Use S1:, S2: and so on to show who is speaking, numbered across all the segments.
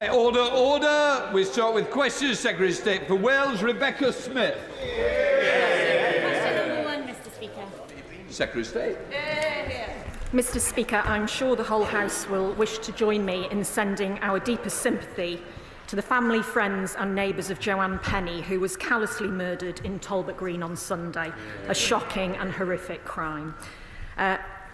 S1: Order, order. We start with questions. Secretary of State for Wales, Rebecca Smith.
S2: Question number 1, Mr. Speaker.
S1: Secretary of State.
S3: Mr. Speaker, I'm sure the whole House will wish to join me in sending our deepest sympathy to the family, friends and neighbours of Joanne Penny, who was callously murdered in Talbot Green on Sunday, a shocking and horrific crime.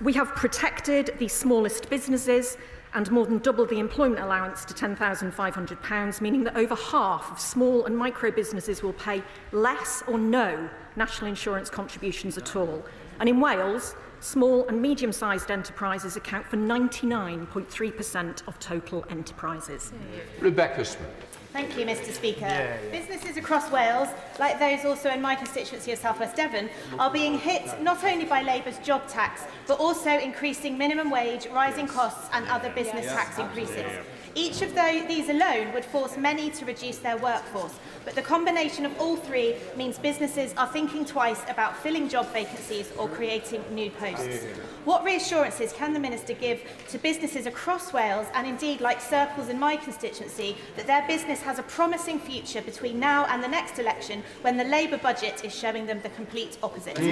S3: We have protected the smallest businesses and more than doubled the employment allowance to £10,500, meaning that over half of small and micro businesses will pay less or no national insurance contributions at all. And in Wales, small and medium-sized enterprises account for 99.3% of total enterprises.
S1: Rebecca Smith.
S2: Thank you, Mr. Speaker. Businesses across Wales, like those also in my constituency of South West Devon, are being hit not only by Labour's job tax, but also increasing minimum wage, rising costs and other business tax increases. Each of these alone would force many to reduce their workforce, but the combination of all three means businesses are thinking twice about filling job vacancies or creating new posts. What reassurances can the Minister give to businesses across Wales, and indeed like Circles in my constituency, that their business has a promising future between now and the next election, when the Labour budget is showing them the complete opposite?
S3: Can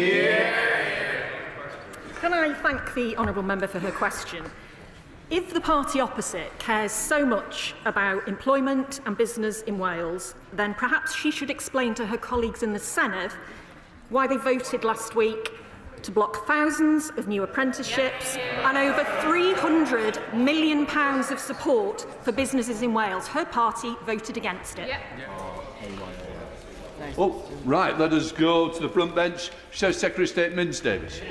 S3: I thank the honourable member for her question? If the party opposite cares so much about employment and business in Wales, then perhaps she should explain to her colleagues in the Senedd why they voted last week to block thousands of new apprenticeships and over £300 million of support for businesses in Wales. Her party voted against it.
S1: Oh, right, let us go to the front bench. So, Secretary of State Minns Davies.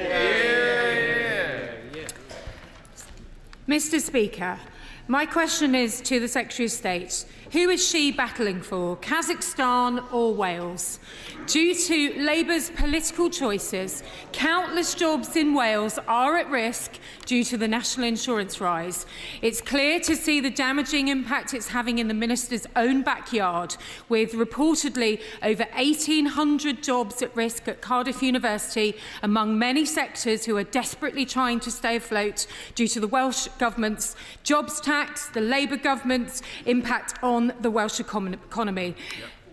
S4: Mr. Speaker, my question is to the Secretary of State. Who is she battling for, Kazakhstan or Wales? Due to Labour's political choices, countless jobs in Wales are at risk due to the national insurance rise. It's clear to see the damaging impact it's having in the Minister's own backyard, with reportedly over 1,800 jobs at risk at Cardiff University, among many sectors who are desperately trying to stay afloat due to the Welsh Government's jobs tax, the Labour Government's impact on the Welsh economy.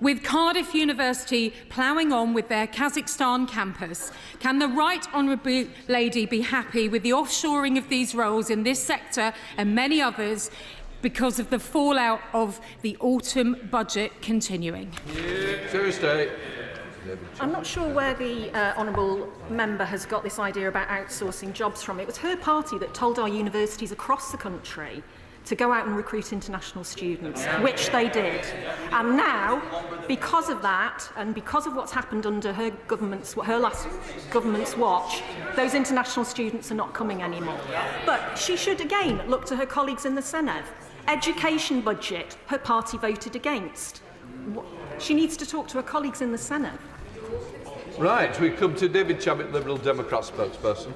S4: With Cardiff University ploughing on with their Kazakhstan campus, can the Right Honourable Lady be happy with the offshoring of these roles in this sector and many others because of the fallout of the autumn budget continuing?
S1: Thursday.
S3: I'm not sure where the honourable member has got this idea about outsourcing jobs from. It was her party that told our universities across the country to go out and recruit international students, which they did. And now, because of that, and because of what's happened under her last government's watch, those international students are not coming anymore. But she should again look to her colleagues in the Senedd. Education budget, her party voted against. She needs to talk to her colleagues in the Senedd.
S1: Right, we come to David Chabot, Liberal Democrat spokesperson.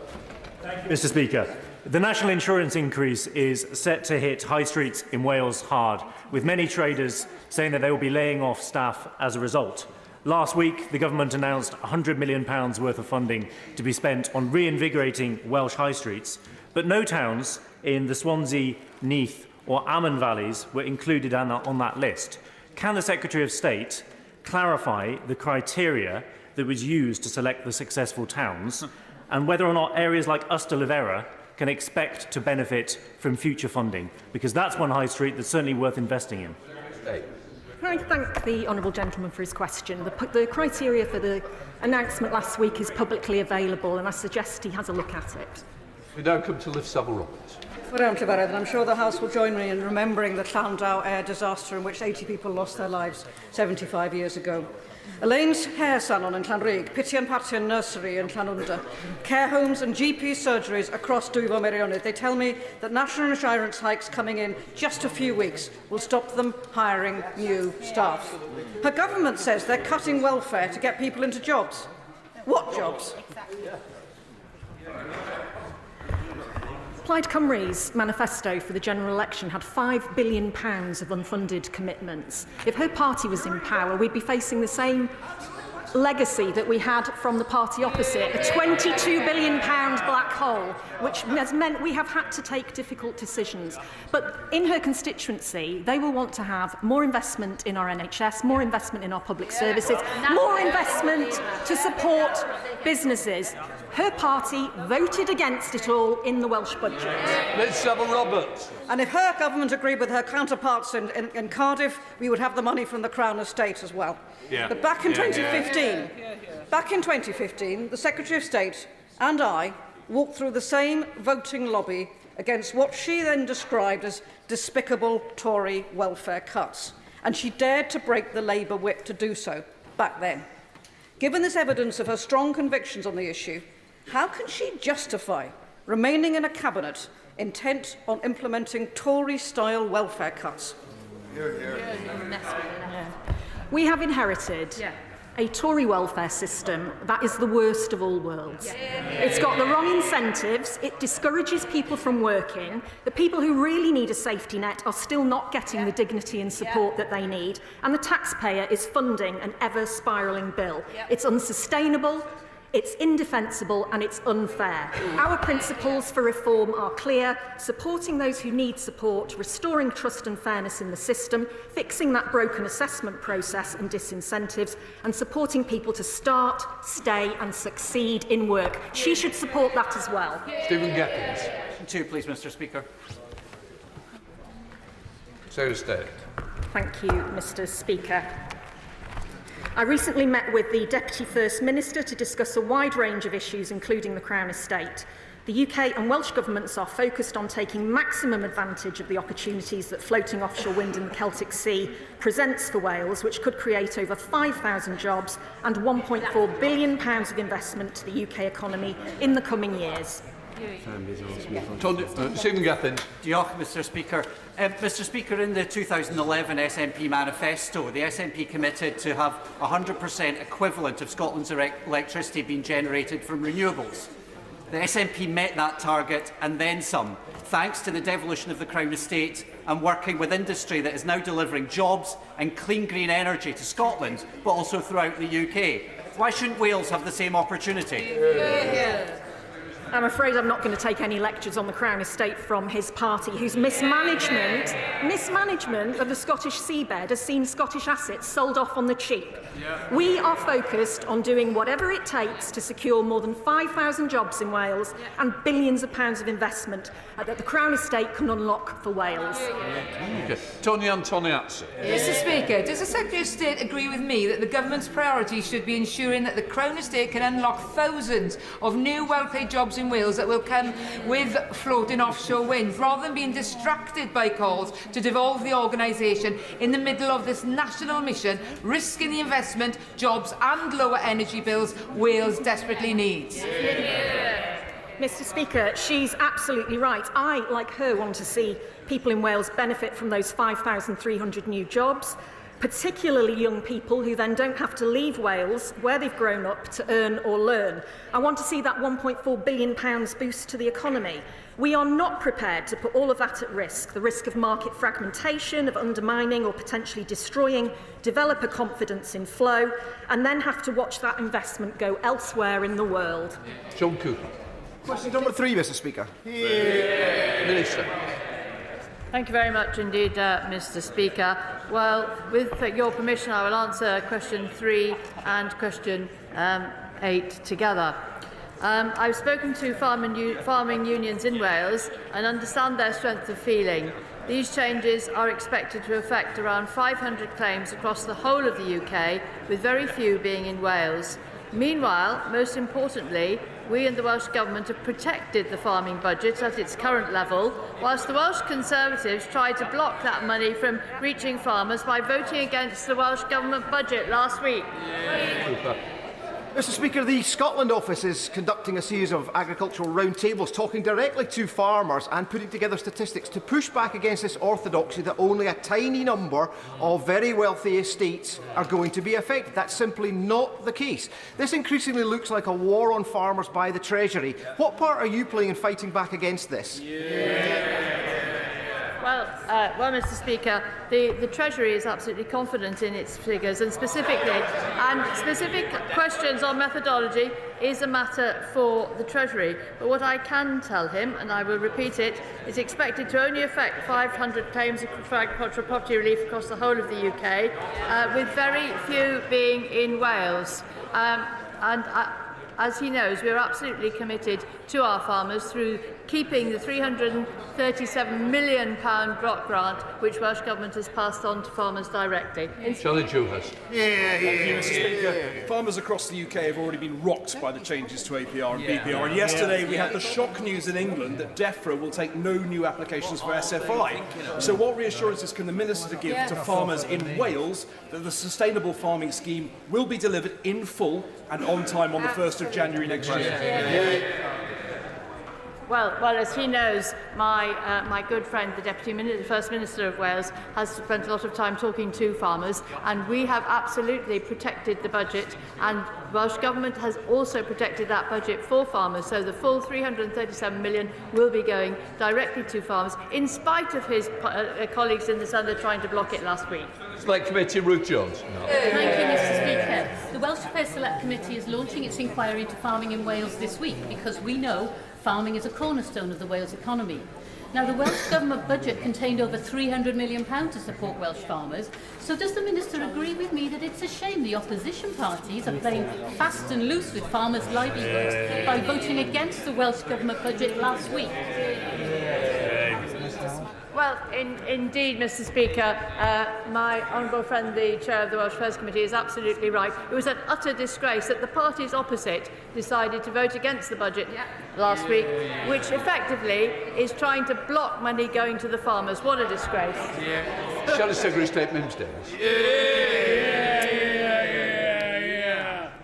S5: Mr. Speaker, the national insurance increase is set to hit high streets in Wales hard, with many traders saying that they will be laying off staff as a result. Last week, the government announced £100 million worth of funding to be spent on reinvigorating Welsh high streets, but no towns in the Swansea, Neath or Amman valleys were included on that list. Can the Secretary of State clarify the criteria that was used to select the successful towns, and whether or not areas like Ystalyfera can expect to benefit from future funding? Because that's one high street that's certainly worth investing in.
S3: Can I thank the honourable gentleman for his question? The criteria for the announcement last week is publicly available, and I suggest he has a look at it.
S1: We now come to Liv Savile-Roberts.
S6: And I'm sure the House will join me in remembering the Llandau air disaster in which 80 people lost their lives 75 years ago. Elaine's hair salon in Llanrug, Pitian Partian Nursery in Llanwnder, care homes and GP surgeries across Dwyfo Meirionnydd. They tell me that national insurance hikes coming in just a few weeks will stop them hiring new staff. Her government says they're cutting welfare to get people into jobs. What jobs?
S3: Plaid Cymru's manifesto for the general election had £5 billion of unfunded commitments. If her party was in power, we'd be facing the same legacy that we had from the party opposite, a £22 billion black hole, which has meant we have had to take difficult decisions. But in her constituency, they will want to have more investment in our NHS, more investment in our public services, more investment to support businesses. Her party voted against it all in the Welsh budget.
S1: Ms Savile Roberts.
S6: And if her government agreed with her counterparts in Cardiff, we would have the money from the Crown Estate as well. But back in 2015, the Secretary of State and I walked through the same voting lobby against what she then described as despicable Tory welfare cuts. And she dared to break the Labour whip to do so back then. Given this evidence of her strong convictions on the issue, how can she justify remaining in a cabinet intent on implementing Tory-style welfare cuts?
S3: We have inherited a Tory welfare system that is the worst of all worlds. It's got the wrong incentives, it discourages people from working, the people who really need a safety net are still not getting the dignity and support that they need, and the taxpayer is funding an ever-spiralling bill. It's unsustainable, it's indefensible and it's unfair. Our principles for reform are clear: supporting those who need support, restoring trust and fairness in the system, fixing that broken assessment process and disincentives, and supporting people to start, stay and succeed in work. She should support that as well.
S1: Stephen Gaffins.
S7: Two, please, Mr. Speaker.
S1: Secretary of State.
S3: Thank you, Mr. Speaker. I recently met with the Deputy First Minister to discuss a wide range of issues, including the Crown Estate. The UK and Welsh governments are focused on taking maximum advantage of the opportunities that floating offshore wind in the Celtic Sea presents for Wales, which could create over 5,000 jobs and £1.4 billion of investment to the UK economy in the coming years.
S1: Stephen Gaffin.
S7: Diolch, Mr. Speaker. Mr. Speaker, in the 2011 SNP manifesto, the SNP committed to have 100% equivalent of Scotland's electricity being generated from renewables. The SNP met that target and then some, thanks to the devolution of the Crown Estate and working with industry that is now delivering jobs and clean green energy to Scotland, but also throughout the UK. Why shouldn't Wales have the same opportunity?
S3: I'm afraid I'm not going to take any lectures on the Crown Estate from his party, whose mismanagement of the Scottish seabed has seen Scottish assets sold off on the cheap. We are focused on doing whatever it takes to secure more than 5,000 jobs in Wales and billions of pounds of investment that the Crown Estate can unlock for Wales.
S1: Tony Antoniazzi.
S8: Mr. Speaker, does the Secretary of State agree with me that the government's priority should be ensuring that the Crown Estate can unlock thousands of new well-paid jobs in Wales that will come with floating offshore wind, rather than being distracted by calls to devolve the organisation in the middle of this national mission, risking the investment, jobs and lower energy bills Wales desperately needs?
S3: Mr. Speaker, she's absolutely right. I, like her, want to see people in Wales benefit from those 5,300 new jobs, particularly young people who then don't have to leave Wales, where they've grown up, to earn or learn. I want to see that £1.4 billion boost to the economy. We are not prepared to put all of that at risk, the risk of market fragmentation, of undermining or potentially destroying developer confidence in flow, and then have to watch that investment go elsewhere in the world.
S1: John Cooper.
S9: Question number 3, Mr. Speaker.
S1: Minister.
S10: Thank you very much indeed, Mr. Speaker. Well, with your permission, I will answer question 3 and question 8 together. I've spoken to farming unions in Wales and understand their strength of feeling. These changes are expected to affect around 500 claims across the whole of the UK, with very few being in Wales. Meanwhile, most importantly, we and the Welsh Government have protected the farming budget at its current level, whilst the Welsh Conservatives tried to block that money from reaching farmers by voting against the Welsh Government budget last week.
S9: Mr. Speaker, the Scotland Office is conducting a series of agricultural roundtables talking directly to farmers and putting together statistics to push back against this orthodoxy that only a tiny number of very wealthy estates are going to be affected. That's simply not the case. This increasingly looks like a war on farmers by the Treasury. What part are you playing in fighting back against this?
S10: Well, Well, Mr. Speaker, the Treasury is absolutely confident in its figures, and specific questions on methodology is a matter for the Treasury. But what I can tell him, and I will repeat it, is expected to only affect 500 claims for agricultural property relief across the whole of the UK, with very few being in Wales. As he knows, we are absolutely committed to our farmers through keeping the £337 million block grant, which Welsh Government has passed on to farmers directly.
S1: Charlie Dewhurst.
S11: Thank you, Mr. Speaker. Farmers across the UK have already been rocked by the changes to APR and BPR. And yesterday we had the shock news in England that DEFRA will take no new applications for SFI. So what reassurances can the Minister give to farmers in Wales that the sustainable farming scheme will be delivered in full and on time on the 1st of January next year?
S10: Well, as he knows, my good friend, the First Minister of Wales, has spent a lot of time talking to farmers, and we have absolutely protected the budget, and Welsh Government has also protected that budget for farmers, so the full £337 million will be going directly to farmers, in spite of his colleagues in the Sunday trying to block it last week.
S1: Select Committee, Ruth Jones. No.
S12: Thank you, Mr. Speaker. The Welsh Affairs Select Committee is launching its inquiry into farming in Wales this week because we know farming is a cornerstone of the Wales economy. Now, the Welsh Government budget contained over £300 million to support Welsh farmers. So does the Minister agree with me that it's a shame the opposition parties are playing fast and loose with farmers' livelihoods by voting against the Welsh Government budget last week?
S10: Well, indeed, Mr. Speaker, my honourable friend, the Chair of the Welsh Affairs Committee, is absolutely right. It was an utter disgrace that the parties opposite decided to vote against the budget last week, which effectively is trying to block money going to the farmers. What a disgrace.
S1: Shall the Secretary of State Mims Davis?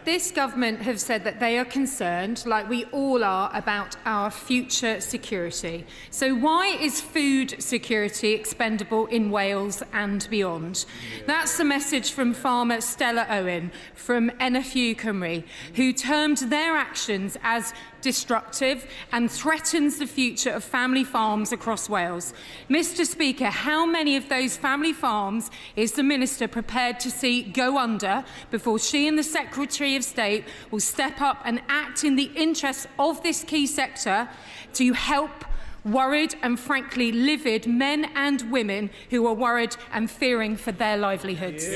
S4: This government have said that they are concerned, like we all are, about our future security. So why is food security expendable in Wales and beyond? That's the message from farmer Stella Owen from NFU Cymru, who termed their actions as destructive and threatens the future of family farms across Wales. Mr. Speaker, how many of those family farms is the Minister prepared to see go under before she and the Secretary of State will step up and act in the interests of this key sector to help worried and frankly livid men and women who are worried and fearing for their livelihoods?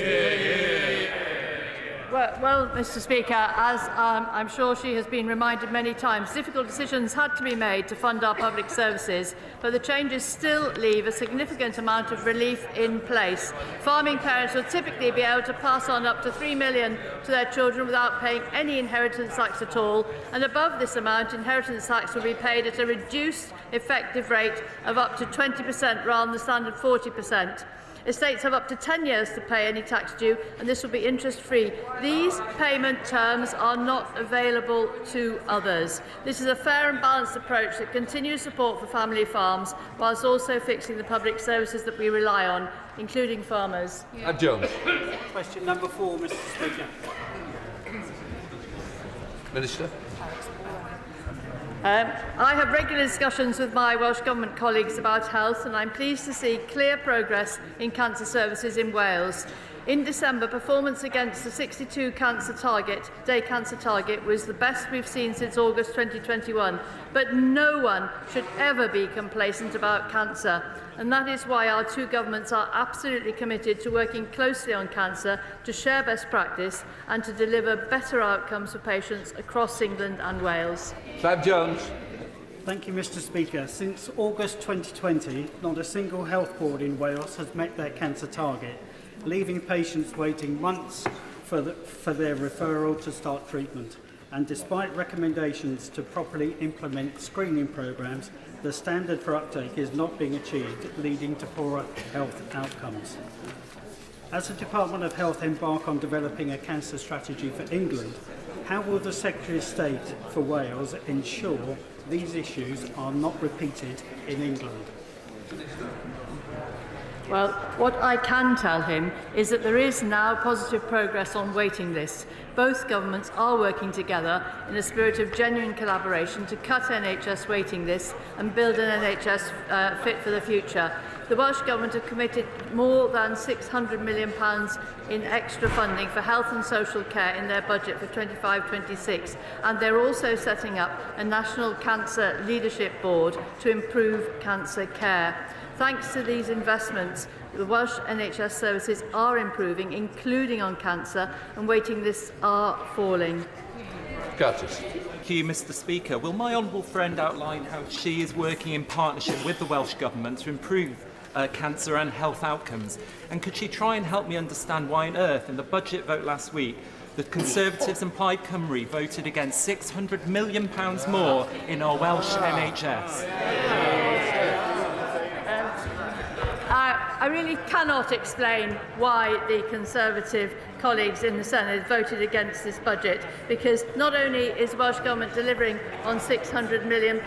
S10: Well, Mr. Speaker, as I'm sure she has been reminded many times, difficult decisions had to be made to fund our public services, but the changes still leave a significant amount of relief in place. Farming parents will typically be able to pass on up to £3 million to their children without paying any inheritance tax at all, and above this amount, inheritance tax will be paid at a reduced effective rate of up to 20% rather than the standard 40%. Estates have up to 10 years to pay any tax due, and this will be interest-free. These payment terms are not available to others. This is a fair and balanced approach that continues support for family farms, whilst also fixing the public services that we rely on, including farmers.
S1: Jones.
S13: Question number 4, Mr. Speaker.
S1: Minister.
S10: I have regular discussions with my Welsh Government colleagues about health, and I'm pleased to see clear progress in cancer services in Wales. In December, performance against the 62 day cancer target was the best we've seen since August 2021. But no one should ever be complacent about cancer. And that is why our two governments are absolutely committed to working closely on cancer, to share best practice and to deliver better outcomes for patients across England and Wales.
S1: Clive Jones.
S13: Thank you, Mr. Speaker. Since August 2020, not a single health board in Wales has met their cancer target, leaving patients waiting months for their referral to start treatment. And despite recommendations to properly implement screening programmes, the standard for uptake is not being achieved, leading to poorer health outcomes. As the Department of Health embark on developing a cancer strategy for England, how will the Secretary of State for Wales ensure these issues are not repeated in England?
S10: Well, what I can tell him is that there is now positive progress on waiting lists. Both governments are working together in a spirit of genuine collaboration to cut NHS waiting lists and build an NHS fit for the future. the Welsh Government have committed more than £600 million in extra funding for health and social care in their budget for 25-26, and they're also setting up a National Cancer Leadership Board to improve cancer care. Thanks to these investments, the Welsh NHS services are improving, including on cancer, and waiting lists are falling.
S1: Curtis.
S14: Thank you, Mr. Speaker. Will my honourable friend outline how she is working in partnership with the Welsh Government to improve cancer and health outcomes? And could she try and help me understand why on earth, in the budget vote last week, the Conservatives and Plaid Cymru voted against £600 million more in our Welsh NHS?
S10: I really cannot explain why the Conservative colleagues in the Senate voted against this budget, because not only is the Welsh Government delivering on £600 million,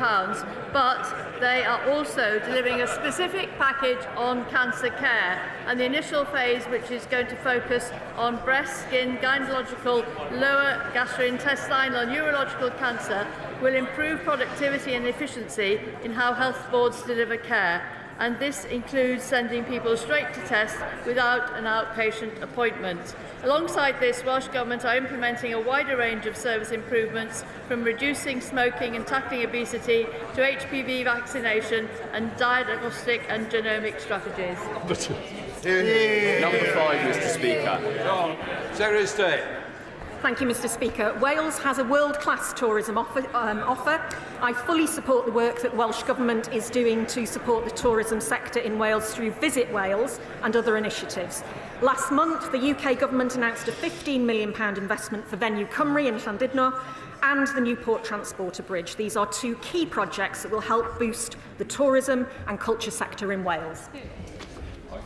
S10: but they are also delivering a specific package on cancer care. And the initial phase, which is going to focus on breast, skin, gynecological, lower gastrointestinal and urological cancer, will improve productivity and efficiency in how health boards deliver care. And this includes sending people straight to test without an outpatient appointment. Alongside this, Welsh Government are implementing a wider range of service improvements, from reducing smoking and tackling obesity to HPV vaccination and diagnostic and genomic strategies.
S1: Number 5, Mr. Speaker. Secretary of State.
S3: Thank you, Mr. Speaker. Wales has a world-class tourism offer. I fully support the work that Welsh Government is doing to support the tourism sector in Wales through Visit Wales and other initiatives. Last month, the UK Government announced a £15 million investment for Venue Cymru in Llandudno and the Newport Transporter Bridge. These are two key projects that will help boost the tourism and culture sector in Wales.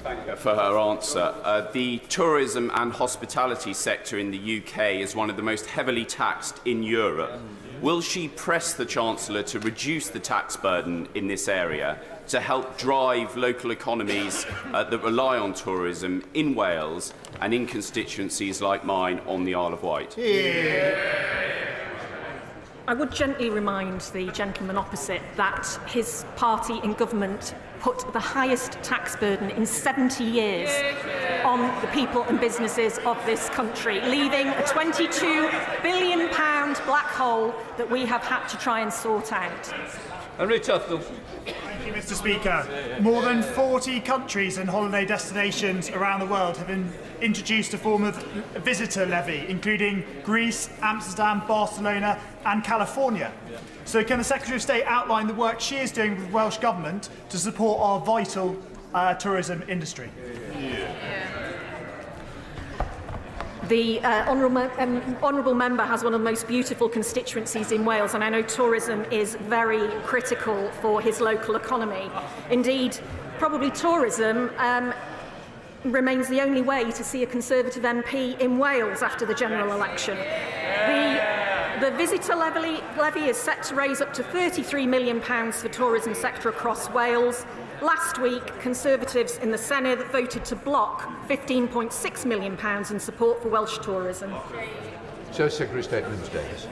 S15: Thank her for her answer. The tourism and hospitality sector in the UK is one of the most heavily taxed in Europe. Will she press the Chancellor to reduce the tax burden in this area to help drive local economies that rely on tourism in Wales and in constituencies like mine on the Isle of Wight?
S3: I would gently remind the gentleman opposite that his party in government put the highest tax burden in 70 years on the people and businesses of this country, leaving a £22 billion black hole that we have had to try and sort out.
S1: Henry Tufnell.
S16: Thank you, Mr. Speaker. More than 40 countries and holiday destinations around the world have introduced a form of visitor levy, including Greece, Amsterdam, Barcelona and California. So can the Secretary of State outline the work she is doing with Welsh Government to support our vital tourism industry?
S3: The honourable member has one of the most beautiful constituencies in Wales, and I know tourism is very critical for his local economy. Indeed, probably tourism remains the only way to see a Conservative MP in Wales after the general election. The visitor levy is set to raise up to £33 million for tourism sector across Wales. Last week, Conservatives in the Senedd voted to block £15.6 million in support for Welsh tourism.
S1: So, Secretary of State Liz Davis.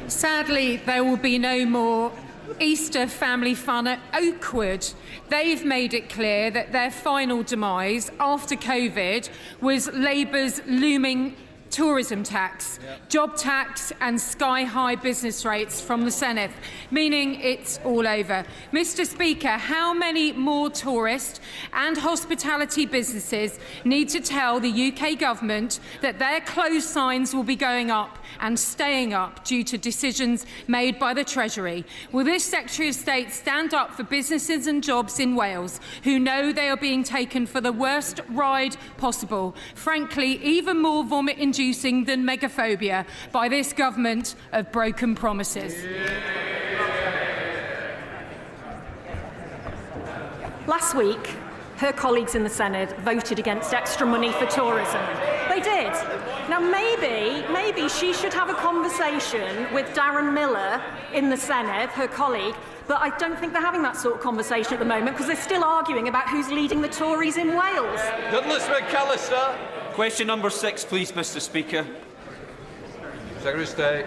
S4: Sadly, there will be no more Easter family fun at Oakwood. They've made it clear that their final demise after COVID was Labour's looming tourism tax, job tax and sky-high business rates from the Senedd, meaning it's all over. Mr. Speaker, how many more tourist and hospitality businesses need to tell the UK Government that their closed signs will be going up and staying up due to decisions made by the Treasury? Will this Secretary of State stand up for businesses and jobs in Wales who know they are being taken for the worst ride possible, frankly even more vomit-inducing than megaphobia, by this government of broken promises?
S3: Last week, her colleagues in the Senedd voted against extra money for tourism. They did. Now, maybe she should have a conversation with Darren Miller in the Senedd, her colleague, but I don't think they're having that sort of conversation at the moment because they're still arguing about who's leading the Tories in Wales.
S1: Douglas McAllister.
S17: Question number 6, please, Mr. Speaker.
S1: Secretary of State.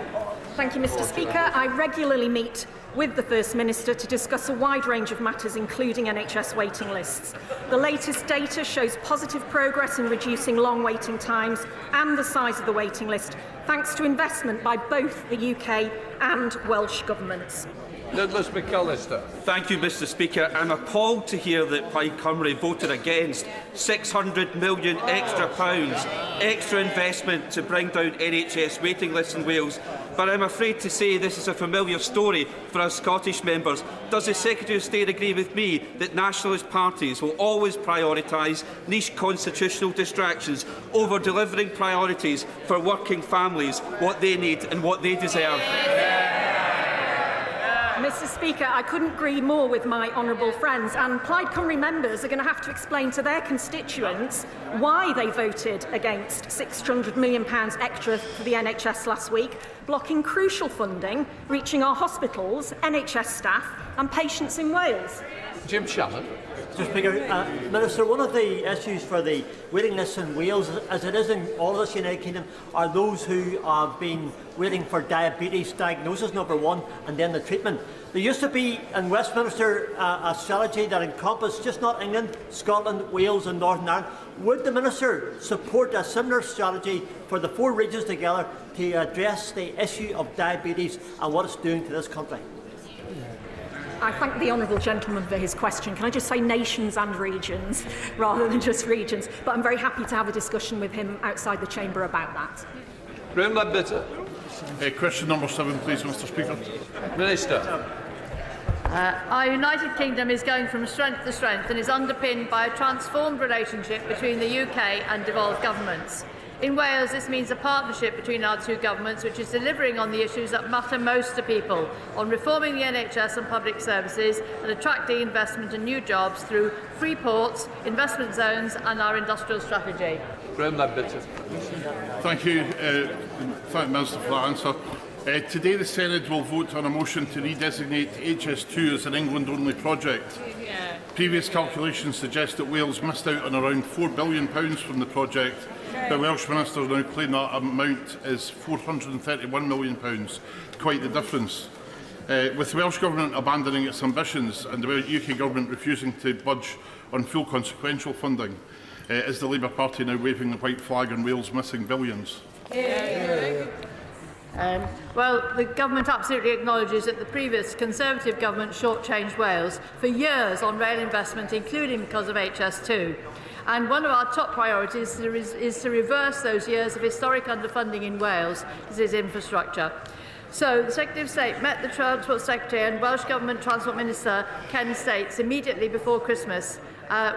S3: Thank you, Mr. Speaker. I regularly meet with the First Minister to discuss a wide range of matters, including NHS waiting lists. The latest data shows positive progress in reducing long waiting times and the size of the waiting list, thanks to investment by both the UK and Welsh governments.
S1: Douglas McAllister.
S17: Thank you, Mr. Speaker. I'm appalled to hear that Plaid Cymru voted against £600 million extra investment to bring down NHS waiting lists in Wales. But I'm afraid to say this is a familiar story for us Scottish members. Does the Secretary of State agree with me that nationalist parties will always prioritise niche constitutional distractions over delivering priorities for working families, what they need and what they deserve?
S3: Mr. Speaker, I couldn't agree more with my honourable friends, and Plaid Cymru members are going to have to explain to their constituents why they voted against £600 million extra for the NHS last week, blocking crucial funding, reaching our hospitals, NHS staff and patients in Wales.
S1: Jim Shannon.
S18: Mr. Speaker, Minister, one of the issues for the waiting lists in Wales, as it is in all of the United Kingdom, are those who have been waiting for diabetes diagnosis, number one, and then the treatment. There used to be in Westminster a strategy that encompassed just not England, Scotland, Wales and Northern Ireland. Would the Minister support a similar strategy for the 4 regions together to address the issue of diabetes and what it's doing to this country?
S3: I thank the honourable gentleman for his question. Can I just say nations and regions rather than just regions? But I'm very happy to have a discussion with him outside the chamber about that.
S1: Graham Ledbetter.
S19: Question number 7, please, Mr. Speaker.
S1: Minister.
S10: Our United Kingdom is going from strength to strength and is underpinned by a transformed relationship between the UK and devolved governments. In Wales, this means a partnership between our 2 governments which is delivering on the issues that matter most to people, on reforming the NHS and public services and attracting investment and new jobs through free ports, investment zones and our industrial strategy.
S1: Graham Ledbetter.
S19: Thank you. Thank Minister for that answer. Today the Senate will vote on a motion to redesignate HS2 as an England-only project. Previous calculations suggest that Wales missed out on around £4 billion from the project, but Welsh ministers now claim that amount is £431 million. Quite the difference. With the Welsh Government abandoning its ambitions and the UK Government refusing to budge on full consequential funding, is the Labour Party now waving the white flag on Wales missing billions?
S10: Well, the government absolutely acknowledges that the previous Conservative government shortchanged Wales for years on rail investment, including because of HS2. And one of our top priorities is to reverse those years of historic underfunding in Wales. This is infrastructure. So the Secretary of State met the Transport Secretary and Welsh Government Transport Minister Ken States immediately before Christmas,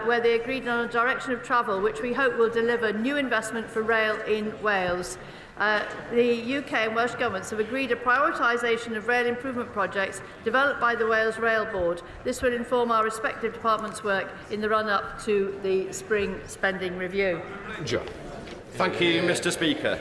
S10: where they agreed on a direction of travel which we hope will deliver new investment for rail in Wales. The UK and Welsh governments have agreed a prioritisation of rail improvement projects developed by the Wales Rail Board. This will inform our respective departments' work in the run-up to the spring spending review.
S1: John.
S20: Thank you, Mr. Speaker.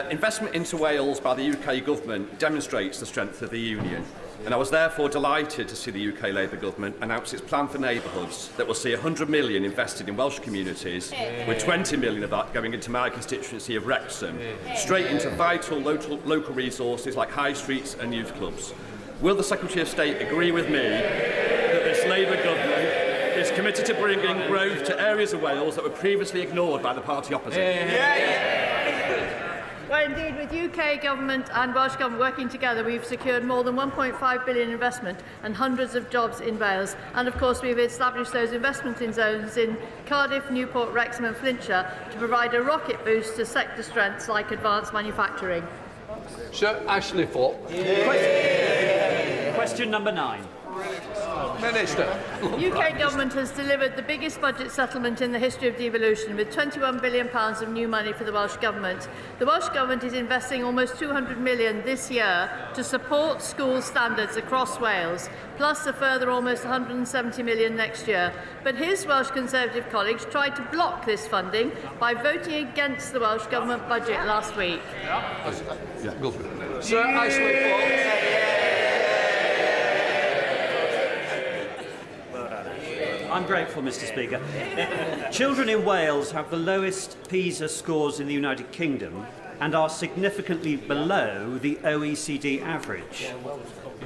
S20: Investment into Wales by the UK government demonstrates the strength of the Union, and I was therefore delighted to see the UK Labour government announce its plan for neighbourhoods that will see £100 million invested in Welsh communities, with £20 million of that going into my constituency of Wrexham, straight into vital local resources like high streets and youth clubs. Will the Secretary of State agree with me that this Labour government is committed to bringing growth to areas of Wales that were previously ignored by the party opposite?
S10: Well, indeed, with UK government and Welsh government working together, we've secured more than £1.5 billion investment and hundreds of jobs in Wales. And of course, we've established those investment in zones in Cardiff, Newport, Wrexham and Flintshire to provide a rocket boost to sector strengths like advanced manufacturing.
S1: Sir Ashley Fopp.
S21: Question number 9.
S1: Minister.
S10: UK government has delivered the biggest budget settlement in the history of devolution, with £21 billion of new money for the Welsh Government. The Welsh Government is investing almost £200 million this year to support school standards across Wales, plus a further almost £170 million next year. But his Welsh Conservative colleagues tried to block this funding by voting against the Welsh Government budget last week.
S1: Go for it. Sir Ashley Fopp.
S21: I'm grateful, Mr. Speaker. Children in Wales have the lowest PISA scores in the United Kingdom, and are significantly below the OECD average.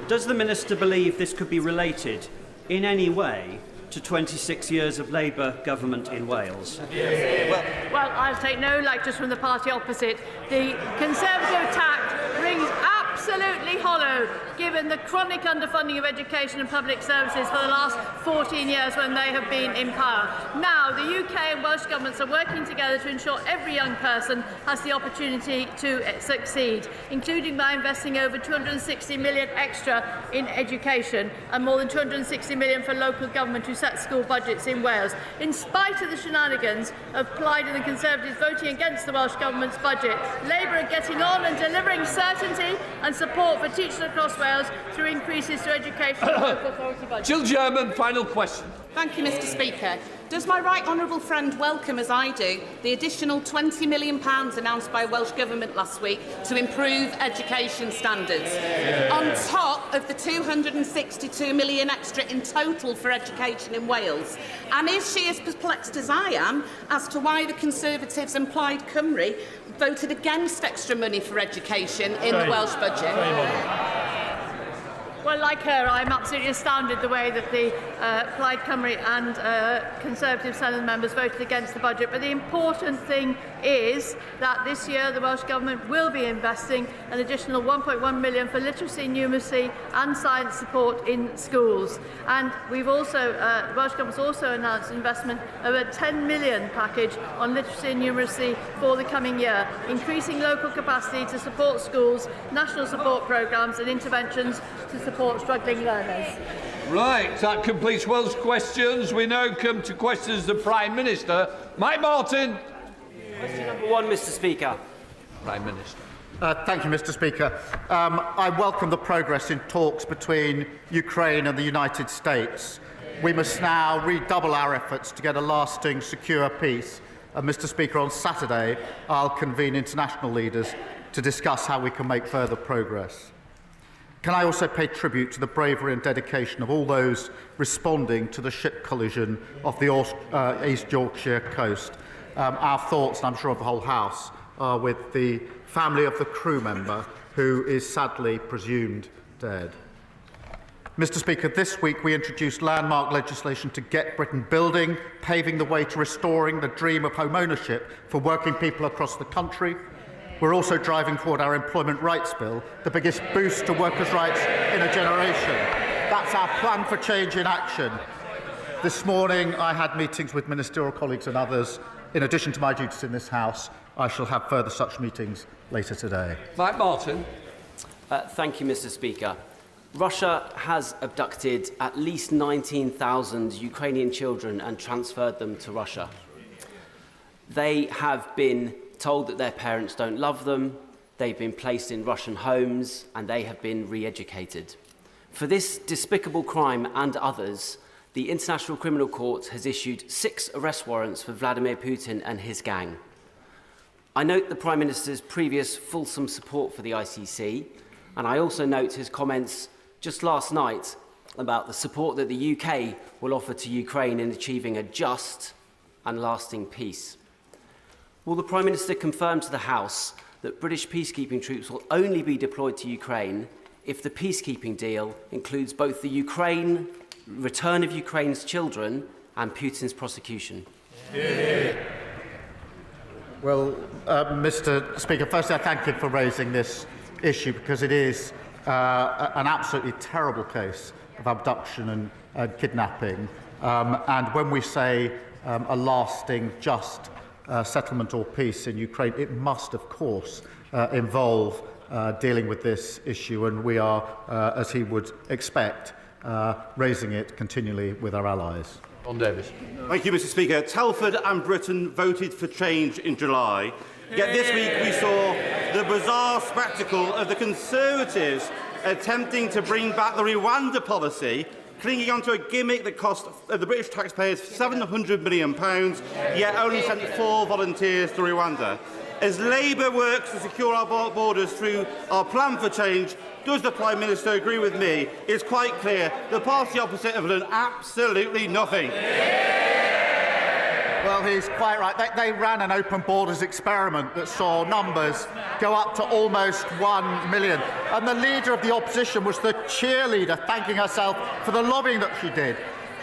S21: Does the Minister believe this could be related in any way to 26 years of Labour government in Wales?
S10: Well, I'll take no lectures from the party opposite. The Conservative tact rings absolutely hollow, given the chronic underfunding of education and public services for the last 14 years when they have been in power. Now, the UK and Welsh governments are working together to ensure every young person has the opportunity to succeed, including by investing over 260 million extra in education and more than 260 million for local government to set school budgets in Wales. In spite of the shenanigans of Plaid and the Conservatives voting against the Welsh Government's budget, Labour are getting on and delivering certainty and support for teachers across Wales through increases to education and local authority budgets.
S1: Jill German, final question.
S2: Thank you, Mr. Speaker. Does my right honourable friend welcome, as I do, the additional £20 million announced by Welsh Government last week to improve education standards, on top of the £262 million extra in total for education in Wales? And is she as perplexed as I am as to why the Conservatives and Plaid Cymru voted against extra money for education in the Welsh budget?
S10: Well, like her, I'm absolutely astounded the way that the Plaid Cymru and Conservative Senate members voted against the budget. But the important thing is that this year the Welsh Government will be investing an additional £1.1 million for literacy, numeracy and science support in schools. And we've also, the Welsh Government's also announced investment of a £10 million package on literacy and numeracy for the coming year, increasing local capacity to support schools, national support programmes and interventions to support struggling learners.
S1: Right, that completes Welsh questions. We now come to questions to the Prime Minister. Mike Martin.
S22: Question number 1, Mr. Speaker.
S1: Prime Minister.
S23: Thank you, Mr. Speaker. I welcome the progress in talks between Ukraine and the United States. We must now redouble our efforts to get a lasting, secure peace. And, Mr. Speaker, on Saturday, I'll convene international leaders to discuss how we can make further progress. Can I also pay tribute to the bravery and dedication of all those responding to the ship collision off the East Yorkshire coast? Our thoughts, and I'm sure of the whole House, are with the family of the crew member who is sadly presumed dead. Mr. Speaker, this week we introduced landmark legislation to get Britain building, paving the way to restoring the dream of home ownership for working people across the country. We're also driving forward our Employment Rights Bill, the biggest boost to workers' rights in a generation. That's our plan for change in action. This morning I had meetings with ministerial colleagues and others. In addition to my duties in this House, I shall have further such meetings later today.
S1: Mike Martin.
S22: Thank you, Mr. Speaker. Russia has abducted at least 19,000 Ukrainian children and transferred them to Russia. They have been told that their parents don't love them, they've been placed in Russian homes, and they have been re-educated. For this despicable crime and others, the International Criminal Court has issued 6 arrest warrants for Vladimir Putin and his gang. I note the Prime Minister's previous fulsome support for the ICC, and I also note his comments just last night about the support that the UK will offer to Ukraine in achieving a just and lasting peace. Will the Prime Minister confirm to the House that British peacekeeping troops will only be deployed to Ukraine if the peacekeeping deal includes both the return of Ukraine's children and Putin's prosecution?
S23: Well, Mr. Speaker, firstly, I thank him for raising this issue because it is an absolutely terrible case of abduction and kidnapping. And when we say a lasting, just settlement or peace in Ukraine, it must, of course, involve dealing with this issue, and we are, as he would expect, raising it continually with our allies.
S1: John Davis.
S24: Thank you, Mr. Speaker. Telford and Britain voted for change in July, yet this week we saw the bizarre spectacle of the Conservatives attempting to bring back the Rwanda policy, clinging onto a gimmick that cost the British taxpayers £700 million, yet only sent 4 volunteers to Rwanda. As Labour works to secure our borders through our plan for change, does the Prime Minister agree with me? It's quite clear the party opposite have done absolutely nothing.
S23: Well, he's quite right. They ran an open borders experiment that saw numbers go up to almost 1 million. And the leader of the opposition was the cheerleader, thanking herself for the lobbying that she did.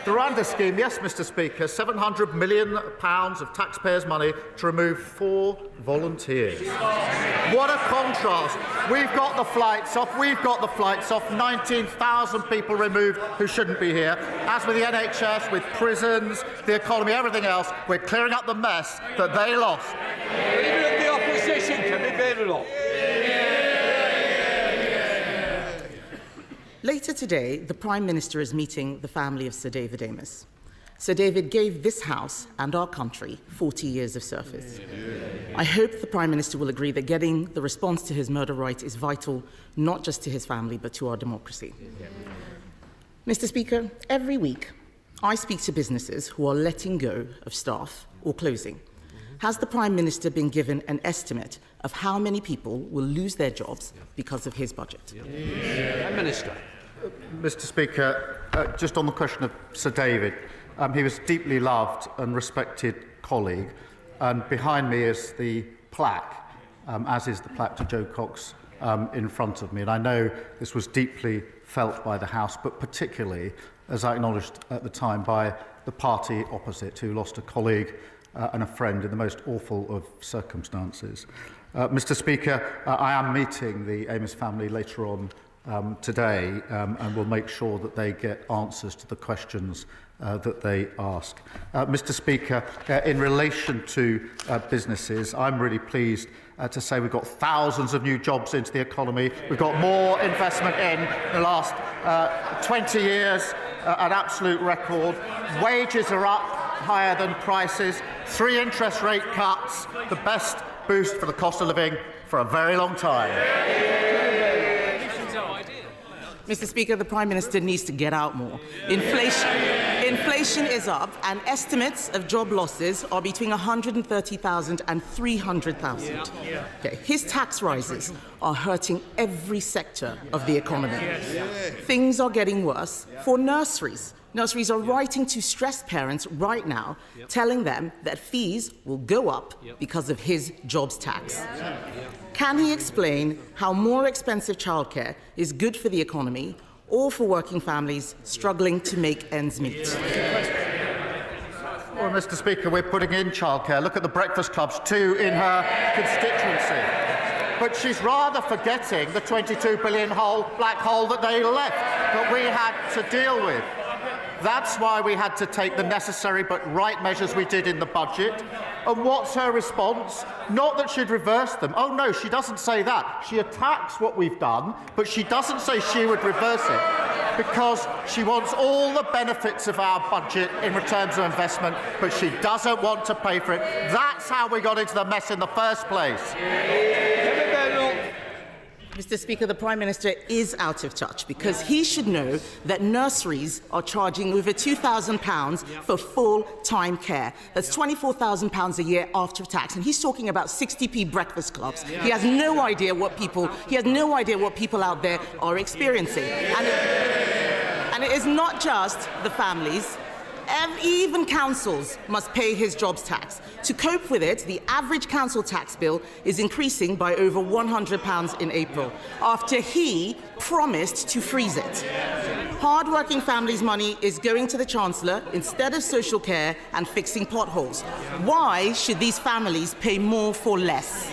S23: The Rwanda scheme, yes, Mr. Speaker, £700 million of taxpayers' money to remove 4 volunteers. What a contrast. We've got the flights off. 19,000 people removed who shouldn't be here. As with the NHS, with prisons, the economy, everything else, we're clearing up the mess that they lost.
S1: Leader of the opposition, Kemi Badenoch.
S5: Later today, the Prime Minister is meeting the family of Sir David Amess. Sir David gave this House and our country 40 years of service. I hope the Prime Minister will agree that getting the response to his murder right is vital, not just to his family, but to our democracy. Mr. Speaker, every week I speak to businesses who are letting go of staff or closing. Has the Prime Minister been given an estimate of how many people will lose their jobs because of his budget?
S1: Prime Minister.
S23: Mr. Speaker, just on the question of Sir David, he was a deeply loved and respected colleague, and behind me is the plaque, as is the plaque to Joe Cox in front of me. And I know this was deeply felt by the House, but particularly, as I acknowledged at the time, by the party opposite, who lost a colleague and a friend in the most awful of circumstances. Mr. Speaker, I am meeting the Amess family later on today, and will make sure that they get answers to the questions that they ask. Mr. Speaker, in relation to businesses, I'm really pleased to say we've got thousands of new jobs into the economy. We've got more investment in the last 20 years, an absolute record. Wages are up higher than prices. 3 interest rate cuts, the best boost for the cost of living for a very long time.
S5: Mr. Speaker, the Prime Minister needs to get out more. Inflation is up, and estimates of job losses are between 130,000 and 300,000. Okay. His tax rises are hurting every sector of the economy. Things are getting worse for nurseries. Nurseries are writing to stressed parents right now, telling them that fees will go up because of his jobs tax. Can he explain how more expensive childcare is good for the economy or for working families struggling to make ends meet?
S23: Well, Mr. Speaker, we're putting in childcare. Look at the breakfast clubs, 2 in her constituency. But she's rather forgetting the £22 billion black hole that they left, that we had to deal with. That's why we had to take the necessary but right measures we did in the budget. And what's her response? Not that she'd reverse them. Oh, no, she doesn't say that. She attacks what we've done, but she doesn't say she would reverse it because she wants all the benefits of our budget in returns of investment, but she doesn't want to pay for it. That's how we got into the mess in the first place.
S5: Mr. Speaker, the Prime Minister is out of touch because he should know that nurseries are charging over £2,000 for full-time care. That's £24,000 a year after tax, and he's talking about 60p breakfast clubs. He has no idea what people out there are experiencing, and it is not just the families. Even councils must pay his jobs tax. To cope with it, the average council tax bill is increasing by over £100 in April, after he promised to freeze it. Hard-working families' money is going to the Chancellor instead of social care and fixing potholes. Why should these families pay more for less?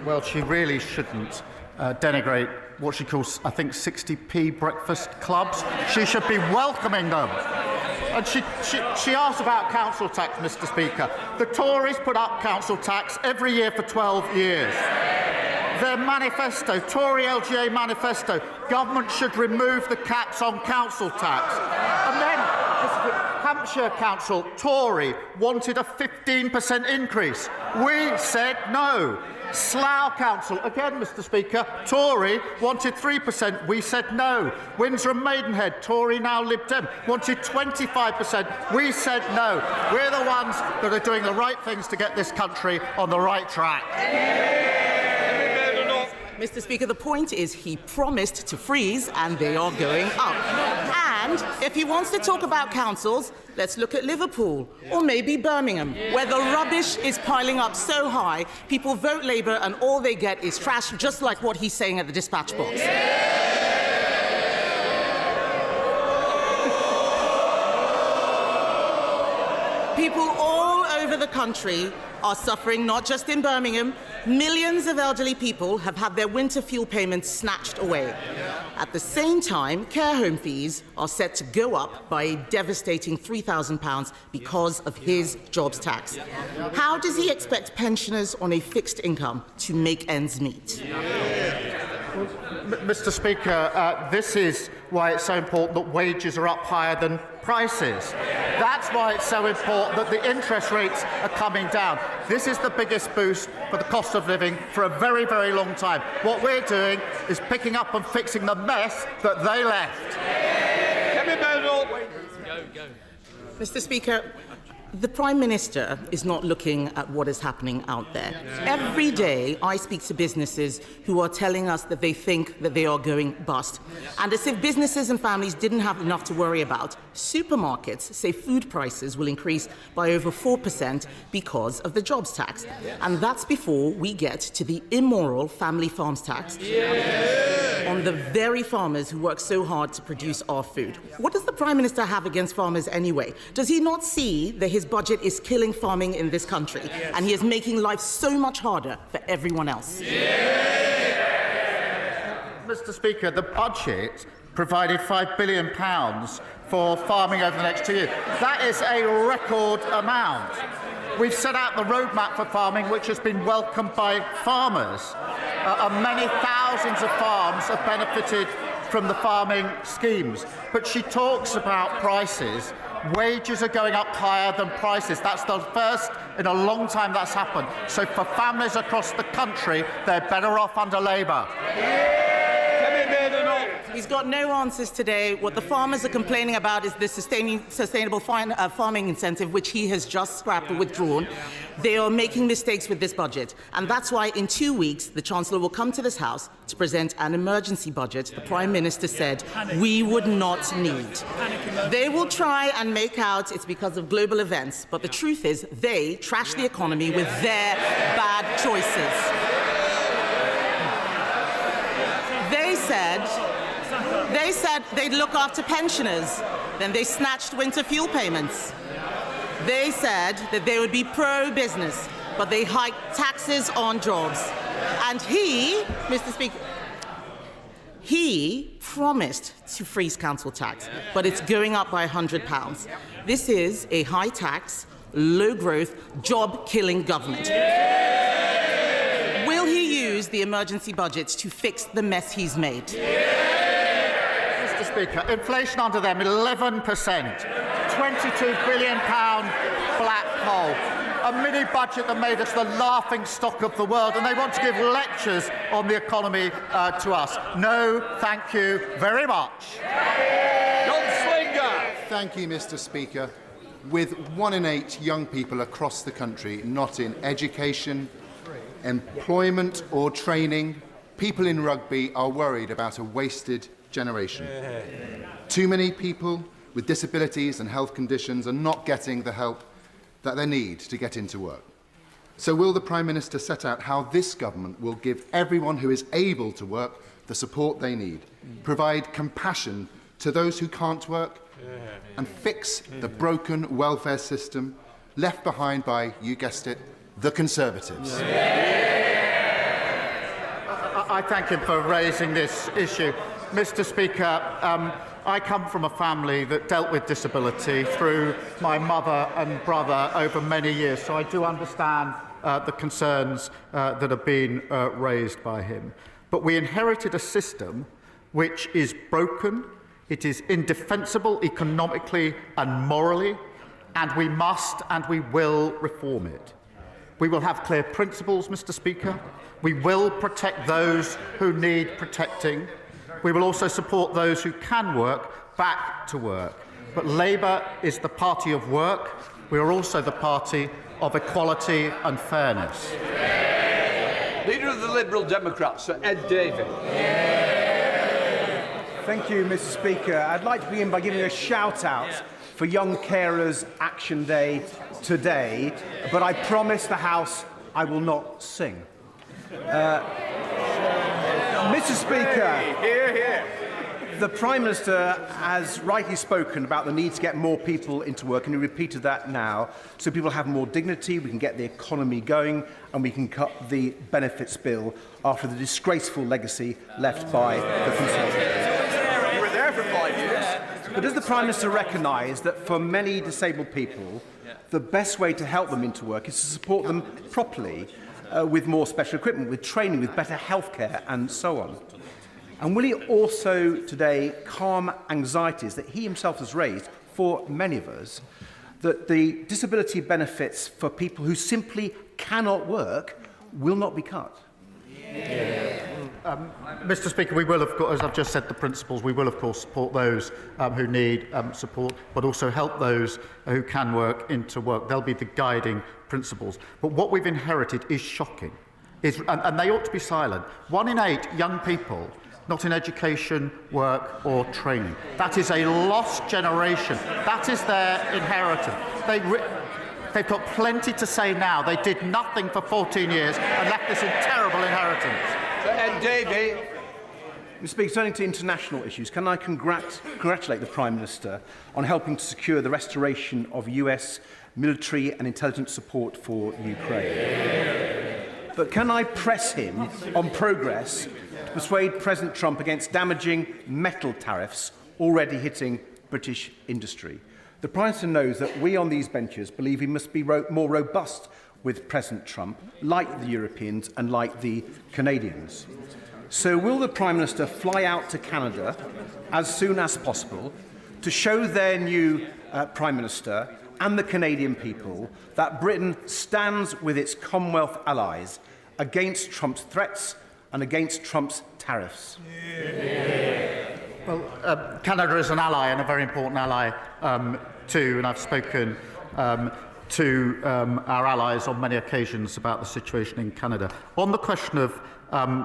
S23: Well, she really shouldn't denigrate what she calls, I think, 60p breakfast clubs. She should be welcoming them. And she asked about council tax, Mr. Speaker. The Tories put up council tax every year for 12 years. Their manifesto, Tory LGA manifesto, government should remove the caps on council tax. And then Hampshire Council, Tory, wanted a 15% increase. We said no. Slough Council, again, Mr. Speaker, Tory, wanted 3%. We said no. Windsor and Maidenhead, Tory, now Lib Dem, wanted 25%. We said no. We're the ones that are doing the right things to get this country on the right track.
S5: Mr. Speaker, the point is he promised to freeze, and they are going up. And if he wants to talk about councils, let's look at Liverpool or maybe Birmingham, where the rubbish is piling up so high, people vote Labour and all they get is trash, just like what he's saying at the dispatch box. People all over the country are suffering, not just in Birmingham. Millions of elderly people have had their winter fuel payments snatched away. At the same time, care home fees are set to go up by a devastating £3,000 because of his jobs tax. How does he expect pensioners on a fixed income to make ends meet?
S23: Mr. Speaker, this is why it's so important that wages are up higher than prices. That's why it's so important that the interest rates are coming down. This is the biggest boost for the cost of living for a very, very long time. What we're doing is picking up and fixing the mess that they left.
S1: Kemi Badenoch.
S5: Mr. Speaker, the Prime Minister is not looking at what is happening out there. Every day I speak to businesses who are telling us that they think that they are going bust. And as if businesses and families didn't have enough to worry about, supermarkets say food prices will increase by over 4% because of the jobs tax. And that's before we get to the immoral family farms tax on the very farmers who work so hard to produce our food. What does the Prime Minister have against farmers anyway? Does he not see that his budget is killing farming in this country and he is making life so much harder for everyone else?
S23: Mr. Speaker, the budget provided £5 billion for farming over the next 2 years. That is a record amount. We've set out the roadmap for farming, which has been welcomed by farmers. And many thousands of farms have benefited from the farming schemes. But she talks about prices. Wages are going up higher than prices. That's the first in a long time that's happened. So for families across the country, they're better off under Labour.
S5: He's got no answers today. What the farmers are complaining about is the sustainable farming incentive, which he has just scrapped or withdrawn. They are making mistakes with this budget. And that's why in 2 weeks, the Chancellor will come to this House to present an emergency budget the Prime Minister said we would not need. They will try and make out it's because of global events, but the truth is they trash the economy with their bad choices. They said they'd look after pensioners. Then they snatched winter fuel payments. They said that they would be pro-business, but they hiked taxes on jobs. And he, Mr. Speaker, he promised to freeze council tax, but it's going up by £100. This is a high-tax, low-growth, job-killing government. Will he use the emergency budget to fix the mess he's made?
S23: Mr. Speaker, inflation under them 11%, £22 billion black hole, a mini budget that made us the laughing stock of the world, and they want to give lectures on the economy to us. No, thank you very much.
S6: Thank you, Mr. Speaker. With 1 in 8 young people across the country not in education, employment or training, people in rugby are worried about a wasted generation. Too many people with disabilities and health conditions are not getting the help that they need to get into work. So will the Prime Minister set out how this government will give everyone who is able to work the support they need, provide compassion to those who can't work, and fix the broken welfare system left behind by, you guessed it, the Conservatives?
S23: I thank him for raising this issue. Mr. Speaker, I come from a family that dealt with disability through my mother and brother over many years, so I do understand the concerns that have been raised by him. But we inherited a system which is broken, it is indefensible economically and morally, and we must and we will reform it. We will have clear principles, Mr. Speaker. We will protect those who need protecting. We will also support those who can work back to work. But Labour is the party of work. We are also the party of equality and fairness.
S1: Leader of the Liberal Democrats, Sir Ed Davey.
S7: Thank you, Mr. Speaker. I'd like to begin by giving a shout-out for Young Carers Action Day today, but I promise the House I will not sing. Mr. Speaker, the Prime Minister has rightly spoken about the need to get more people into work, and he repeated that now, so people have more dignity, we can get the economy going, and we can cut the benefits bill after the disgraceful legacy left by the Conservatives.
S1: You were there for 5 years.
S7: But does the Prime Minister recognise that for many disabled people, the best way to help them into work is to support them properly with more special equipment, with training, with better healthcare and so on? And will he also today calm anxieties that he himself has raised for many of us, that the disability benefits for people who simply cannot work will not be cut?
S23: Mr. Speaker, we will, of course, as I've just said, the principles, we will, of course, support those who need support, but also help those who can work into work. They'll be the guiding principles. But what we've inherited is shocking, and they ought to be silent. 1 in 8 young people not in education, work or training. That is a lost generation. That is their inheritance. They've got plenty to say now. They did nothing for 14 years and left this in terrible inheritance.
S1: And Davey.
S7: Mr. Speaker, turning to international issues, can I congratulate the Prime Minister on helping to secure the restoration of US military and intelligence support for Ukraine? But can I press him on progress to persuade President Trump against damaging metal tariffs already hitting British industry? The Prime Minister knows that we on these benches believe he must be more robust with President Trump, like the Europeans and like the Canadians. So will the Prime Minister fly out to Canada as soon as possible to show their new Prime Minister and the Canadian people that Britain stands with its Commonwealth allies against Trump's threats and against Trump's tariffs?
S23: Well, Canada is an ally and a very important ally too, and I've spoken to our allies on many occasions about the situation in Canada. On the question of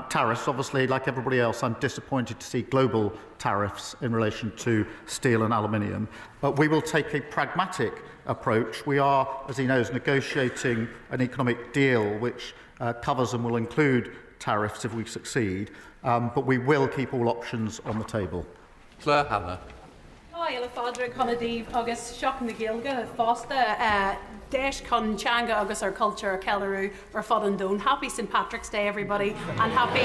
S23: tariffs, obviously, like everybody else, I'm disappointed to see global tariffs in relation to steel and aluminium. But we will take a pragmatic approach. We are, as he knows, negotiating an economic deal which covers and will include tariffs if we succeed, but we will keep all options on the table.
S1: Claire Hannah.
S8: Hi, Fadra Conadív agus Seach na Gaeilge Fásta Deis Con Changa agus our culture Kellaroo or Fodandone. Happy St Patrick's Day, everybody, and happy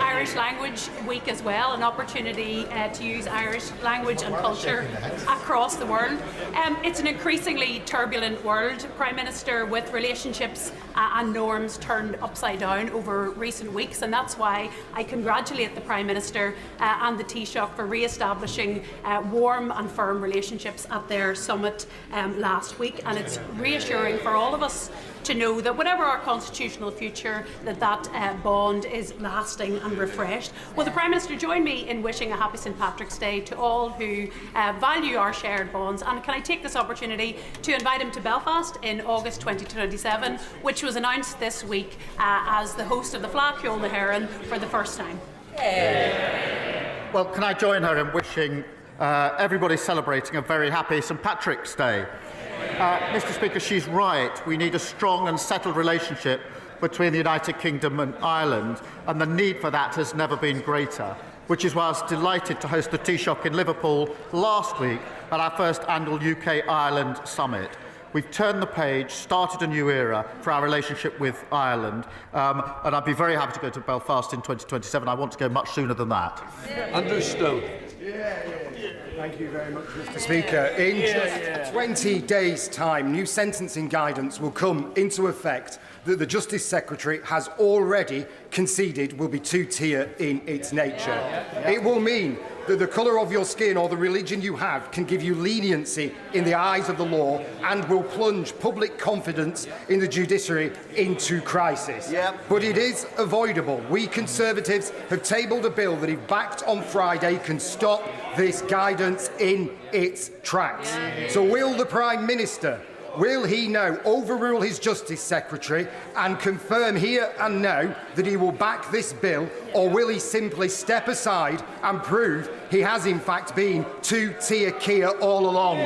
S8: Irish Language Week as well. An opportunity to use Irish language and culture across the world. It's an increasingly turbulent world, Prime Minister, with relationships and norms turned upside down over recent weeks, and that's why I congratulate the Prime Minister and the Taoiseach for re-establishing warm and firm relationships at their summit last week, and it's reassuring for all of us to know that whatever our constitutional future, that bond is lasting and refreshed. Will the Prime Minister join me in wishing a happy St Patrick's Day to all who value our shared bonds, and can I take this opportunity to invite him to Belfast in August 2027, which was announced this week as the host of the Fleadh na hÉireann for the first time.
S23: Well, can I join her in wishing everybody celebrating a very happy St Patrick's Day? Mr. Speaker, she's right. We need a strong and settled relationship between the United Kingdom and Ireland, and the need for that has never been greater, which is why I was delighted to host the Taoiseach in Liverpool last week at our first annual UK-Ireland summit. We've turned the page, started a new era for our relationship with Ireland, and I'd be very happy to go to Belfast in 2027. I want to go much sooner than that.
S1: Andrew Stowe.
S9: Thank you very much, Mr. Speaker. In just 20 days' time, new sentencing guidance will come into effect that the Justice Secretary has already conceded will be two-tier in its nature. It will mean that the colour of your skin or the religion you have can give you leniency in the eyes of the law and will plunge public confidence in the judiciary into crisis. But it is avoidable. We Conservatives have tabled a bill that, if backed on Friday, can stop this guidance in its tracks. So will the Prime Minister will he now overrule his Justice Secretary and confirm here and now that he will back this bill, or will he simply step aside and prove he has in fact been two-tier Keir all along?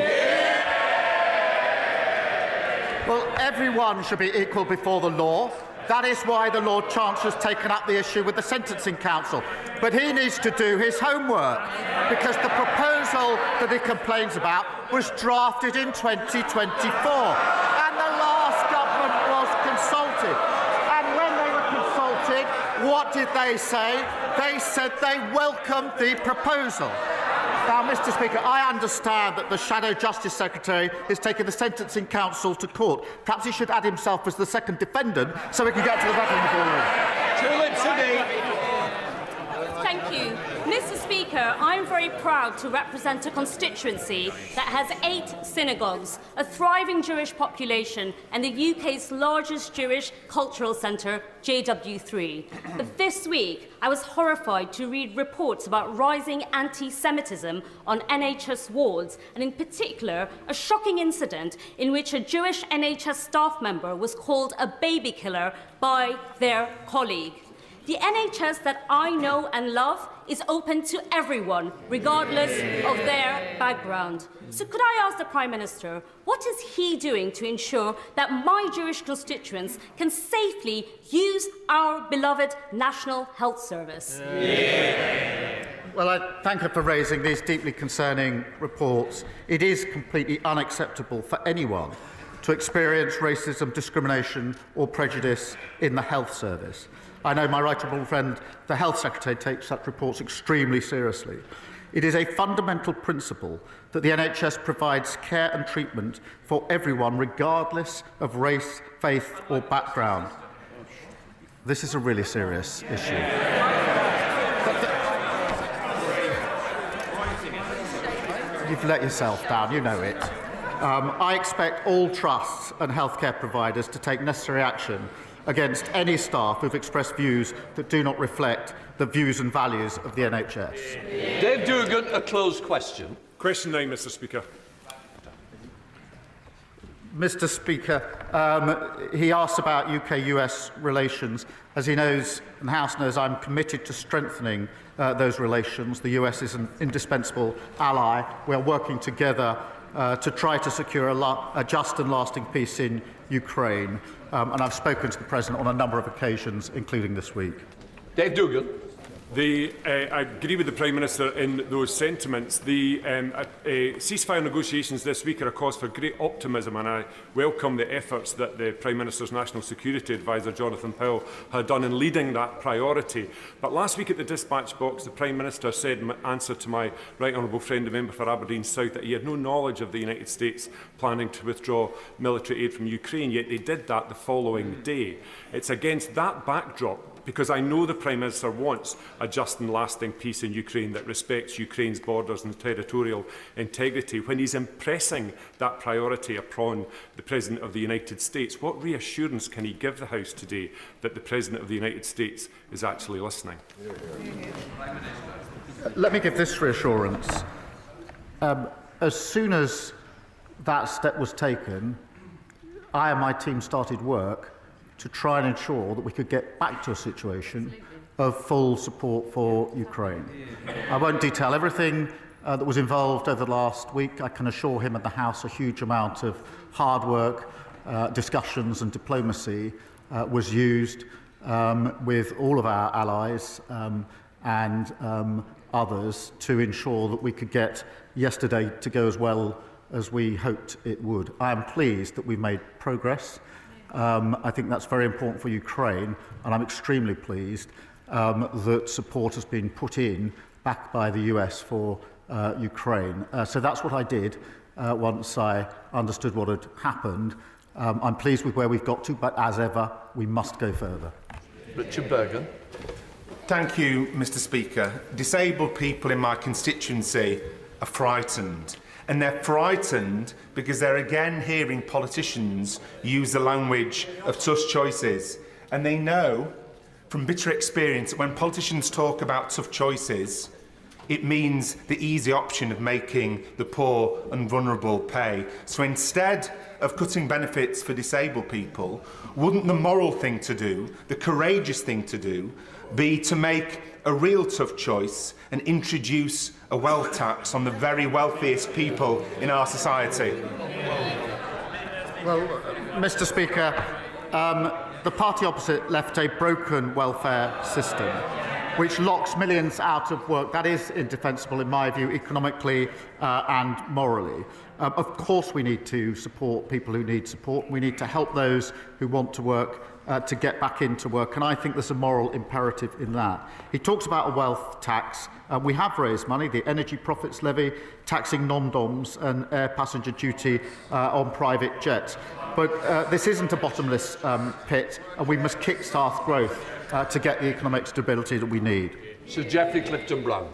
S23: Well, everyone should be equal before the law. That is why the Lord Chancellor has taken up the issue with the Sentencing Council. But he needs to do his homework, because the proposal that he complains about was drafted in 2024, and the last government was consulted. And when they were consulted, what did they say? They said they welcomed the proposal. Now, Mr. Speaker, I understand that the Shadow Justice Secretary is taking the Sentencing Council to court. Perhaps he should add himself as the second defendant so we can get to the bottom of the ball.
S11: Thank you. Mr. Speaker, I'm very proud to represent a constituency that has 8 synagogues, a thriving Jewish population, and the UK's largest Jewish cultural centre, JW3. But this week, I was horrified to read reports about rising anti-Semitism on NHS wards, and in particular, a shocking incident in which a Jewish NHS staff member was called a baby killer by their colleague. The NHS that I know and love is open to everyone, regardless of their background. So could I ask the Prime Minister, what is he doing to ensure that my Jewish constituents can safely use our beloved National Health Service?
S23: Well, I thank her for raising these deeply concerning reports. It is completely unacceptable for anyone to experience racism, discrimination or prejudice in the health service. I know my right honourable friend, the Health Secretary, takes such reports extremely seriously. It is a fundamental principle that the NHS provides care and treatment for everyone, regardless of race, faith or background. This is a really serious issue. You've let yourself down, you know it. I expect all trusts and healthcare providers to take necessary action against any staff who've expressed views that do not reflect the views and values of the NHS.
S1: Dave Dugan, a closed question.
S12: Question 9, Mr. Speaker.
S23: Mr. Speaker, he asked about UK-US relations. As he knows and the House knows, I'm committed to strengthening those relations. The US is an indispensable ally. We are working together to try to secure a just and lasting peace in Ukraine. And I've spoken to the President on a number of occasions, including this week.
S1: Dave Dugan.
S12: I agree with the Prime Minister in those sentiments. The ceasefire negotiations this week are a cause for great optimism, and I welcome the efforts that the Prime Minister's National Security Advisor, Jonathan Powell, had done in leading that priority. But last week at the dispatch box, the Prime Minister said in answer to my right honourable friend, the member for Aberdeen South, that he had no knowledge of the United States planning to withdraw military aid from Ukraine, yet they did that the following day. It's against that backdrop, because I know the Prime Minister wants a just and lasting peace in Ukraine that respects Ukraine's borders and territorial integrity. When he's impressing that priority upon the President of the United States, what reassurance can he give the House today that the President of the United States is actually listening?
S23: Let me give this reassurance. As soon as that step was taken, I and my team started work to try and ensure that we could get back to a situation of full support for Ukraine. I won't detail everything that was involved over the last week. I can assure him and the House a huge amount of hard work, discussions and diplomacy was used with all of our allies and others to ensure that we could get yesterday to go as well as we hoped it would. I am pleased that we've made progress. I think that's very important for Ukraine, and I'm extremely pleased that support has been put in, backed by the US, for Ukraine. So that's what I did once I understood what had happened. I'm pleased with where we've got to, but as ever, we must go further.
S1: Richard Bergen.
S13: Thank you, Mr. Speaker. Disabled people in my constituency are frightened. And they're frightened because they're again hearing politicians use the language of tough choices. And they know from bitter experience that when politicians talk about tough choices, It means the easy option of making the poor and vulnerable pay. So instead of cutting benefits for disabled people, wouldn't the moral thing to do, the courageous thing to do, be to make a real tough choice and introduce a wealth tax on the very wealthiest people in our society?
S23: Well, Mr. Speaker, the party opposite left a broken welfare system which locks millions out of work. That is indefensible, in my view, economically and morally. Of course, we need to support people who need support. We need to help those who want to work to get back into work, and I think there's a moral imperative in that. He talks about a wealth tax. We have raised money, the energy profits levy, taxing non-doms and air passenger duty on private jets. But this isn't a bottomless pit, and we must kick-start growth to get the economic stability that we need.
S1: Sir Geoffrey Clifton-Brown.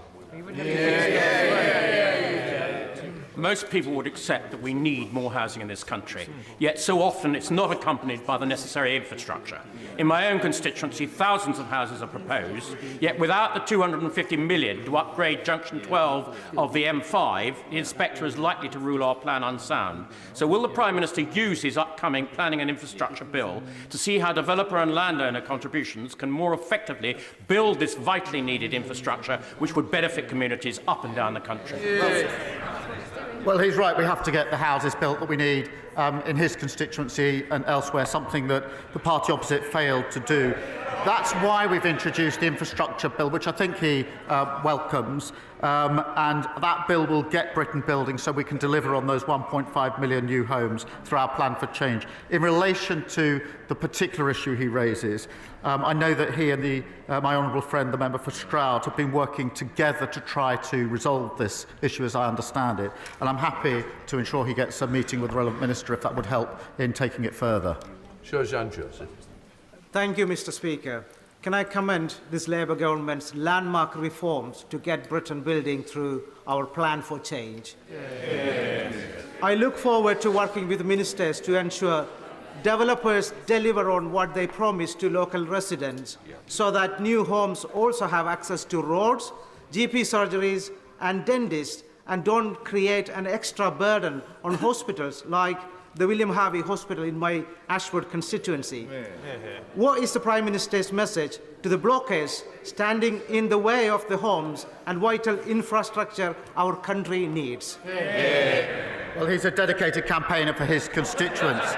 S4: Most people would accept that we need more housing in this country, yet so often it's not accompanied by the necessary infrastructure. In my own constituency, thousands of houses are proposed, yet without the £250 million to upgrade Junction 12 of the M5, the inspector is likely to rule our plan unsound. So will the Prime Minister use his upcoming planning and infrastructure bill to see how developer and landowner contributions can more effectively build this vitally needed infrastructure which would benefit communities up and down the country?
S23: Well, he's right. We have to get the houses built that we need in his constituency and elsewhere, something that the party opposite failed to do. That's why we've introduced the infrastructure bill, which I think he welcomes, and that bill will get Britain building so we can deliver on those 1.5 million new homes through our plan for change. In relation to the particular issue he raises, I know that he and my honourable friend, the member for Stroud, have been working together to try to resolve this issue, as I understand it, and I'm happy to ensure he gets a meeting with the relevant minister if that would help in taking it further.
S1: Sir Jean Joseph.
S14: Thank you, Mr. Speaker. Can I commend this Labour government's landmark reforms to get Britain building through our plan for change? Yes. I look forward to working with ministers to ensure developers deliver on what they promise to local residents, so that new homes also have access to roads, GP surgeries and dentists, and don't create an extra burden on hospitals like the William Harvey Hospital in my Ashford constituency. What is the Prime Minister's message to the blockers standing in the way of the homes and vital infrastructure our country needs?
S23: Well, he's a dedicated campaigner for his constituents.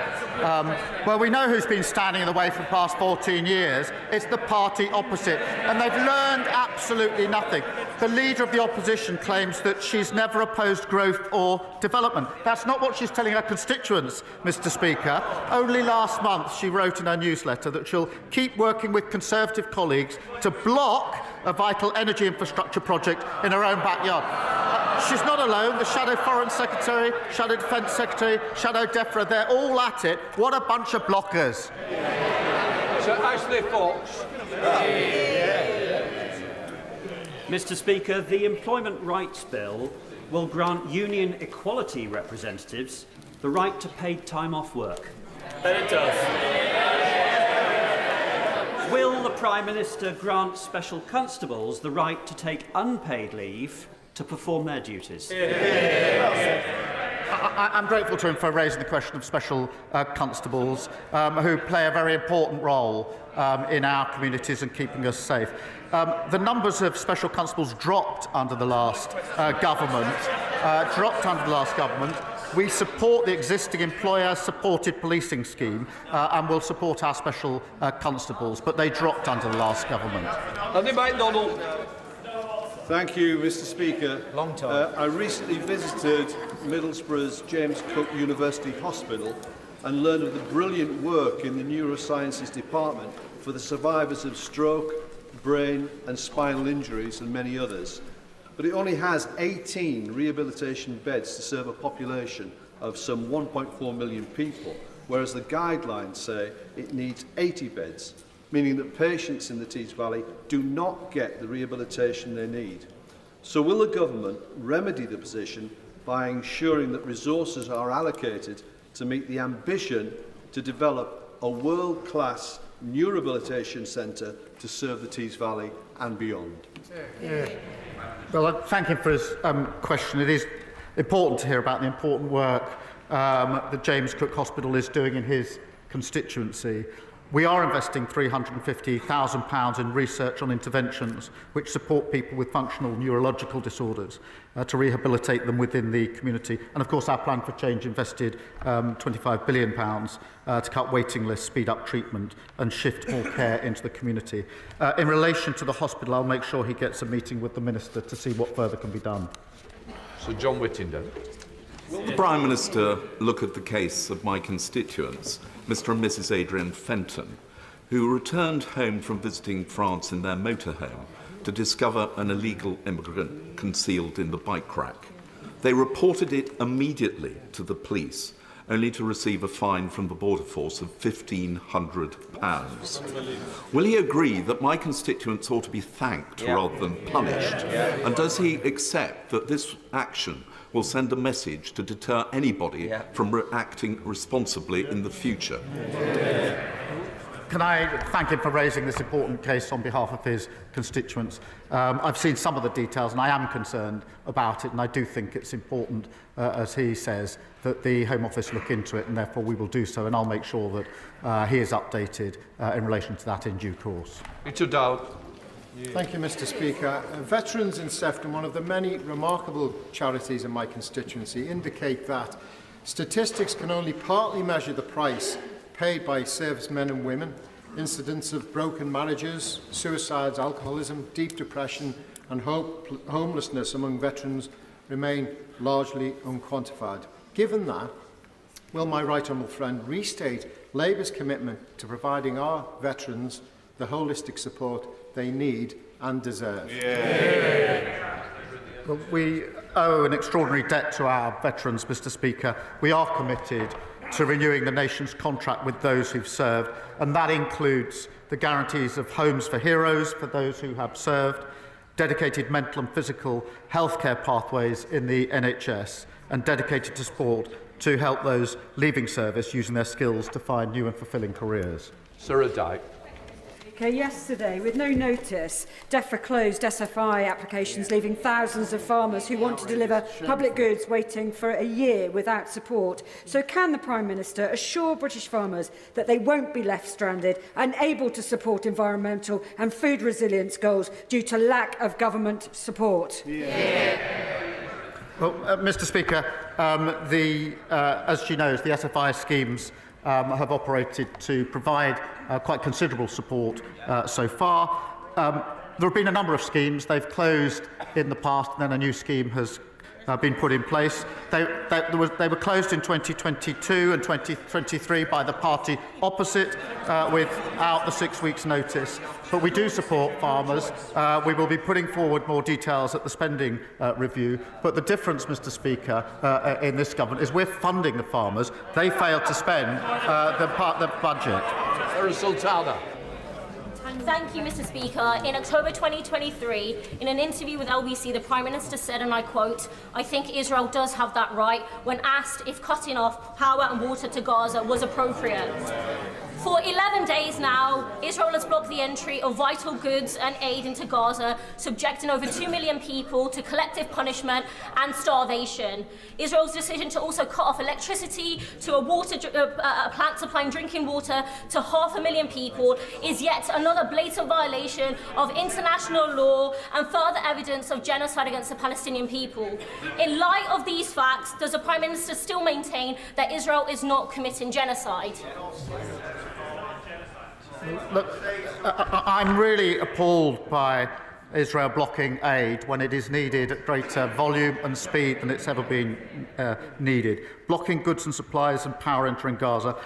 S23: Well, we know who's been standing in the way for the past 14 years. It's the party opposite, and they've learned absolutely nothing. The leader of the opposition claims that she's never opposed growth or development. That's not what she's telling her constituents, Mr. Speaker. Only last month she wrote in her newsletter that she'll keep working with Conservative colleagues to block a vital energy infrastructure project in her own backyard. She's not alone. The Shadow Foreign Secretary, Shadow Defence Secretary, Shadow DEFRA, they're all at it. What a bunch of blockers.
S1: Sir Ashley Fox.
S21: Mr. Speaker, the Employment Rights Bill will grant union equality representatives the right to paid time off work.
S15: But it does.
S21: Will the Prime Minister grant special constables the right to take unpaid leave to perform their duties?
S23: I'm grateful to him for raising the question of special constables who play a very important role in our communities and keeping us safe. The numbers of special constables dropped under the last government. We support the existing employer-supported policing scheme and will support our special constables, but they dropped under the last government.
S1: Andy MacDonald.
S16: Thank you, Mr. Speaker.
S15: Long time.
S16: I recently visited Middlesbrough's James Cook University Hospital and learned of the brilliant work in the neurosciences department for the survivors of stroke, brain and spinal injuries and many others. But it only has 18 rehabilitation beds to serve a population of some 1.4 million people, whereas the guidelines say it needs 80 beds, meaning that patients in the Tees Valley do not get the rehabilitation they need. So will the government remedy the position by ensuring that resources are allocated to meet the ambition to develop a world-class new rehabilitation centre to serve the Tees Valley and beyond?
S23: Well, I thank him for his question. It is important to hear about the important work that James Cook Hospital is doing in his constituency. We are investing £350,000 in research on interventions which support people with functional neurological disorders to rehabilitate them within the community. And of course our Plan for Change invested £25 billion to cut waiting lists, speed up treatment and shift more care into the community. In relation to the hospital, I'll make sure he gets a meeting with the Minister to see what further can be done.
S1: Sir John Whittington.
S3: Will the Prime Minister look at the case of my constituents, Mr and Mrs Adrian Fenton, who returned home from visiting France in their motorhome to discover an illegal immigrant concealed in the bike rack? They reported it immediately to the police, only to receive a fine from the Border Force of £1,500. Will he agree that my constituents ought to be thanked rather than punished? And does he accept that this action will send a message to deter anybody from acting responsibly in the future?
S23: Can I thank him for raising this important case on behalf of his constituents? I've seen some of the details and I am concerned about it, and I do think it's important, as he says, that the Home Office look into it, and therefore we will do so, and I'll make sure that he is updated in relation to that in due course.
S1: Richard Dowd.
S9: Thank you, Mr Speaker. Veterans in Sefton, one of the many remarkable charities in my constituency, indicate that statistics can only partly measure the price paid by servicemen and women. Incidents of broken marriages, suicides, alcoholism, deep depression and homelessness among veterans remain largely unquantified. Given that, will my right honourable friend restate Labour's commitment to providing our veterans the holistic support they need and deserve?
S23: Well, we owe an extraordinary debt to our veterans, Mr Speaker. We are committed to renewing the nation's contract with those who've served, and that includes the guarantees of homes for heroes for those who have served, dedicated mental and physical healthcare pathways in the NHS, and dedicated to sport to help those leaving service using their skills to find new and fulfilling careers.
S1: Sarah Dyke.
S15: Yesterday, with no notice, DEFRA closed SFI applications, leaving thousands of farmers who want to deliver public goods waiting for a year without support. So can the Prime Minister assure British farmers that they won't be left stranded and able to support environmental and food resilience goals due to lack of government support?
S23: Well, Mr Speaker, as she knows, the SFI schemes have operated to provide quite considerable support so far. There have been a number of schemes. They've closed in the past, and then a new scheme has been put in place. They were closed in 2022 and 2023 by the party opposite without the 6 weeks' notice. But we do support farmers. We will be putting forward more details at the spending review. But the difference, Mr Speaker, in this government is we're funding the farmers. They failed to spend the budget.
S1: Sultana.
S11: Thank you, Mr Speaker. In October 2023, in an interview with LBC, the Prime Minister said, and I quote, "I think Israel does have that right," when asked if cutting off power and water to Gaza was appropriate. For 11 days now, Israel has blocked the entry of vital goods and aid into Gaza, subjecting over 2 million people to collective punishment and starvation. Israel's decision to also cut off electricity to a plant supplying drinking water to 500,000 people is yet another blatant violation of international law and further evidence of genocide against the Palestinian people. In light of these facts, does the Prime Minister still maintain that Israel is not committing genocide?
S23: Look, I'm really appalled by Israel blocking aid when it is needed at greater volume and speed than it's ever been needed. Blocking goods and supplies and power entering Gaza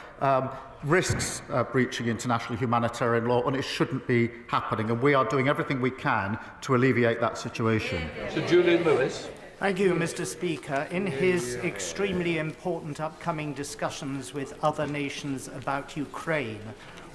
S23: risks breaching international humanitarian law, and it shouldn't be happening. And we are doing everything we can to alleviate that situation.
S1: Sir Julian Lewis.
S17: Thank you, Mr Speaker. In his extremely important upcoming discussions with other nations about Ukraine,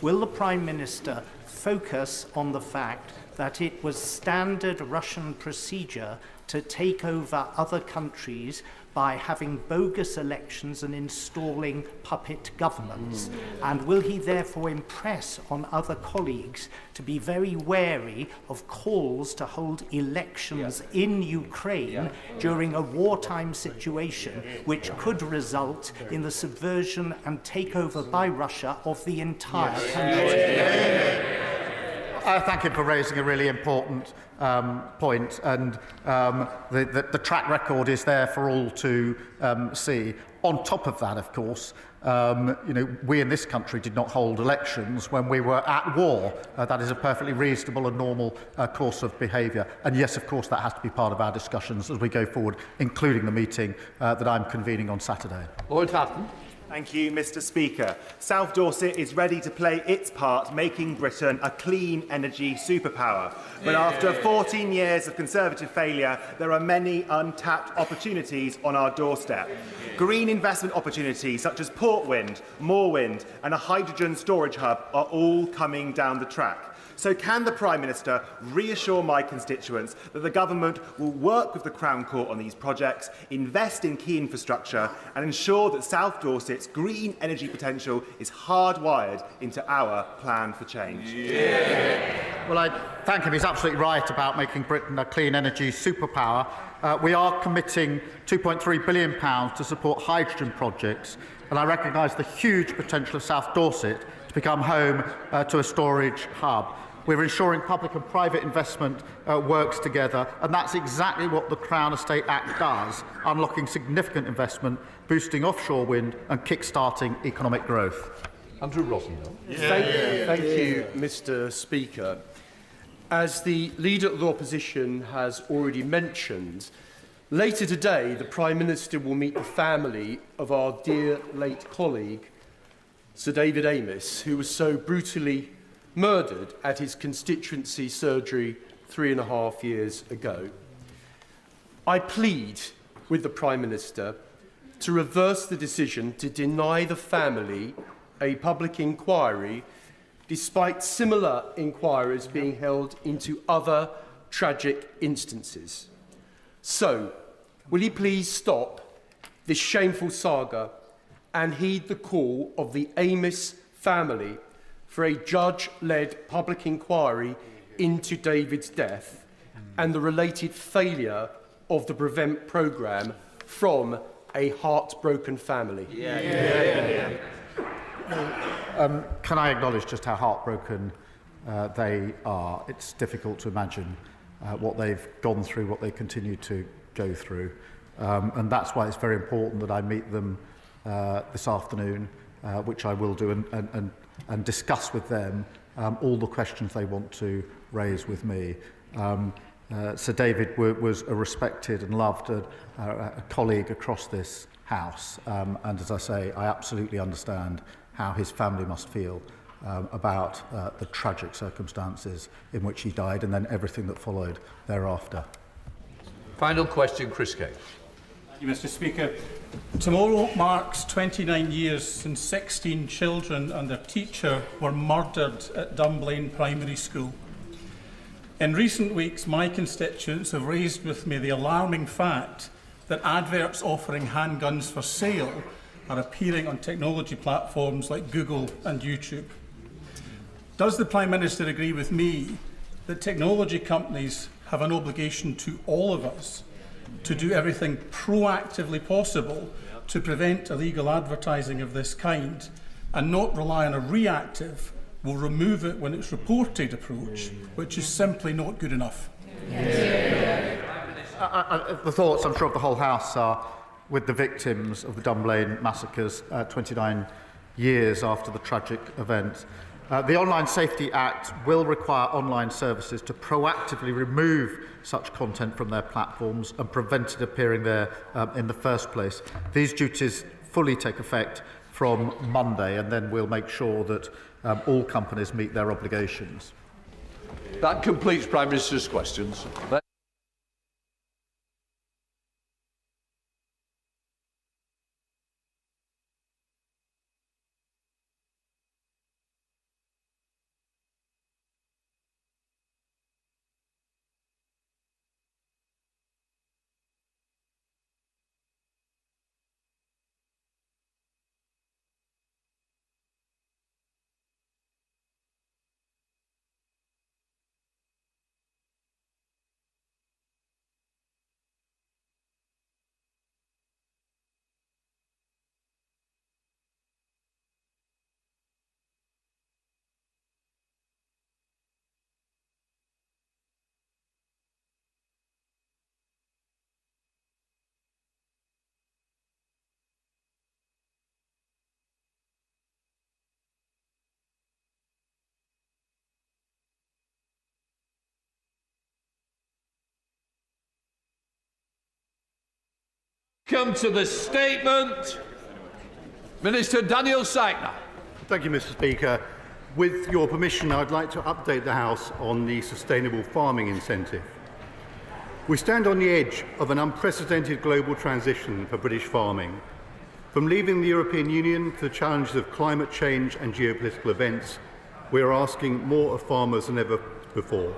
S17: will the Prime Minister focus on the fact that it was standard Russian procedure to take over other countries by having bogus elections and installing puppet governments? And will he therefore impress on other colleagues to be very wary of calls to hold elections in Ukraine during a wartime situation, which could result in the subversion and takeover by Russia of the entire country?
S23: Thank you for raising a really important point, and the track record is there for all to see. On top of that, of course, we in this country did not hold elections when we were at war. That is a perfectly reasonable and normal course of behaviour. And yes, of course, that has to be part of our discussions as we go forward, including the meeting that I'm convening on Saturday.
S1: Lord Hatton.
S13: Thank you, Mr. Speaker. South Dorset is ready to play its part, making Britain a clean energy superpower. But after 14 years of Conservative failure, there are many untapped opportunities on our doorstep. Green investment opportunities such as Port Wind, Moor Wind and a hydrogen storage hub are all coming down the track. So can the Prime Minister reassure my constituents that the government will work with the Crown Court on these projects, invest in key infrastructure and ensure that South Dorset's green energy potential is hardwired into our plan for change?
S23: Well, I thank him. He's absolutely right about making Britain a clean energy superpower. We are committing £2.3 billion to support hydrogen projects, and I recognise the huge potential of South Dorset to become home to a storage hub. We're ensuring public and private investment works together, and that's exactly what the Crown Estate Act does, unlocking significant investment, boosting offshore wind and kick-starting economic growth.
S1: Andrew Rossendale.
S2: Thank you, Mr. Speaker. As the Leader of the Opposition has already mentioned, later today the Prime Minister will meet the family of our dear late colleague, Sir David Amess, who was so brutally murdered at his constituency surgery 3.5 years ago. I plead with the Prime Minister to reverse the decision to deny the family a public inquiry, despite similar inquiries being held into other tragic instances. So, will he please stop this shameful saga and heed the call of the Amess family for a judge-led public inquiry into David's death and the related failure of the Prevent programme from a heartbroken family?
S23: Can I acknowledge just how heartbroken they are? It's difficult to imagine what they've gone through, what they continue to go through. And that's why it's very important that I meet them this afternoon, which I will do, and discuss with them all the questions they want to raise with me. Sir David was a respected and loved a colleague across this House, and as I say, I absolutely understand how his family must feel about the tragic circumstances in which he died and then everything that followed thereafter.
S1: Final question, Chris Cage.
S18: Thank you, Mr. Speaker. Tomorrow marks 29 years since 16 children and their teacher were murdered at Dunblane Primary School. In recent weeks, my constituents have raised with me the alarming fact that adverts offering handguns for sale are appearing on technology platforms like Google and YouTube. Does the Prime Minister agree with me that technology companies have an obligation to all of us to do everything proactively possible to prevent illegal advertising of this kind and not rely on a reactive, will remove it when it's reported approach, which is simply not good enough?
S23: The thoughts, I'm sure, of the whole House are with the victims of the Dunblane massacres 29 years after the tragic event. The Online Safety Act will require online services to proactively remove such content from their platforms and prevent it appearing there in the first place. These duties fully take effect from Monday, and then we'll make sure that all companies meet their obligations.
S1: That completes Prime Minister's questions. Come to the statement. Minister Daniel Sychner.
S23: Thank you, Mr. Speaker. With your permission, I'd like to update the House on the sustainable farming incentive. We stand on the edge of an unprecedented global transition for British farming. From leaving the European Union to the challenges of climate change and geopolitical events, we are asking more of farmers than ever before.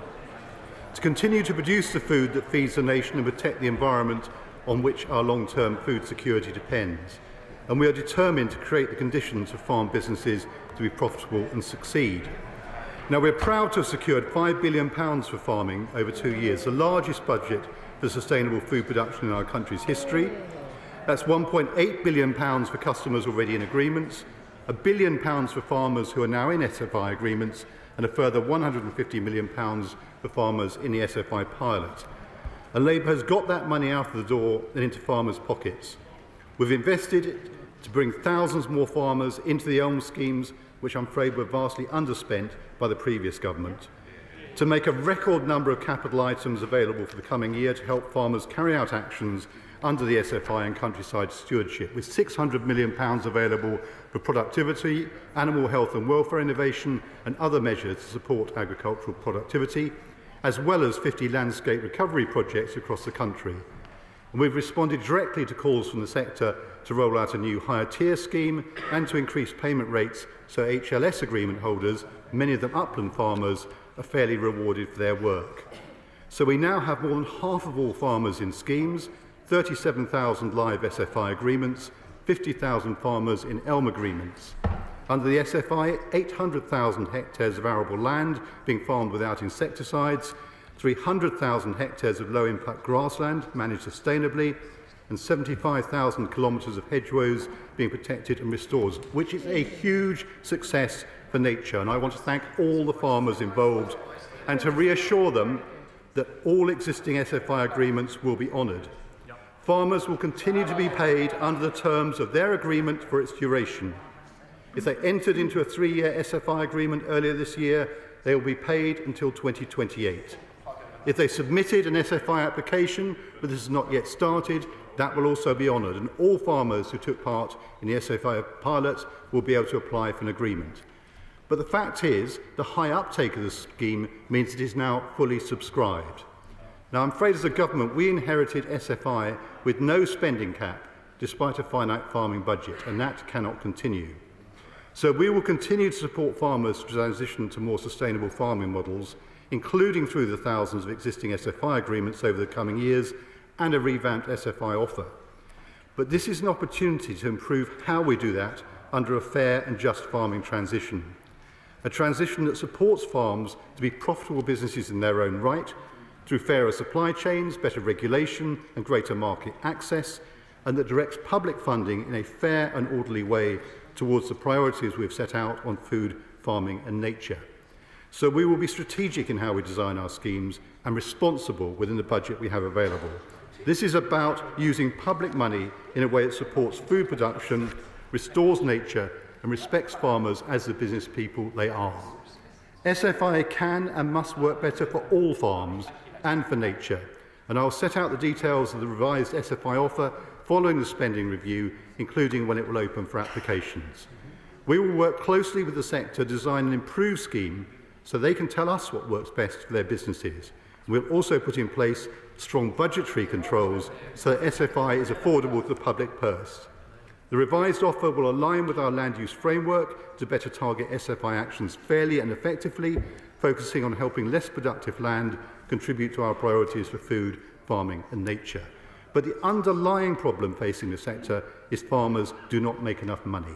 S23: To continue to produce the food that feeds the nation and protect the environment on which our long-term food security depends. And we are determined to create the conditions for farm businesses to be profitable and succeed. Now, we're proud to have secured £5 billion for farming over 2 years, the largest budget for sustainable food production in our country's history. That's £1.8 billion for customers already in agreements, £1 billion for farmers who are now in SFI agreements, and a further £150 million for farmers in the SFI pilot. And Labour has got that money out of the door and into farmers' pockets. We've invested to bring thousands more farmers into the ELM schemes, which I'm afraid were vastly underspent by the previous government, to make a record number of capital items available for the coming year to help farmers carry out actions under the SFI and countryside stewardship, with £600 million available for productivity, animal health and welfare innovation and other measures to support agricultural productivity, as well as 50 landscape recovery projects across the country. And we've responded directly to calls from the sector to roll out a new higher tier scheme and to increase payment rates so HLS agreement holders, many of them upland farmers, are fairly rewarded for their work. So we now have more than half of all farmers in schemes, 37,000 live SFI agreements, 50,000 farmers in ELM agreements. Under the SFI, 800,000 hectares of arable land being farmed without insecticides, 300,000 hectares of low-impact grassland managed sustainably, and 75,000 kilometres of hedgerows being protected and restored, which is a huge success for nature. And I want to thank all the farmers involved and to reassure them that all existing SFI agreements will be honoured. Farmers will continue to be paid under the terms of their agreement for its duration. If they entered into a 3-year SFI agreement earlier this year, they will be paid until 2028. If they submitted an SFI application but this has not yet started, that will also be honoured, and all farmers who took part in the SFI pilot will be able to apply for an agreement. But the fact is, the high uptake of the scheme means it is now fully subscribed. Now, I'm afraid as a government, we inherited SFI with no spending cap, despite a finite farming budget, and that cannot continue. So we will continue to support farmers to transition to more sustainable farming models, including through the thousands of existing SFI agreements over the coming years and a revamped SFI offer. But this is an opportunity to improve how we do that under a fair and just farming transition. A transition that supports farms to be profitable businesses in their own right, through fairer supply chains, better regulation and greater market access, and that directs public funding in a fair and orderly way towards the priorities we've set out on food, farming and nature. So we will be strategic in how we design our schemes and responsible within the budget we have available. This is about using public money in a way that supports food production, restores nature and respects farmers as the business people they are. SFI can and must work better for all farms and for nature, and I'll set out the details of the revised SFI offer following the spending review, including when it will open for applications. We will work closely with the sector to design an improved scheme so they can tell us what works best for their businesses. We'll also put in place strong budgetary controls so that SFI is affordable to the public purse. The revised offer will align with our land use framework to better target SFI actions fairly and effectively, focusing on helping less productive land contribute to our priorities for food, farming and nature. But the underlying problem facing the sector is farmers do not make enough money,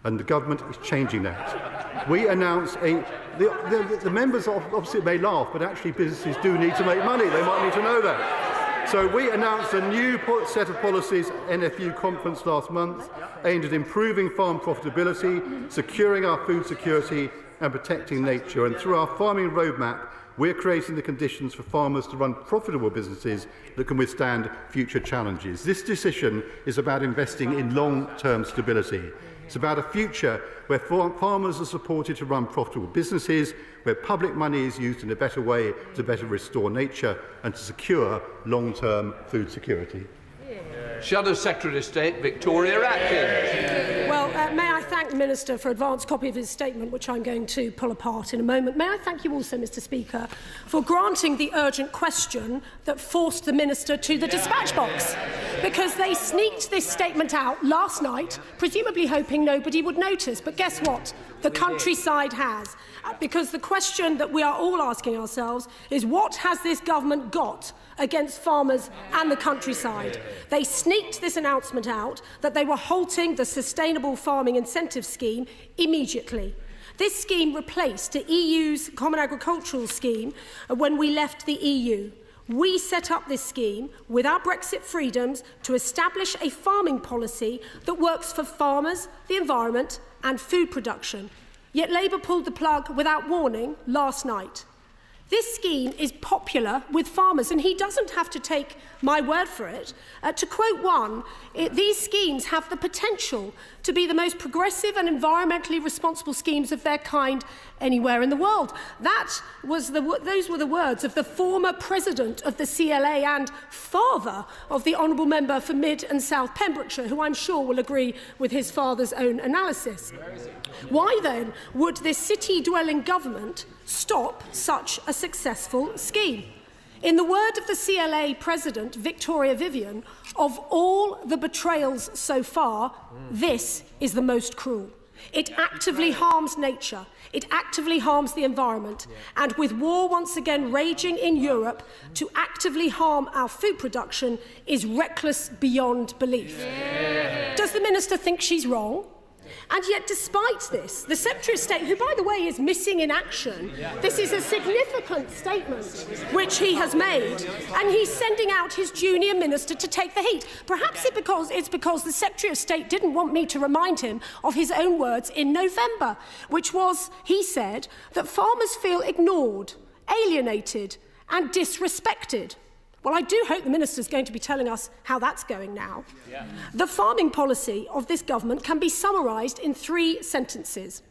S23: and the government is changing that. We announced the members obviously may laugh, but actually businesses do need to make money. They might need to know that. So we announced a new set of policies at NFU conference last month aimed at improving farm profitability, securing our food security and protecting nature. And through our farming roadmap, we're creating the conditions for farmers to run profitable businesses that can withstand future challenges. This decision is about investing in long-term stability. It's about a future where farmers are supported to run profitable businesses, where public money is used in a better way to better restore nature and to secure long-term food security.
S1: Shadow Secretary of State Victoria Atkins.
S10: Well, may I thank the Minister for an advance copy of his statement, which I'm going to pull apart in a moment. May I thank you also, Mr Speaker, for granting the urgent question that forced the Minister to the dispatch box, because they sneaked this statement out last night, presumably hoping nobody would notice. But guess what? The countryside has. Because the question that we are all asking ourselves is, what has this government got against farmers and the countryside? They sneaked this announcement out that they were halting the Sustainable Farming Incentive Scheme immediately. This scheme replaced the EU's Common Agricultural Scheme when we left the EU. We set up this scheme with our Brexit freedoms to establish a farming policy that works for farmers, the environment and food production. Yet Labour pulled the plug without warning last night. This scheme is popular with farmers, and he doesn't have to take my word for it. To quote one, these schemes have the potential to be the most progressive and environmentally responsible schemes of their kind anywhere in the world. Those were the words of the former president of the CLA and father of the honourable member for Mid and South Pembrokeshire, who I'm sure will agree with his father's own analysis. Why then would this city-dwelling government stop such a successful scheme? In the word of the CLA president, Victoria Vivian, of all the betrayals so far, this is the most cruel. It actively harms nature, it actively harms the environment, and with war once again raging in Europe, to actively harm our food production is reckless beyond belief. Does the Minister think she's wrong? And yet, despite this, the Secretary of State, who, by the way, is missing in action, this is a significant statement which he has made, and he's sending out his junior minister to take the heat. Perhaps it's because the Secretary of State didn't want me to remind him of his own words in November, which was, he said, that farmers feel ignored, alienated and disrespected. Well, I do hope the Minister is going to be telling us how that's going now. The farming policy of this government can be summarised in 3 sentences.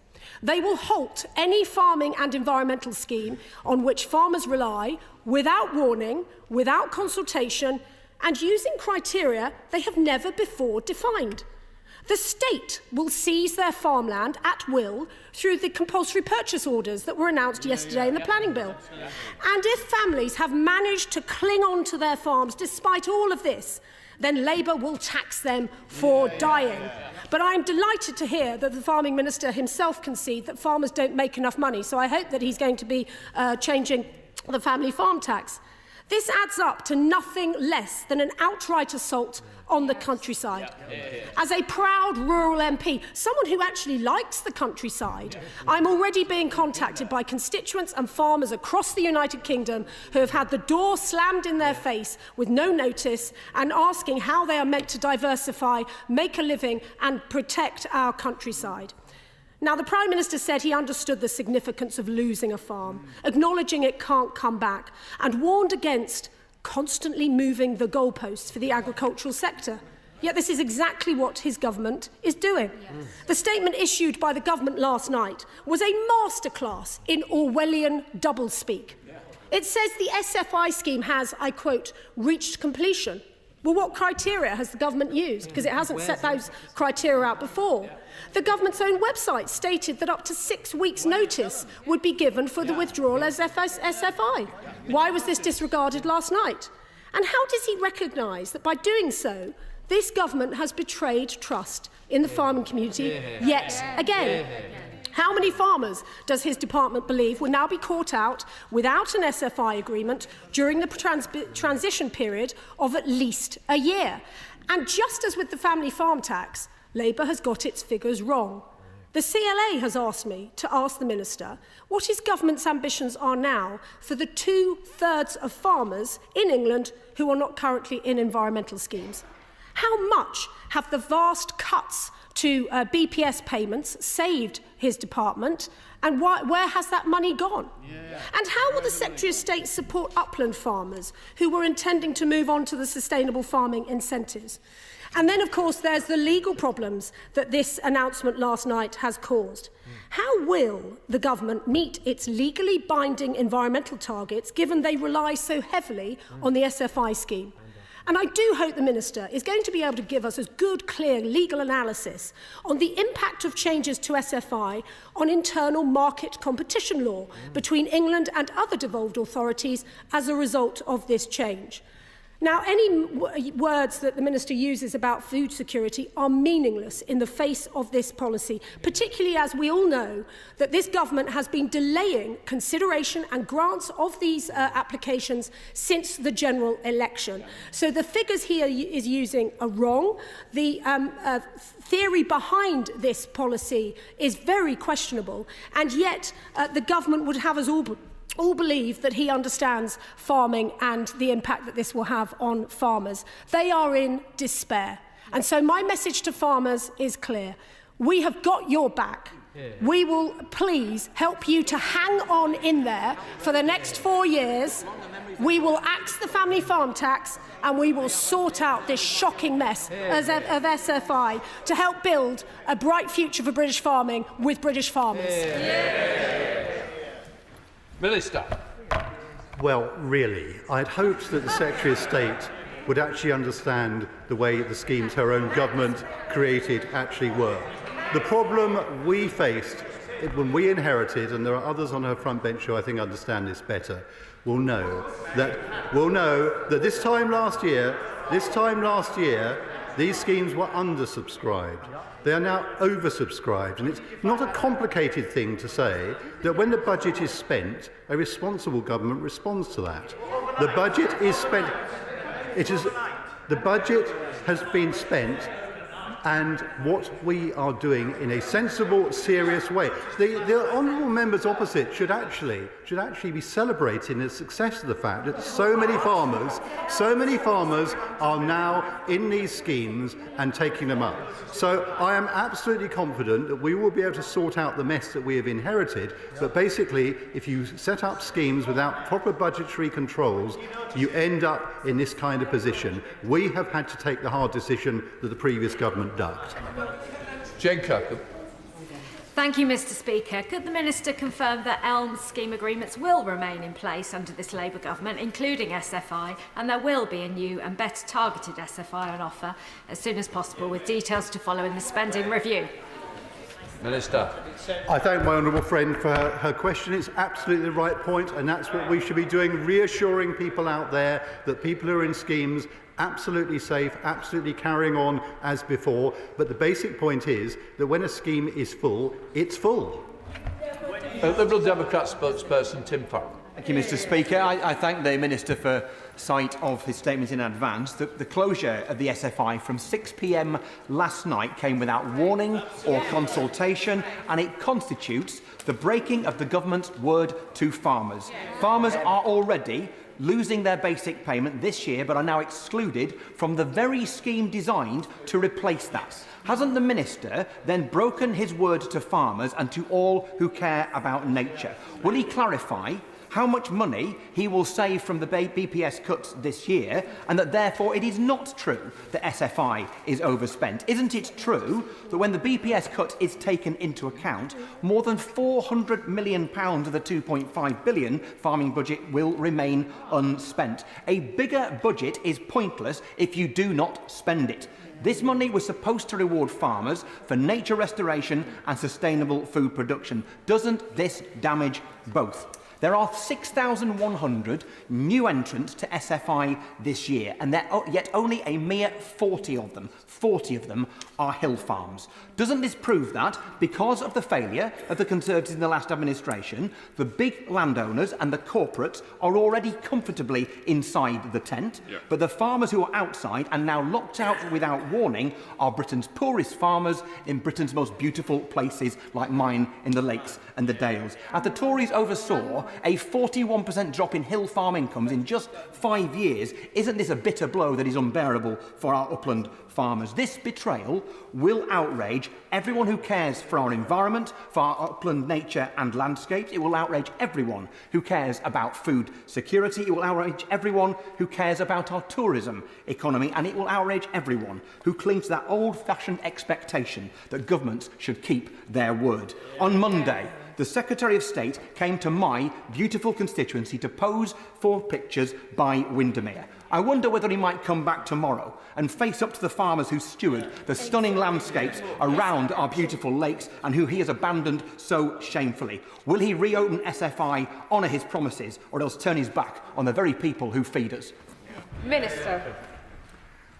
S10: They will halt any farming and environmental scheme on which farmers rely without warning, without consultation, and using criteria they have never before defined. The state will seize their farmland at will through the compulsory purchase orders that were announced yesterday in the planning bill. And if families have managed to cling on to their farms despite all of this, then Labour will tax them for dying. But I'm delighted to hear that the Farming Minister himself conceded that farmers don't make enough money, so I hope that he's going to be changing the family farm tax. This adds up to nothing less than an outright assault on the countryside. As a proud rural MP, someone who actually likes the countryside, I'm already being contacted by constituents and farmers across the United Kingdom who have had the door slammed in their face with no notice and asking how they are meant to diversify, make a living and protect our countryside. Now, the Prime Minister said he understood the significance of losing a farm, acknowledging it can't come back, and warned against constantly moving the goalposts for the agricultural sector. Yet this is exactly what his government is doing. The statement issued by the government last night was a masterclass in Orwellian doublespeak. It says the SFI scheme has, I quote, reached completion. Well, what criteria has the government used? Because it hasn't set those criteria out before. The government's own website stated that up to 6 weeks' notice would be given for the withdrawal as SFI. Why was this disregarded last night? And how does he recognise that by doing so, this government has betrayed trust in the farming community yet again? How many farmers does his department believe will now be caught out without an SFI agreement during the transition period of at least a year? And just as with the family farm tax, Labour has got its figures wrong. The CLA has asked me to ask the Minister what his government's ambitions are now for the 2/3 of farmers in England who are not currently in environmental schemes. How much have the vast cuts to BPS payments saved his department, and where has that money gone? And how will the Secretary of State support upland farmers who were intending to move on to the sustainable farming incentives? And then, of course, there's the legal problems that this announcement last night has caused. How will the government meet its legally binding environmental targets, given they rely so heavily on the SFI scheme? And I do hope the Minister is going to be able to give us a good, clear legal analysis on the impact of changes to SFI on internal market competition law between England and other devolved authorities as a result of this change. Now, any words that the Minister uses about food security are meaningless in the face of this policy, particularly as we all know that this government has been delaying consideration and grants of these applications since the general election. So the figures he is using are wrong. The theory behind this policy is very questionable, and yet the government would have us all believe that he understands farming and the impact that this will have on farmers. They are in despair. And so my message to farmers is clear. We have got your back. We will please help you to hang on in there for the next 4 years. We will axe the family farm tax and we will sort out this shocking mess of SFI to help build a bright future for British farming with British farmers.
S1: Minister.
S23: Well, really, I'd hoped that the Secretary of State would actually understand the way the schemes her own government created actually work. The problem we faced when we inherited, and there are others on her front bench who I think understand this better, will know that this time last year, these schemes were undersubscribed. They are now oversubscribed, and it's not a complicated thing to say that when the budget is spent, a responsible government responds to that. The budget is spent. The budget has been spent, and what we are doing in a sensible, serious way. The honourable members opposite should actually be celebrating the success of the fact that so many farmers are now in these schemes and taking them up. So I am absolutely confident that we will be able to sort out the mess that we have inherited. But basically, if you set up schemes without proper budgetary controls, you end up in this kind of position. We have had to take the hard decision that the previous government ducked.
S1: Jane Kirkham.
S19: Thank you, Mr. Speaker. Could the Minister confirm that ELM scheme agreements will remain in place under this Labour government, including SFI, and there will be a new and better targeted SFI on offer as soon as possible, with details to follow in the spending review?
S1: Minister.
S23: I thank my honourable friend for her question. It's absolutely the right point, and that's what we should be doing, reassuring people out there that people who are in schemes absolutely safe, absolutely carrying on as before. But the basic point is that when a scheme is full, it's full.
S1: Liberal Democrat spokesperson Tim Farron.
S7: Thank you, Mr. Speaker. I thank the Minister for sight of his statement in advance. The closure of the SFI from 6 p.m. last night came without warning or consultation, and it constitutes the breaking of the government's word to farmers. Farmers are already losing their basic payment this year, but are now excluded from the very scheme designed to replace that. Hasn't the Minister then broken his word to farmers and to all who care about nature? Will he clarify how much money he will save from the BPS cuts this year, and that therefore it is not true that SFI is overspent? Isn't it true that when the BPS cut is taken into account, more than £400 million of the £2.5 billion farming budget will remain unspent? A bigger budget is pointless if you do not spend it. This money was supposed to reward farmers for nature restoration and sustainable food production. Doesn't this damage both? There are 6,100 new entrants to SFI this year, and yet only a mere 40 of them are hill farms. Doesn't this prove that, because of the failure of the Conservatives in the last administration, the big landowners and the corporates are already comfortably inside the tent, but the farmers who are outside and now locked out without warning are Britain's poorest farmers in Britain's most beautiful places like mine in the Lakes and the Dales? As the Tories oversaw a 41% drop in hill farm incomes in just 5 years, isn't this a bitter blow that is unbearable for our upland farmers? This betrayal will outrage everyone who cares for our environment, for our upland nature and landscapes. It will outrage everyone who cares about food security. It will outrage everyone who cares about our tourism economy, and it will outrage everyone who clings to that old-fashioned expectation that governments should keep their word. On Monday, the Secretary of State came to my beautiful constituency to pose for pictures by Windermere. I wonder whether he might come back tomorrow and face up to the farmers who steward the stunning landscapes around our beautiful lakes and who he has abandoned so shamefully. Will he reopen SFI, honour his promises, or else turn his back on the very people who feed us?
S5: Minister.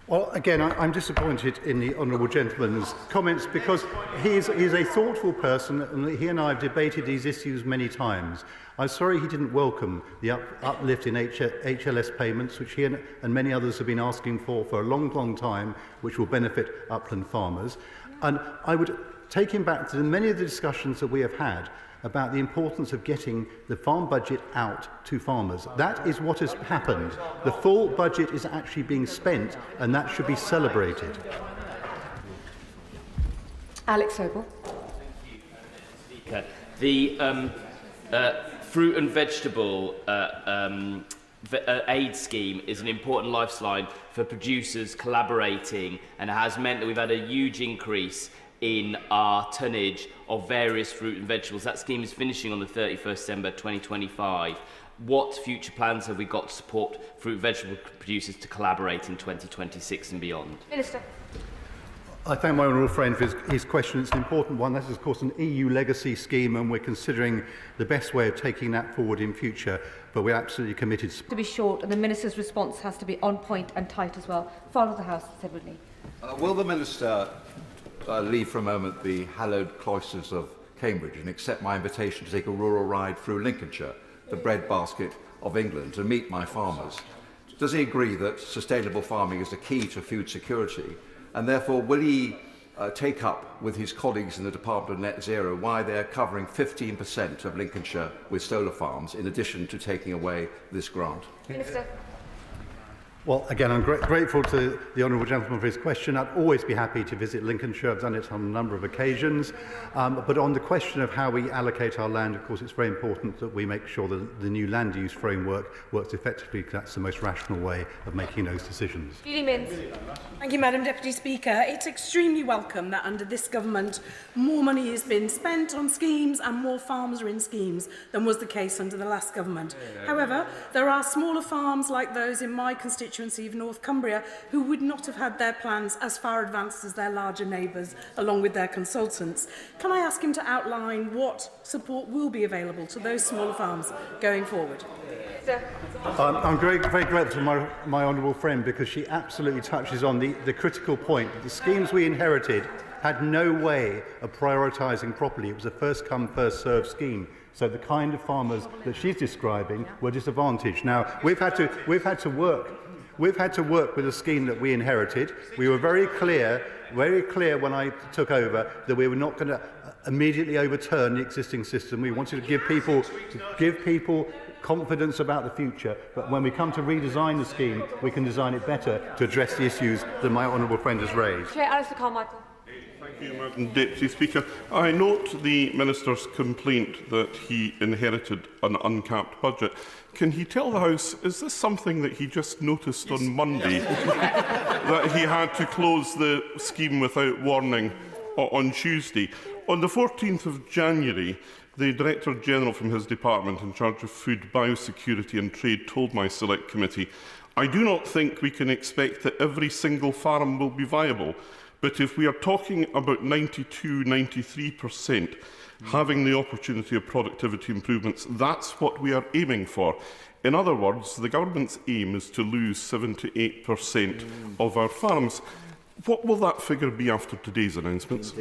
S23: Well, again, I'm disappointed in the honourable gentleman's comments because he is a thoughtful person and he and I have debated these issues many times. I'm sorry he didn't welcome the uplift in HLS payments, which he and many others have been asking for a long, long time, which will benefit upland farmers. And I would take him back to many of the discussions that we have had about the importance of getting the farm budget out to farmers. That is what has happened. The full budget is actually being spent, and that should be celebrated.
S5: Alex Sobel.
S20: The fruit and vegetable aid scheme is an important lifeline for producers collaborating, and it has meant that we've had a huge increase in our tonnage of various fruit and vegetables. That scheme is finishing on the 31st December 2025. What future plans have we got to support fruit and vegetable producers to collaborate in 2026 and beyond?
S5: Minister.
S23: I thank my honourable friend for his question. It's an important one. That is, of course, an EU legacy scheme, and we're considering the best way of taking that forward in future, but we're absolutely committed.
S5: To be short, and the Minister's response has to be on point and tight as well. Follow the House, said Whitney.
S1: Will the Minister leave for a moment the hallowed cloisters of Cambridge and accept my invitation to take a rural ride through Lincolnshire, the breadbasket of England, to meet my farmers? Does he agree that sustainable farming is the key to food security? And therefore, will he take up with his colleagues in the Department of Net Zero why they're covering 15% of Lincolnshire with solar farms, in addition to taking away this grant?
S5: Minister.
S23: Well, again, I'm grateful to the honourable gentleman for his question. I'd always be happy to visit Lincolnshire. I've done it on a number of occasions. But on the question of how we allocate our land, of course, it's very important that we make sure that the new land use framework works effectively, because that's the most rational way of making those decisions.
S5: Julie Minns.
S22: Thank you, Madam Deputy Speaker. It's extremely welcome that under this government more money has been spent on schemes and more farmers are in schemes than was the case under the last government. However, there are smaller farms like those in my constituency of North Cumbria who would not have had their plans as far advanced as their larger neighbours, along with their consultants. Can I ask him to outline what support will be available to those smaller farms going forward?
S23: I'm very grateful to my honourable friend, because she absolutely touches on the critical point that the schemes we inherited had no way of prioritising properly. It was a first-come, first-served scheme. So the kind of farmers that she's describing were disadvantaged. Now, we've had to work with a scheme that we inherited. We were very clear when I took over that we were not going to immediately overturn the existing system. We wanted to give people confidence about the future, but when we come to redesign the scheme, we can design it better to address the issues that my honourable friend has raised.
S5: Alistair Carmichael.
S24: Thank you, Madam Deputy Speaker. I note the Minister's complaint that he inherited an uncapped budget. Can he tell the House, is this something that he just noticed on Monday, that he had to close the scheme without warning on Tuesday? On the 14th of January, the Director General from his department in charge of food, biosecurity and trade told my select committee, "I do not think we can expect that every single farm will be viable, but if we are talking about 92–93% having the opportunity of productivity improvements, that's what we are aiming for." In other words, the government's aim is to lose 7 to 8% of our farms. What will that figure be after today's announcements?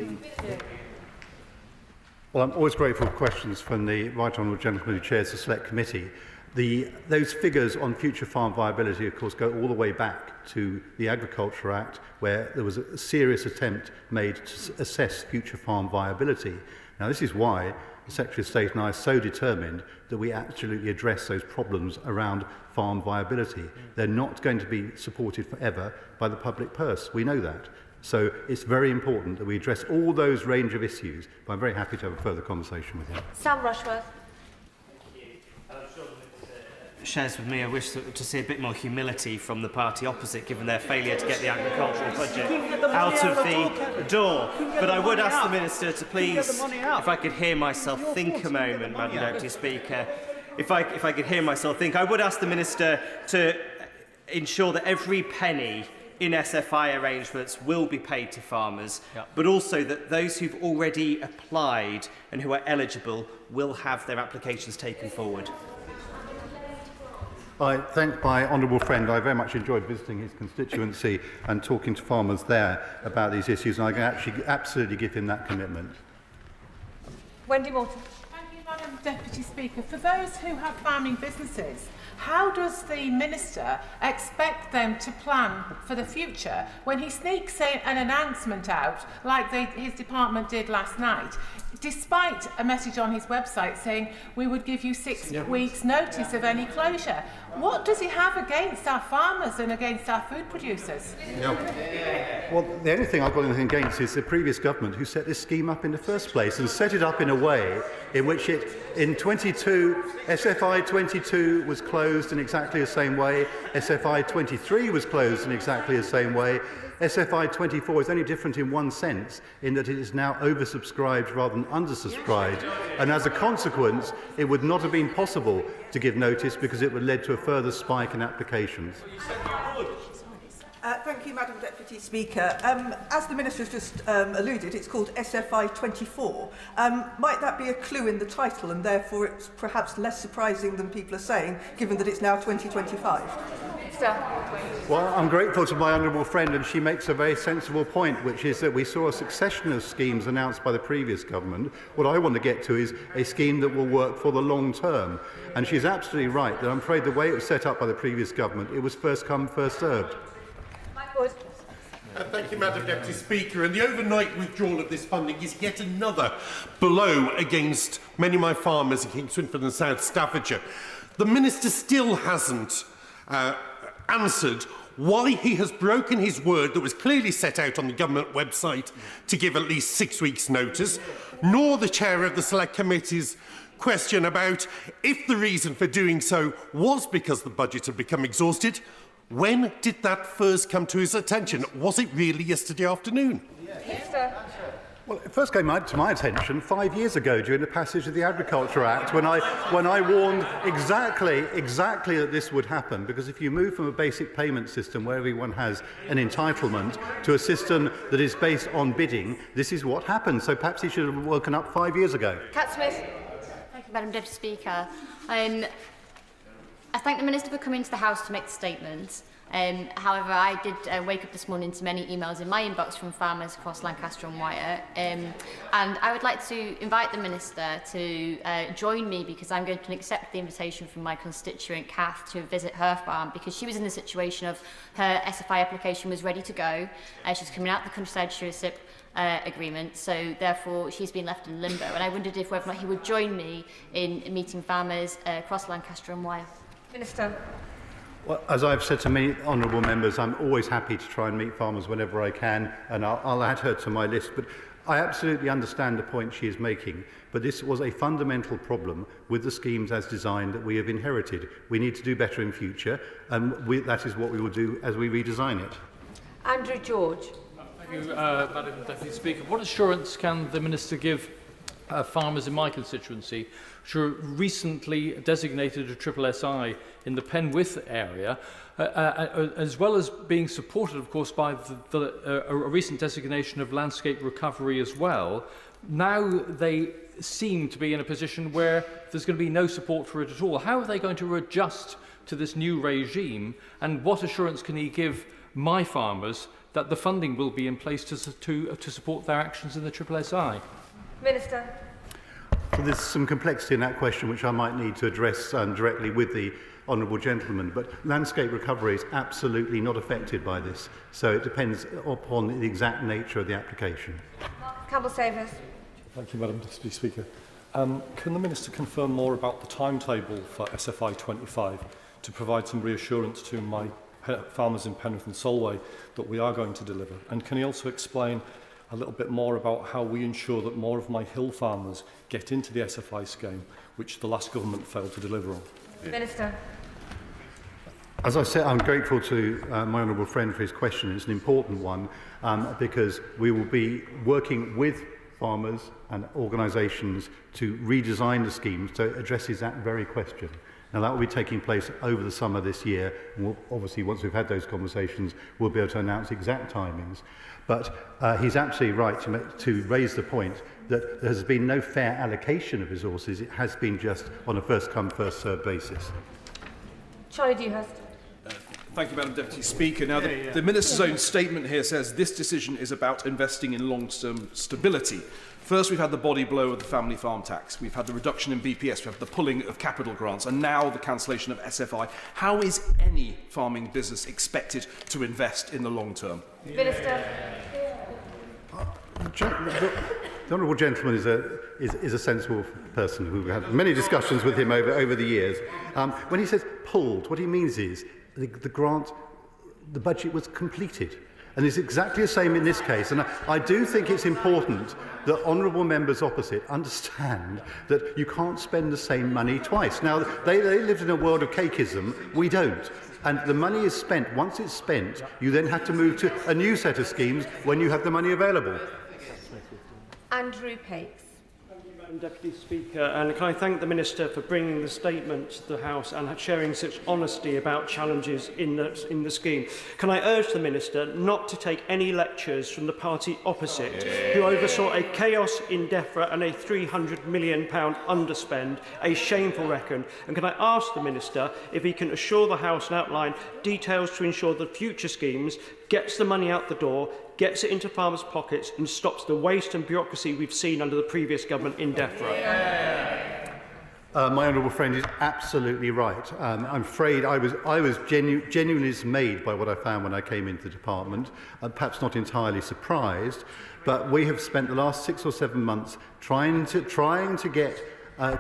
S23: Well, I'm always grateful for questions from the right honourable gentleman who chairs the Select Committee. Those figures on future farm viability, of course, go all the way back to the Agriculture Act, where there was a serious attempt made to assess future farm viability. Now, this is why the Secretary of State and I are so determined that we absolutely address those problems around farm viability. They're not going to be supported forever by the public purse. We know that. So it's very important that we address all those range of issues, but I'm very happy to have a further conversation with him.
S5: Sam Rushworth.
S4: shares with me a wish to see a bit more humility from the party opposite, given their failure to get the agricultural budget out of the door. But I would ask the Minister to please, if I could hear myself think a moment, Madam Deputy Speaker, if I could hear myself think, I would ask the Minister to ensure that every penny in SFI arrangements will be paid to farmers, but also that those who've already applied and who are eligible will have their applications taken forward.
S23: I thank my honourable friend. I very much enjoyed visiting his constituency and talking to farmers there about these issues, and I can actually absolutely give him that commitment.
S5: Wendy Morton.
S6: Thank you, Madam Deputy Speaker. For those who have farming businesses, how does the Minister expect them to plan for the future when he sneaks an announcement out, like his department did last night, despite a message on his website saying we would give you 6 weeks' notice of any closure? What does he have against our farmers and against our food producers?
S23: Well, the only thing I've got anything against is the previous government who set this scheme up in the first place and set it up in a way in which in 22, SFI 22 was closed in exactly the same way, SFI 23 was closed in exactly the same way, SFI 24 is only different in one sense, in that it is now oversubscribed rather than undersubscribed, and as a consequence, it would not have been possible to give notice because it would have led to a further spike in applications.
S8: Thank you, Madam Deputy Speaker. As the Minister has just alluded, it's called SFI 24. Might that be a clue in the title, and therefore it's perhaps less surprising than people are saying, given that it's now 2025?
S23: Well, I'm grateful to my honourable friend, and she makes a very sensible point, which is that we saw a succession of schemes announced by the previous government. What I want to get to is a scheme that will work for the long term. And she's absolutely right that I'm afraid the way it was set up by the previous government, it was first come, first served.
S12: Thank you, Madam Deputy Speaker. And the overnight withdrawal of this funding is yet another blow against many of my farmers in King Swinford and South Staffordshire. The Minister still hasn't answered why he has broken his word that was clearly set out on the government website to give at least 6 weeks' notice, nor the chair of the Select Committee's question about if the reason for doing so was because the budget had become exhausted. When did that first come to his attention? Was it really yesterday afternoon?
S23: Well, it first came to my attention 5 years ago during the passage of the Agriculture Act when I warned exactly that this would happen, because if you move from a basic payment system where everyone has an entitlement to a system that is based on bidding, this is what happens. So perhaps he should have woken up 5 years ago.
S25: Cat Smith. Thank you, Madam Deputy Speaker. I thank the Minister for coming to the House to make the statement. However, I did wake up this morning to many emails in my inbox from farmers across Lancaster and Wyre, and I would like to invite the Minister to join me, because I'm going to accept the invitation from my constituent Kath to visit her farm, because she was in the situation of her SFI application was ready to go. She's coming out the countryside stewardship agreement, so therefore she's been left in limbo, and I wondered if whether or not he would join me in meeting farmers across Lancaster and Wyre.
S5: Minister.
S23: Well, as I've said to many honourable members, I'm always happy to try and meet farmers whenever I can, and I'll add her to my list. But I absolutely understand the point she is making, but this was a fundamental problem with the schemes as designed that we have inherited. We need to do better in future, and that is what we will do as we redesign it.
S5: Andrew George.
S26: Thank you, Madam Deputy Speaker. What assurance can the Minister give farmers in my constituency, which were recently designated a SSSI in the Penwith area, as well as being supported, of course, by a recent designation of landscape recovery as well? Now they seem to be in a position where there's going to be no support for it at all. How are they going to adjust to this new regime, and what assurance can he give my farmers that the funding will be in place to support their actions in the SSSI?
S5: Minister.
S23: So there's some complexity in that question which I might need to address directly with the honourable gentleman, but landscape recovery is absolutely not affected by this, so it depends upon the exact nature of the application.
S5: Campbell-Savers.
S27: Thank you, Madam Deputy Speaker. Can the Minister confirm more about the timetable for SFI 25 to provide some reassurance to my farmers in Penrith and Solway that we are going to deliver? And can he also explain a little bit more about how we ensure that more of my hill farmers get into the SFI scheme, which the last government failed to deliver on?
S5: Minister.
S23: As I said, I'm grateful to my honourable friend for his question. It's an important one because we will be working with farmers and organisations to redesign the scheme so it addresses that very question. Now, that will be taking place over the summer this year. And we'll, obviously, once we've had those conversations, we'll be able to announce exact timings. But he's absolutely right to raise the point that there has been no fair allocation of resources. It has been just on a first-come, first-served basis.
S5: Charlie Dewhurst.
S3: Thank you, Madam Deputy Speaker. Now, the Minister's own statement here says this decision is about investing in long-term stability. First, we've had the body blow of the family farm tax. We've had the reduction in BPS. We have the pulling of capital grants. And now the cancellation of SFI. How is any farming business expected to invest in the long term?
S5: Minister.
S23: The honourable gentleman is a sensible person who we've had many discussions with him over the years. When he says pulled, what he means is the budget was completed. And it's exactly the same in this case. And I do think it's important that honourable members opposite understand that you can't spend the same money twice. Now, they lived in a world of cakeism. We don't. And the money is spent. Once it's spent, you then have to move to a new set of schemes when you have the money available.
S5: Andrew Pakes.
S9: Madam Deputy Speaker, and can I thank the Minister for bringing the statement to the House and sharing such honesty about challenges in the scheme. Can I urge the Minister not to take any lectures from the party opposite, who oversaw a chaos in DEFRA and a £300 million underspend, a shameful reckon? And can I ask the Minister if he can assure the House and outline details to ensure that future schemes gets the money out the door, gets it into farmers' pockets and stops the waste and bureaucracy we've seen under the previous government in DEFRA.
S23: My honourable friend is absolutely right. I'm afraid I was genuinely dismayed by what I found when I came into the department, perhaps not entirely surprised, but we have spent the last 6 or 7 months trying to get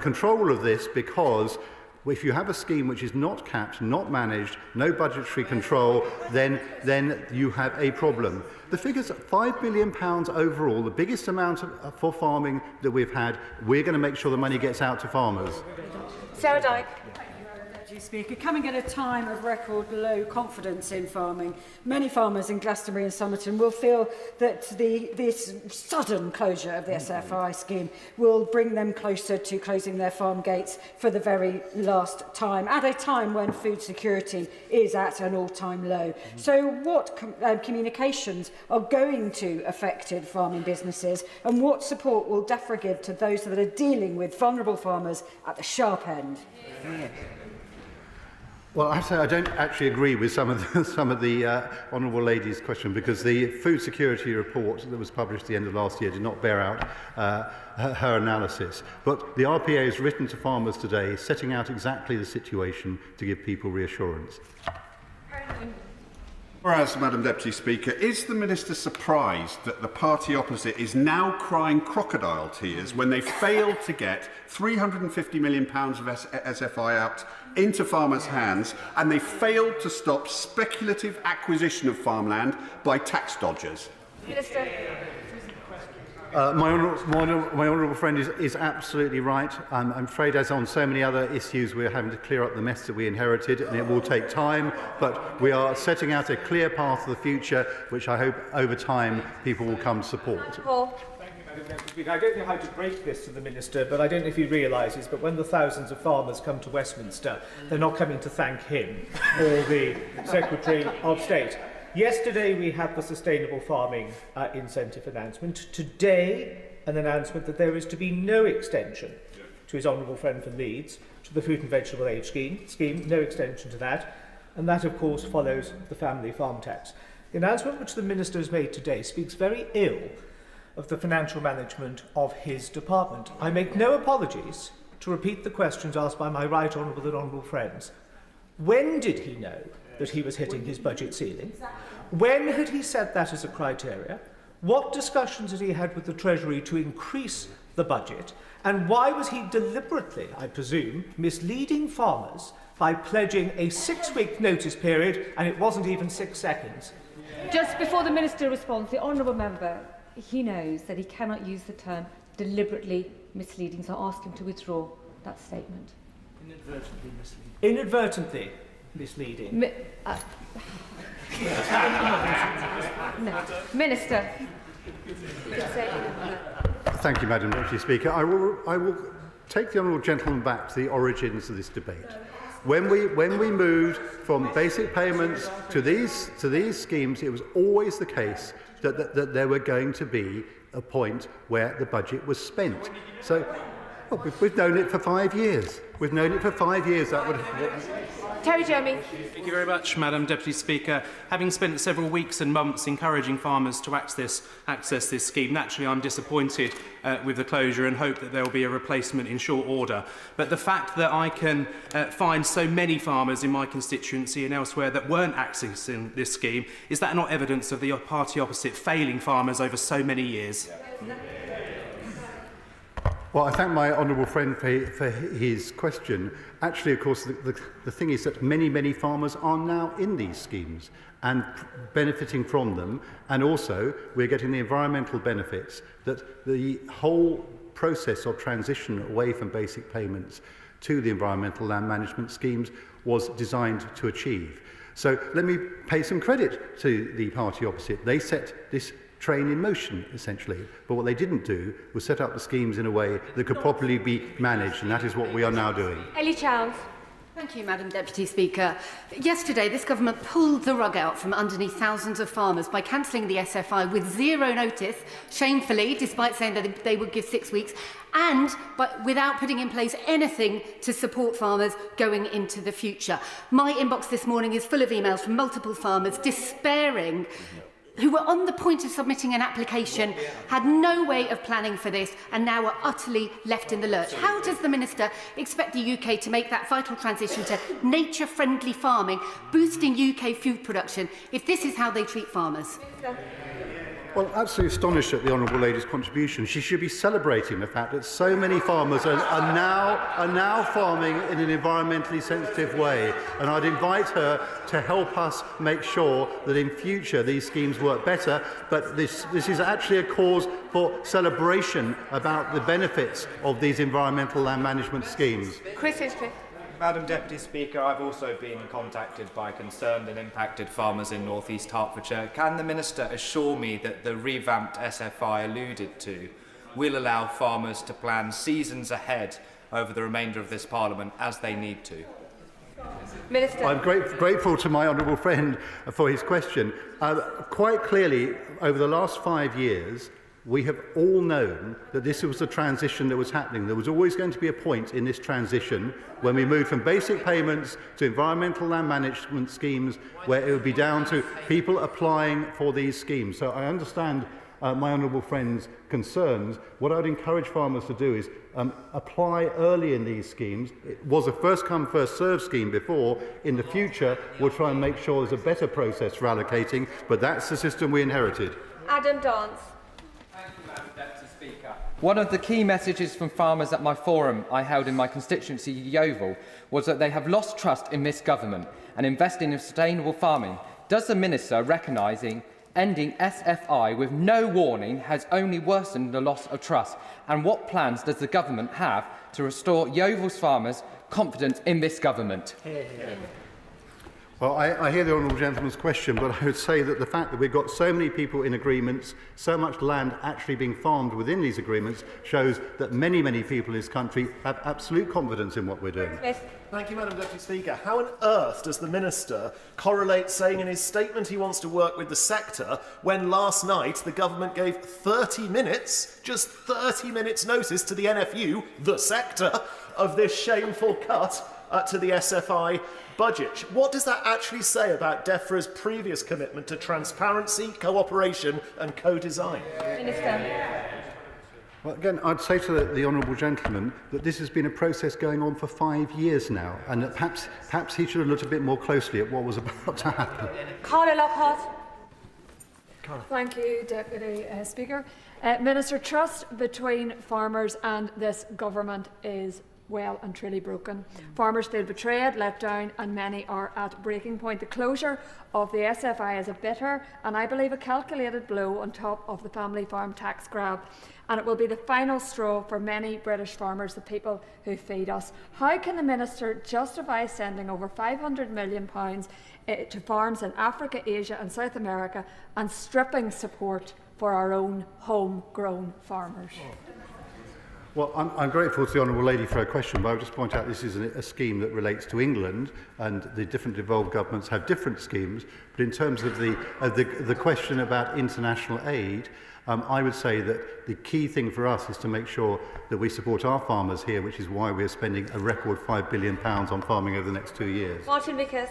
S23: control of this, because if you have a scheme which is not capped, not managed, no budgetary control, then you have a problem. The figure's £5 billion overall, the biggest amount for farming that we've had. We're going to make sure the money gets out to farmers.
S5: Sarah Dyke.
S11: Speaker, coming at a time of record low confidence in farming, many farmers in Glastonbury and Somerton will feel that this sudden closure of the SFI scheme will bring them closer to closing their farm gates for the very last time, at a time when food security is at an all-time low. So what communications are going to affected farming businesses, and what support will DEFRA give to those that are dealing with vulnerable farmers at the sharp end?
S23: Well, I have to say I don't actually agree with some of the honourable lady's question, because the food security report that was published at the end of last year did not bear out her analysis. But the RPA has written to farmers today, setting out exactly the situation to give people reassurance.
S14: Whereas, Madam Deputy Speaker, is the Minister surprised that the party opposite is now crying crocodile tears when they failed to get £350 million of SFI out into farmers' hands, and they failed to stop speculative acquisition of farmland by tax dodgers?
S5: Minister.
S23: My honourable friend is absolutely right. I'm afraid, as on so many other issues, we're having to clear up the mess that we inherited, and it will take time, but we are setting out a clear path for the future, which I hope over time people will come to support.
S5: Paul.
S15: I don't know how to break this to the Minister, but I don't know if he realises, but when the thousands of farmers come to Westminster, they're not coming to thank him or the Secretary of State. Yesterday we had the sustainable farming incentive announcement. Today, an announcement that there is to be no extension to his honourable friend from Leeds, to the fruit and vegetable aid scheme, no extension to that. And that, of course, follows the family farm tax. The announcement which the Minister has made today speaks very ill of the financial management of his department. I make no apologies to repeat the questions asked by my right honourable and honourable friends. When did he know that he was hitting his budget ceiling? When had he set that as a criteria? What discussions had he had with the Treasury to increase the budget? And why was he deliberately, I presume, misleading farmers by pledging a 6-week notice period, and it wasn't even 6 seconds?
S5: Just before the Minister responds, the honourable member, he knows that he cannot use the term deliberately misleading, so I'll ask him to withdraw that statement.
S15: Inadvertently misleading. Inadvertently misleading.
S5: No. Minister.
S23: Thank you, Madam Deputy Speaker. I will take the honourable gentleman back to the origins of this debate. When we moved from basic payments to these schemes, it was always the case that there were going to be a point where the budget was spent. So we've known it for 5 years. We've known it for 5 years. That would.
S5: Terry Jeremy.
S2: Thank you very much, Madam Deputy Speaker. Having spent several weeks and months encouraging farmers to access this scheme, naturally I'm disappointed with the closure and hope that there will be a replacement in short order. But the fact that I can find so many farmers in my constituency and elsewhere that weren't accessing this scheme, is that not evidence of the party opposite failing farmers over so many years?
S23: Well, I thank my honourable friend for his question. Actually, of course, the thing is that many farmers are now in these schemes and benefiting from them, and also we're getting the environmental benefits that the whole process of transition away from basic payments to the environmental land management schemes was designed to achieve. So let me pay some credit to the party opposite. They set this train in motion, essentially. But what they didn't do was set up the schemes in a way that could properly be managed, and that is what we are now doing.
S5: Ellie Childs.
S10: Thank you, Madam Deputy Speaker. Yesterday, this government pulled the rug out from underneath thousands of farmers by cancelling the SFI with zero notice, shamefully, despite saying that they would give 6 weeks, but without putting in place anything to support farmers going into the future. My inbox this morning is full of emails from multiple farmers despairing, who were on the point of submitting an application, had no way of planning for this, and now are utterly left in the lurch. How does the Minister expect the UK to make that vital transition to nature-friendly farming, boosting UK food production, if this is how they treat farmers?
S23: Well, absolutely astonished at the honourable lady's contribution. She should be celebrating the fact that so many farmers are now farming in an environmentally sensitive way. And I'd invite her to help us make sure that in future these schemes work better. But this is actually a cause for celebration about the benefits of these environmental land management schemes.
S5: Chris Hinchcliffe.
S13: Madam Deputy Speaker, I've also been contacted by concerned and impacted farmers in North East Hertfordshire. Can the Minister assure me that the revamped SFI alluded to will allow farmers to plan seasons ahead over the remainder of this Parliament as they need to?
S5: Minister.
S23: I'm grateful to my honourable friend for his question. Quite clearly, over the last 5 years, we have all known that this was a transition that was happening. There was always going to be a point in this transition when we moved from basic payments to environmental land management schemes where it would be down to people applying for these schemes. So I understand my honourable friend's concerns. What I would encourage farmers to do is apply early in these schemes. It was a first-come, first-served scheme before. In the future, we'll try and make sure there's a better process for allocating, but that's the system we inherited.
S5: Adam Dance.
S16: One of the key messages from farmers at my forum I held in my constituency, Yeovil, was that they have lost trust in this government and investing in sustainable farming. Does the Minister, recognising ending SFI with no warning has only worsened the loss of trust? And what plans does the government have to restore Yeovil's farmers' confidence in this government?
S23: Well, I hear the honourable gentleman's question, but I would say that the fact that we've got so many people in agreements, so much land actually being farmed within these agreements, shows that many people in this country have absolute confidence in what we're doing.
S17: Thank you, Madam Deputy Speaker. How on earth does the Minister correlate saying in his statement he wants to work with the sector when last night the government gave 30 minutes, just 30 minutes notice to the NFU, the sector, of this shameful cut to the SFI budget? What does that actually say about DEFRA's previous commitment to transparency, cooperation and co-design?
S5: Minister.
S23: Well, again, I'd say to the honourable gentleman that this has been a process going on for 5 years now, and that perhaps he should have looked a bit more closely at what was about to happen.
S5: Carla Lockhart.
S11: Thank you, Deputy Speaker. Minister, trust between farmers and this government is well and truly broken. Farmers feel betrayed, let down, and many are at breaking point. The closure of the SFI is a bitter and I believe a calculated blow on top of the family farm tax grab, and it will be the final straw for many British farmers, the people who feed us. How can the Minister justify sending over £500 million to farms in Africa, Asia and South America and stripping support for our own homegrown farmers?
S23: Well, I'm grateful to the Honourable Lady for her question, but I would just point out this is a scheme that relates to England, and the different devolved governments have different schemes. But in terms of the question about international aid, I would say that the key thing for us is to make sure that we support our farmers here, which is why we're spending a record £5 billion on farming over the next 2 years.
S5: Martin Vickers.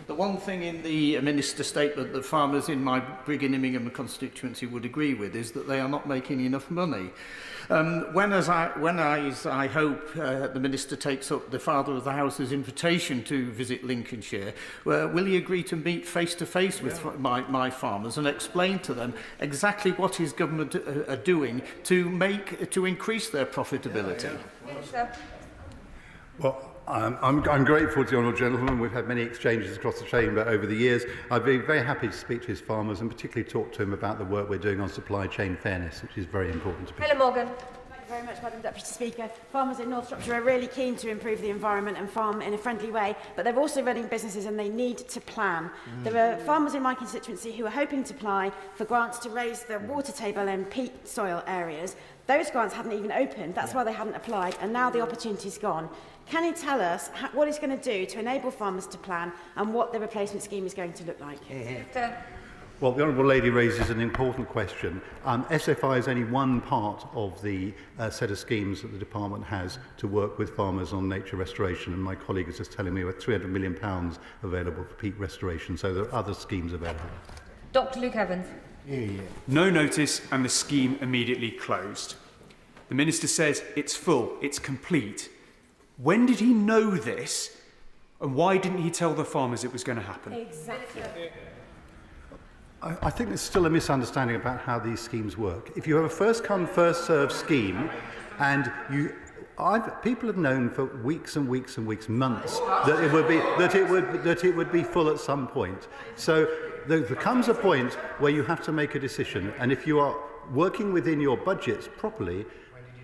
S1: The one thing in the Minister's statement that farmers in my Brigg-in-Immingham constituency would agree with is that they are not making enough money. When I hope the Minister takes up the Father of the House's invitation to visit Lincolnshire, will he agree to meet face-to-face with my farmers and explain to them exactly what his government are doing to increase their profitability?
S23: Well, I'm grateful to the honourable gentleman. We've had many exchanges across the chamber over the years. I'd be very happy to speak to his farmers and particularly talk to him about the work we're doing on supply chain fairness, which is very important to people.
S5: Helen Morgan.
S7: Thank you very much, Madam Deputy Speaker. Farmers in North Shropshire are really keen to improve the environment and farm in a friendly way, but they're also running businesses and they need to plan. There are farmers in my constituency who are hoping to apply for grants to raise the water table in peat soil areas. Those grants hadn't even opened, that's why they hadn't applied, and now the opportunity's gone. Can you tell us what it's going to do to enable farmers to plan and what the replacement scheme is going to look like?
S23: Well, the Honourable Lady raises an important question. SFI is only one part of the set of schemes that the Department has to work with farmers on nature restoration, and my colleague is just telling me we're £300 million available for peat restoration, so there are other schemes available.
S5: Dr Luke Evans.
S18: No notice and the scheme immediately closed. The Minister says it's full, it's complete. When did he know this, and why didn't he tell the farmers it was going to happen?
S7: Exactly.
S23: I think there's still a misunderstanding about how these schemes work. If you have a first-come, first-served scheme, and people have known for weeks and weeks and weeks, months, that it would be full at some point. So there comes a point where you have to make a decision, and if you are working within your budgets properly,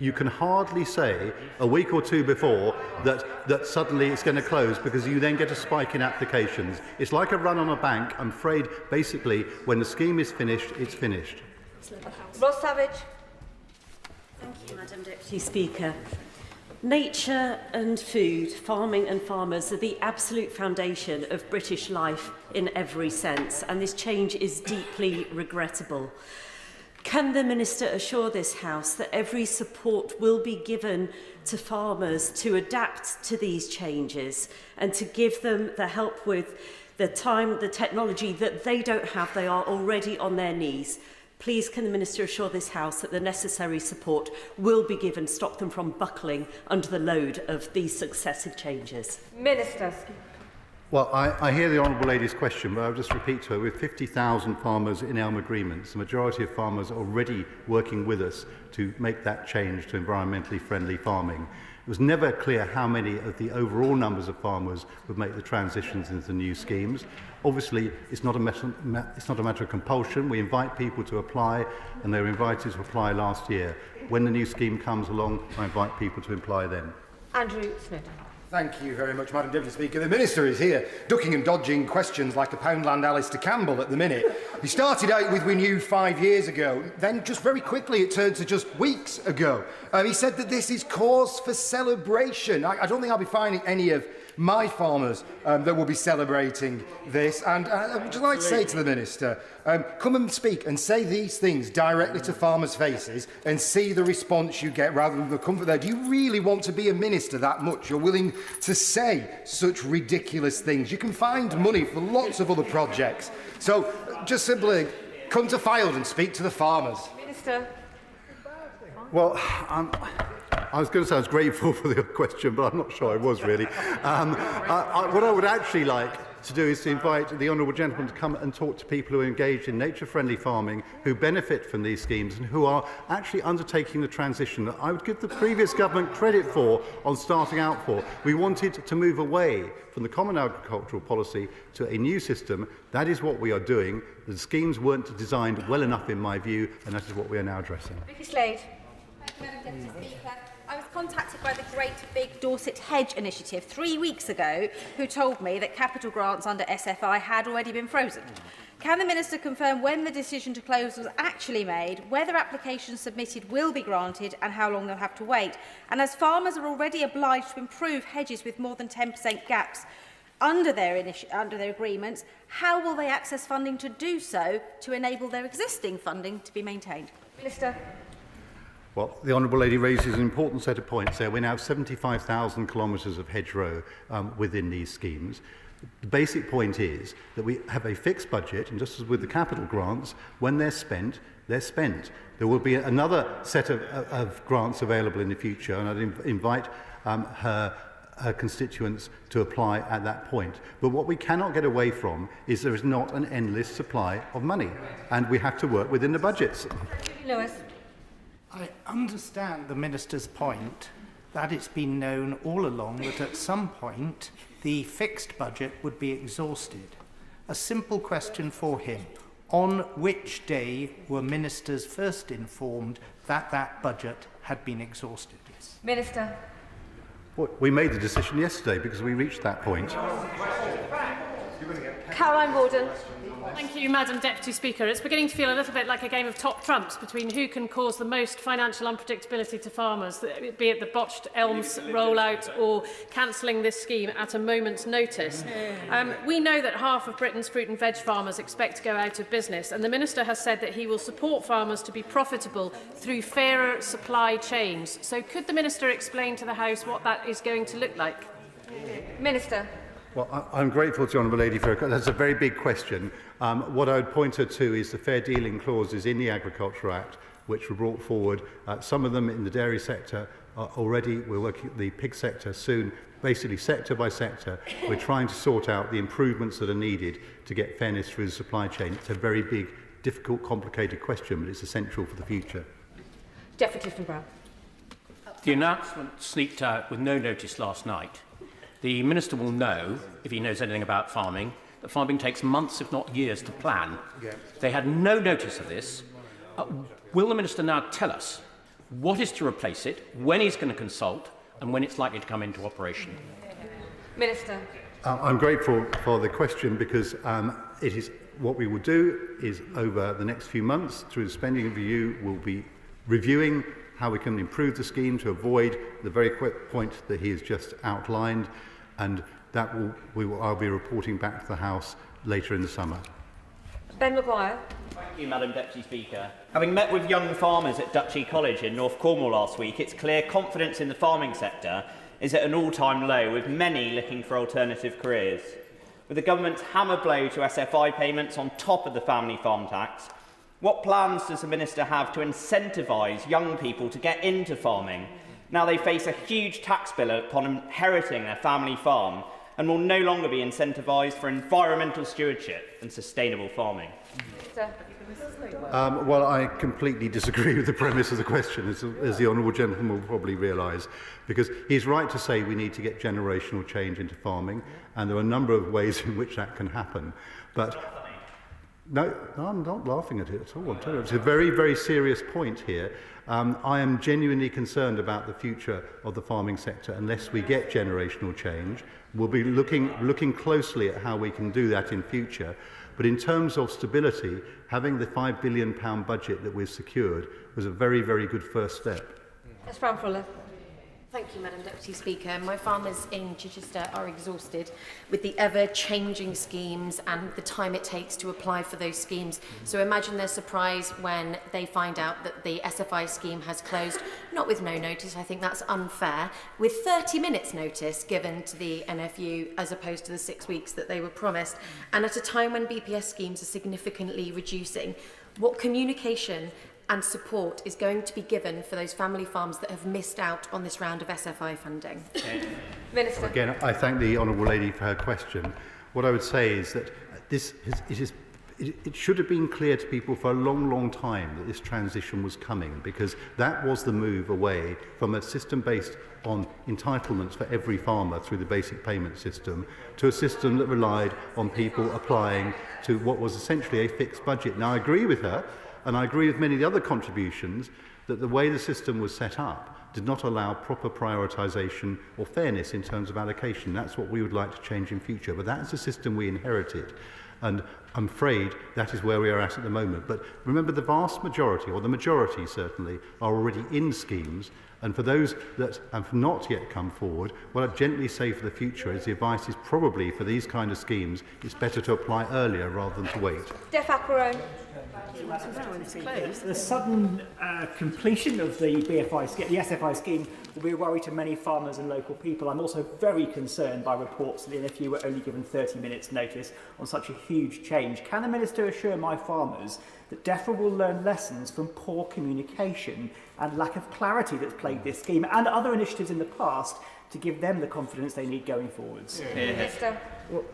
S23: you can hardly say a week or two before that suddenly it's going to close, because you then get a spike in applications. It's like a run on a bank. I'm afraid, basically, when the scheme is finished, it's finished.
S5: Ross Savage.
S19: Thank you, Madam Deputy Speaker. Nature and food, farming and farmers are the absolute foundation of British life in every sense, and this change is deeply regrettable. Can the Minister assure this House that every support will be given to farmers to adapt to these changes and to give them the help with the time, the technology that they don't have? They are already on their knees. Please, can the Minister assure this House that the necessary support will be given to stop them from buckling under the load of these successive changes?
S5: Minister.
S23: Well, I hear the Honourable Lady's question, but I'll just repeat to her, with 50,000 farmers in ELM agreements, the majority of farmers are already working with us to make that change to environmentally friendly farming. It was never clear how many of the overall numbers of farmers would make the transitions into the new schemes. Obviously, it's not a matter of compulsion. We invite people to apply, and they were invited to apply last year. When the new scheme comes along, I invite people to apply then.
S5: Andrew Smith.
S20: Thank you very much, Madam Deputy Speaker. The Minister is here, ducking and dodging questions like a Poundland Alistair Campbell at the minute. He started out with "we knew 5 years ago," then just very quickly it turned to just weeks ago. He said that this is cause for celebration. I don't think I'll be finding any of my farmers that will be celebrating this. And I would just like to say to the Minister, come and speak and say these things directly to farmers' faces and see the response you get rather than the comfort there. Do you really want to be a minister that much? You're willing to say such ridiculous things. You can find money for lots of other projects. So just simply come to Fylde and speak to the farmers.
S5: Minister.
S23: Well, I was going to say I was grateful for the question, but I'm not sure I was really. What I would actually like to do is to invite the honourable gentleman to come and talk to people who are engaged in nature-friendly farming, who benefit from these schemes and who are actually undertaking the transition that I would give the previous government credit for on starting out for. We wanted to move away from the common agricultural policy to a new system. That is what we are doing. The schemes weren't designed well enough in my view, and that is what we are now addressing.
S4: Vicky Slade. Madam Deputy Speaker, I was contacted by the Great Big Dorset Hedge Initiative 3 weeks ago, who told me that capital grants under SFI had already been frozen. Can the Minister confirm when the decision to close was actually made, whether applications submitted will be granted and how long they'll have to wait? And as farmers are already obliged to improve hedges with more than 10% gaps under their agreements, how will they access funding to do so to enable their existing funding to be maintained? Minister.
S23: Well, the Honourable Lady raises an important set of points there. We now have 75,000 kilometres of hedgerow within these schemes. The basic point is that we have a fixed budget, and just as with the capital grants, when they're spent, they're spent. There will be another set of grants available in the future, and I'd invite her constituents to apply at that point. But what we cannot get away from is there is not an endless supply of money, and we have to work within the budgets.
S4: Lewis.
S1: I understand the Minister's point that it's been known all along that at some point the fixed budget would be exhausted. A simple question for him. On which day were ministers first informed that that budget had been exhausted?
S4: Minister.
S23: Well, we made the decision yesterday because we reached that point.
S4: Caroline Warden.
S6: Thank you, Madam Deputy Speaker. It's beginning to feel a little bit like a game of top trumps between who can cause the most financial unpredictability to farmers, be it the botched ELMS rollout or cancelling this scheme at a moment's notice. We know that half of Britain's fruit and veg farmers expect to go out of business, and the Minister has said that he will support farmers to be profitable through fairer supply chains. So could the Minister explain to the House what that is going to look like?
S4: Minister.
S23: Well, I'm grateful to the Honourable Lady for that's a very big question. What I would point her to is the fair dealing clauses in the Agriculture Act, which were brought forward. Some of them in the dairy sector already. We're working at the pig sector soon. Basically, sector by sector, we're trying to sort out the improvements that are needed to get fairness through the supply chain. It's a very big, difficult, complicated question, but it's essential for the future.
S4: Geoffrey Clifton-Brown.
S8: The announcement sneaked out with no notice last night. The Minister will know, if he knows anything about farming, that farming takes months, if not years, to plan. Yeah. They had no notice of this. Will the Minister now tell us what is to replace it, when he's going to consult, and when it's likely to come into operation?
S4: Minister.
S23: I'm grateful for the question because it is what we will do is over the next few months, through the spending review, we'll be reviewing how we can improve the scheme to avoid the very quick point that he has just outlined, and that I'll be reporting back to the House later in the summer.
S4: Ben Maguire.
S12: Thank you, Madam Deputy Speaker. Having met with young farmers at Duchy College in North Cornwall last week, it's clear confidence in the farming sector is at an all-time low, with many looking for alternative careers. With the government's hammer blow to SFI payments on top of the family farm tax, what plans does the Minister have to incentivise young people to get into farming? Now they face a huge tax bill upon inheriting their family farm and will no longer be incentivised for environmental stewardship and sustainable farming.
S23: Well, I completely disagree with the premise of the question, as the Honourable Gentleman will probably realise, because he's right to say we need to get generational change into farming, and there are a number of ways in which that can happen. But no, I'm not laughing at it at all. It's a very, very serious point here. I am genuinely concerned about the future of the farming sector unless we get generational change. We'll be looking closely at how we can do that in future. But in terms of stability, having the £5 billion budget that we've secured was a very, very good first step.
S4: Ms. Brown-Fuller.
S25: Thank you, Madam Deputy Speaker. My farmers in Chichester are exhausted with the ever-changing schemes and the time it takes to apply for those schemes. So imagine their surprise when they find out that the SFI scheme has closed, not with no notice, I think that's unfair, with 30 minutes notice given to the NFU as opposed to the 6 weeks that they were promised, and at a time when BPS schemes are significantly reducing. What communication and support is going to be given for those family farms that have missed out on this round of SFI funding?
S4: Minister.
S23: Again, I thank the Honourable Lady for her question. what I would say is that it should have been clear to people for a long, long time that this transition was coming, because that was the move away from a system based on entitlements for every farmer through the basic payment system to a system that relied on people applying to what was essentially a fixed budget. Now, I agree with her, and I agree with many of the other contributions, that the way the system was set up did not allow proper prioritisation or fairness in terms of allocation. That's what we would like to change in future, but that's the system we inherited. And I'm afraid that is where we are at the moment. But remember, the vast majority, or the majority certainly, are already in schemes. And for those that have not yet come forward, what I'd gently say for the future is the advice is probably for these kind of schemes, it's better to apply earlier rather than to wait.
S4: Jeff Ackroyd.
S3: The sudden completion of the SFI scheme will be a worry to many farmers and local people. I'm also very concerned by reports that the NFU were only given 30 minutes notice on such a huge change. Can the Minister assure my farmers that DEFRA will learn lessons from poor communication and lack of clarity that's plagued this scheme and other initiatives in the past to give them the confidence they need going forwards?
S23: Well,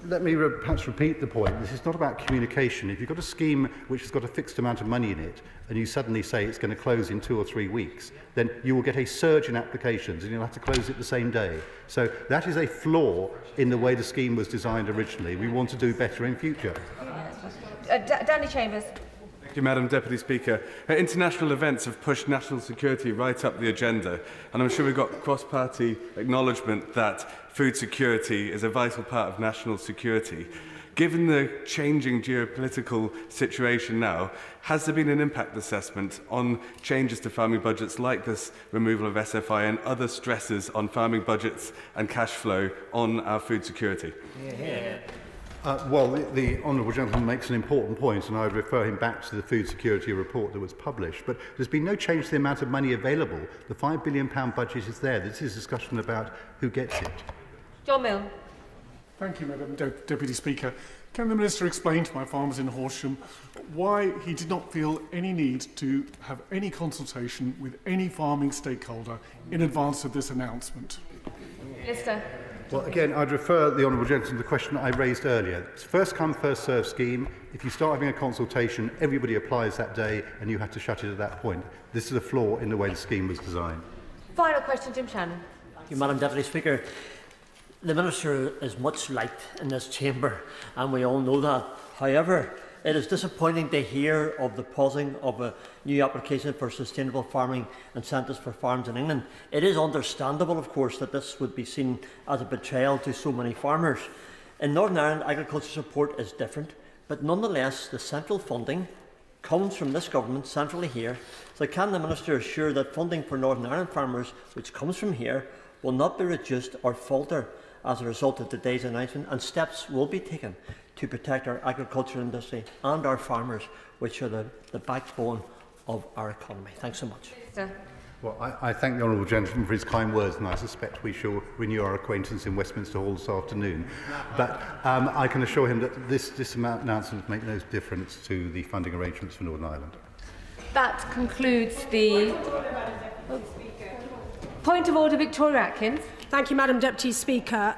S23: let me perhaps repeat the point. This is not about communication. If you've got a scheme which has got a fixed amount of money in it and you suddenly say it's going to close in 2 or 3 weeks, then you will get a surge in applications and you'll have to close it the same day. So that is a flaw in the way the scheme was designed originally. We want to do better in future.
S4: Danny Chambers.
S9: Thank you, Madam Deputy Speaker. International events have pushed national security right up the agenda, and I'm sure we've got cross-party acknowledgement that food security is a vital part of national security. Given the changing geopolitical situation now, has there been an impact assessment on changes to farming budgets like this removal of SFI and other stresses on farming budgets and cash flow on our food security?
S23: Well, the Honourable Gentleman makes an important point, and I would refer him back to the food security report that was published. But there's been no change to the amount of money available. The £5 billion budget is there. This is a discussion about who gets it.
S4: John Milne.
S21: Thank you, Madam Deputy Speaker. Can the Minister explain to my farmers in Horsham why he did not feel any need to have any consultation with any farming stakeholder in advance of this announcement?
S4: Minister.
S23: Well, again, I'd refer the Honourable Gentleman to the question I raised earlier. It's first come, first served scheme. If you start having a consultation, everybody applies that day and you have to shut it at that point. This is a flaw in the way the scheme was designed.
S4: Final question, Jim Shannon.
S22: Thank you, Madam Deputy Speaker. The Minister is much liked in this chamber, and we all know that. However, it is disappointing to hear of the pausing of a new application for sustainable farming incentives for farms in England. It is understandable, of course, that this would be seen as a betrayal to so many farmers. In Northern Ireland, agriculture support is different, but nonetheless, the central funding comes from this government centrally here. So can the Minister assure that funding for Northern Ireland farmers, which comes from here, will not be reduced or falter as a result of today's announcement, and steps will be taken to protect our agricultural industry and our farmers, which are the backbone of our economy? Thanks so much.
S23: Well, I thank the Honourable Gentleman for his kind words, and I suspect we shall renew our acquaintance in Westminster Hall this afternoon. But I can assure him that this announcement will make no difference to the funding arrangements for Northern Ireland.
S5: That concludes the point of order. Victoria Atkins.
S24: Thank you, Madam Deputy Speaker.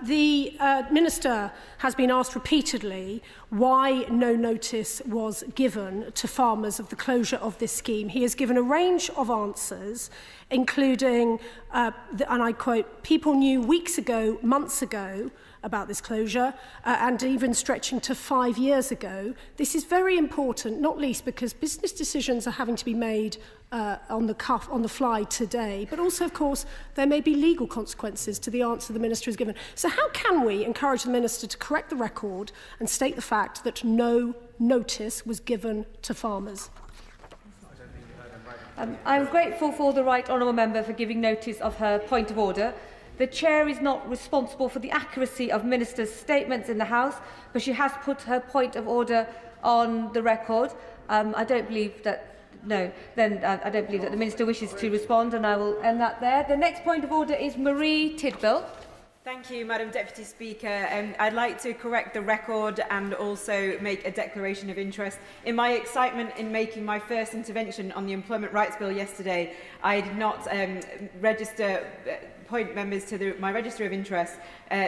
S24: The Minister has been asked repeatedly why no notice was given to farmers of the closure of this scheme. He has given a range of answers, including, and I quote, people knew weeks ago, months ago, about this closure, and even stretching to 5 years ago. This is very important, not least because business decisions are having to be made on the cuff, on the fly today, but also, of course, there may be legal consequences to the answer the Minister has given. So how can we encourage the Minister to correct the record and state the fact that no notice was given to farmers?
S5: I'm grateful for the Right Honourable Member for giving notice of her point of order. The Chair is not responsible for the accuracy of Ministers' statements in the House, but she has put her point of order on the record. I don't believe that. No, then I don't believe that the Minister wishes to respond, and I will end that there. The next point of order is Marie Tidwell.
S2: Thank you, Madam Deputy Speaker. I'd like to correct the record and also make a declaration of interest. In my excitement in making my first intervention on the Employment Rights Bill yesterday, I did not point members to my register of interest,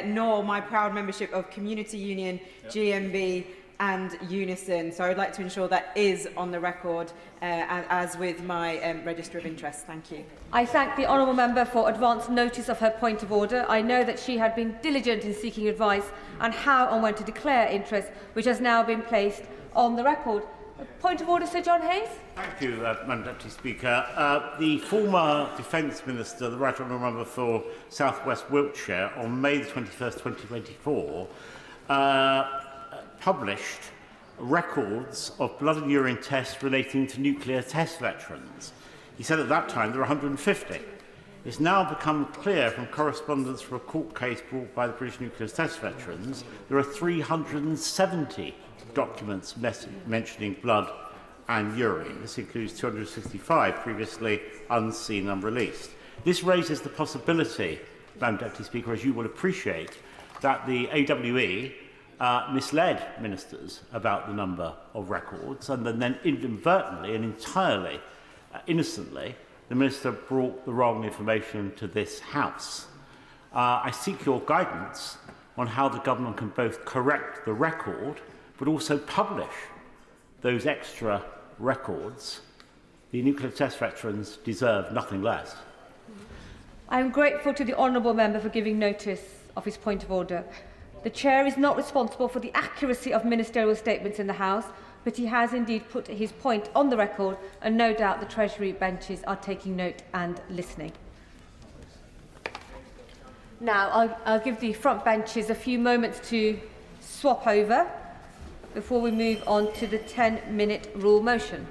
S2: nor my proud membership of Community Union, GMB and Unison. So I would like to ensure that is on the record, as with my register of interest. Thank you.
S5: I thank the honourable member for advance notice of her point of order. I know that she had been diligent in seeking advice on how and when to declare interest, which has now been placed on the record. Point of order, Sir John Hayes.
S10: Thank you, Madam Deputy Speaker. The former Defence Minister, the Right Honourable Member for South West Wiltshire, on May the 21st, 2024, published records of blood and urine tests relating to nuclear test veterans. He said at that time there were 150. It's now become clear from correspondence from a court case brought by the British nuclear test veterans there are 370 documents mentioning blood and urine. This includes 265 previously unseen and unreleased. This raises the possibility, Madam Deputy Speaker, as you will appreciate, that the AWE misled ministers about the number of records, and then inadvertently and entirely innocently, the minister brought the wrong information to this House. I seek your guidance on how the government can both correct the record but also publish those extra records. The nuclear test veterans deserve nothing less.
S5: I am grateful to the honourable member for giving notice of his point of order. The Chair is not responsible for the accuracy of ministerial statements in the House, but he has indeed put his point on the record, and no doubt the Treasury benches are taking note and listening. Now, I'll give the front benches a few moments to swap over before we move on to the 10-minute rule motion.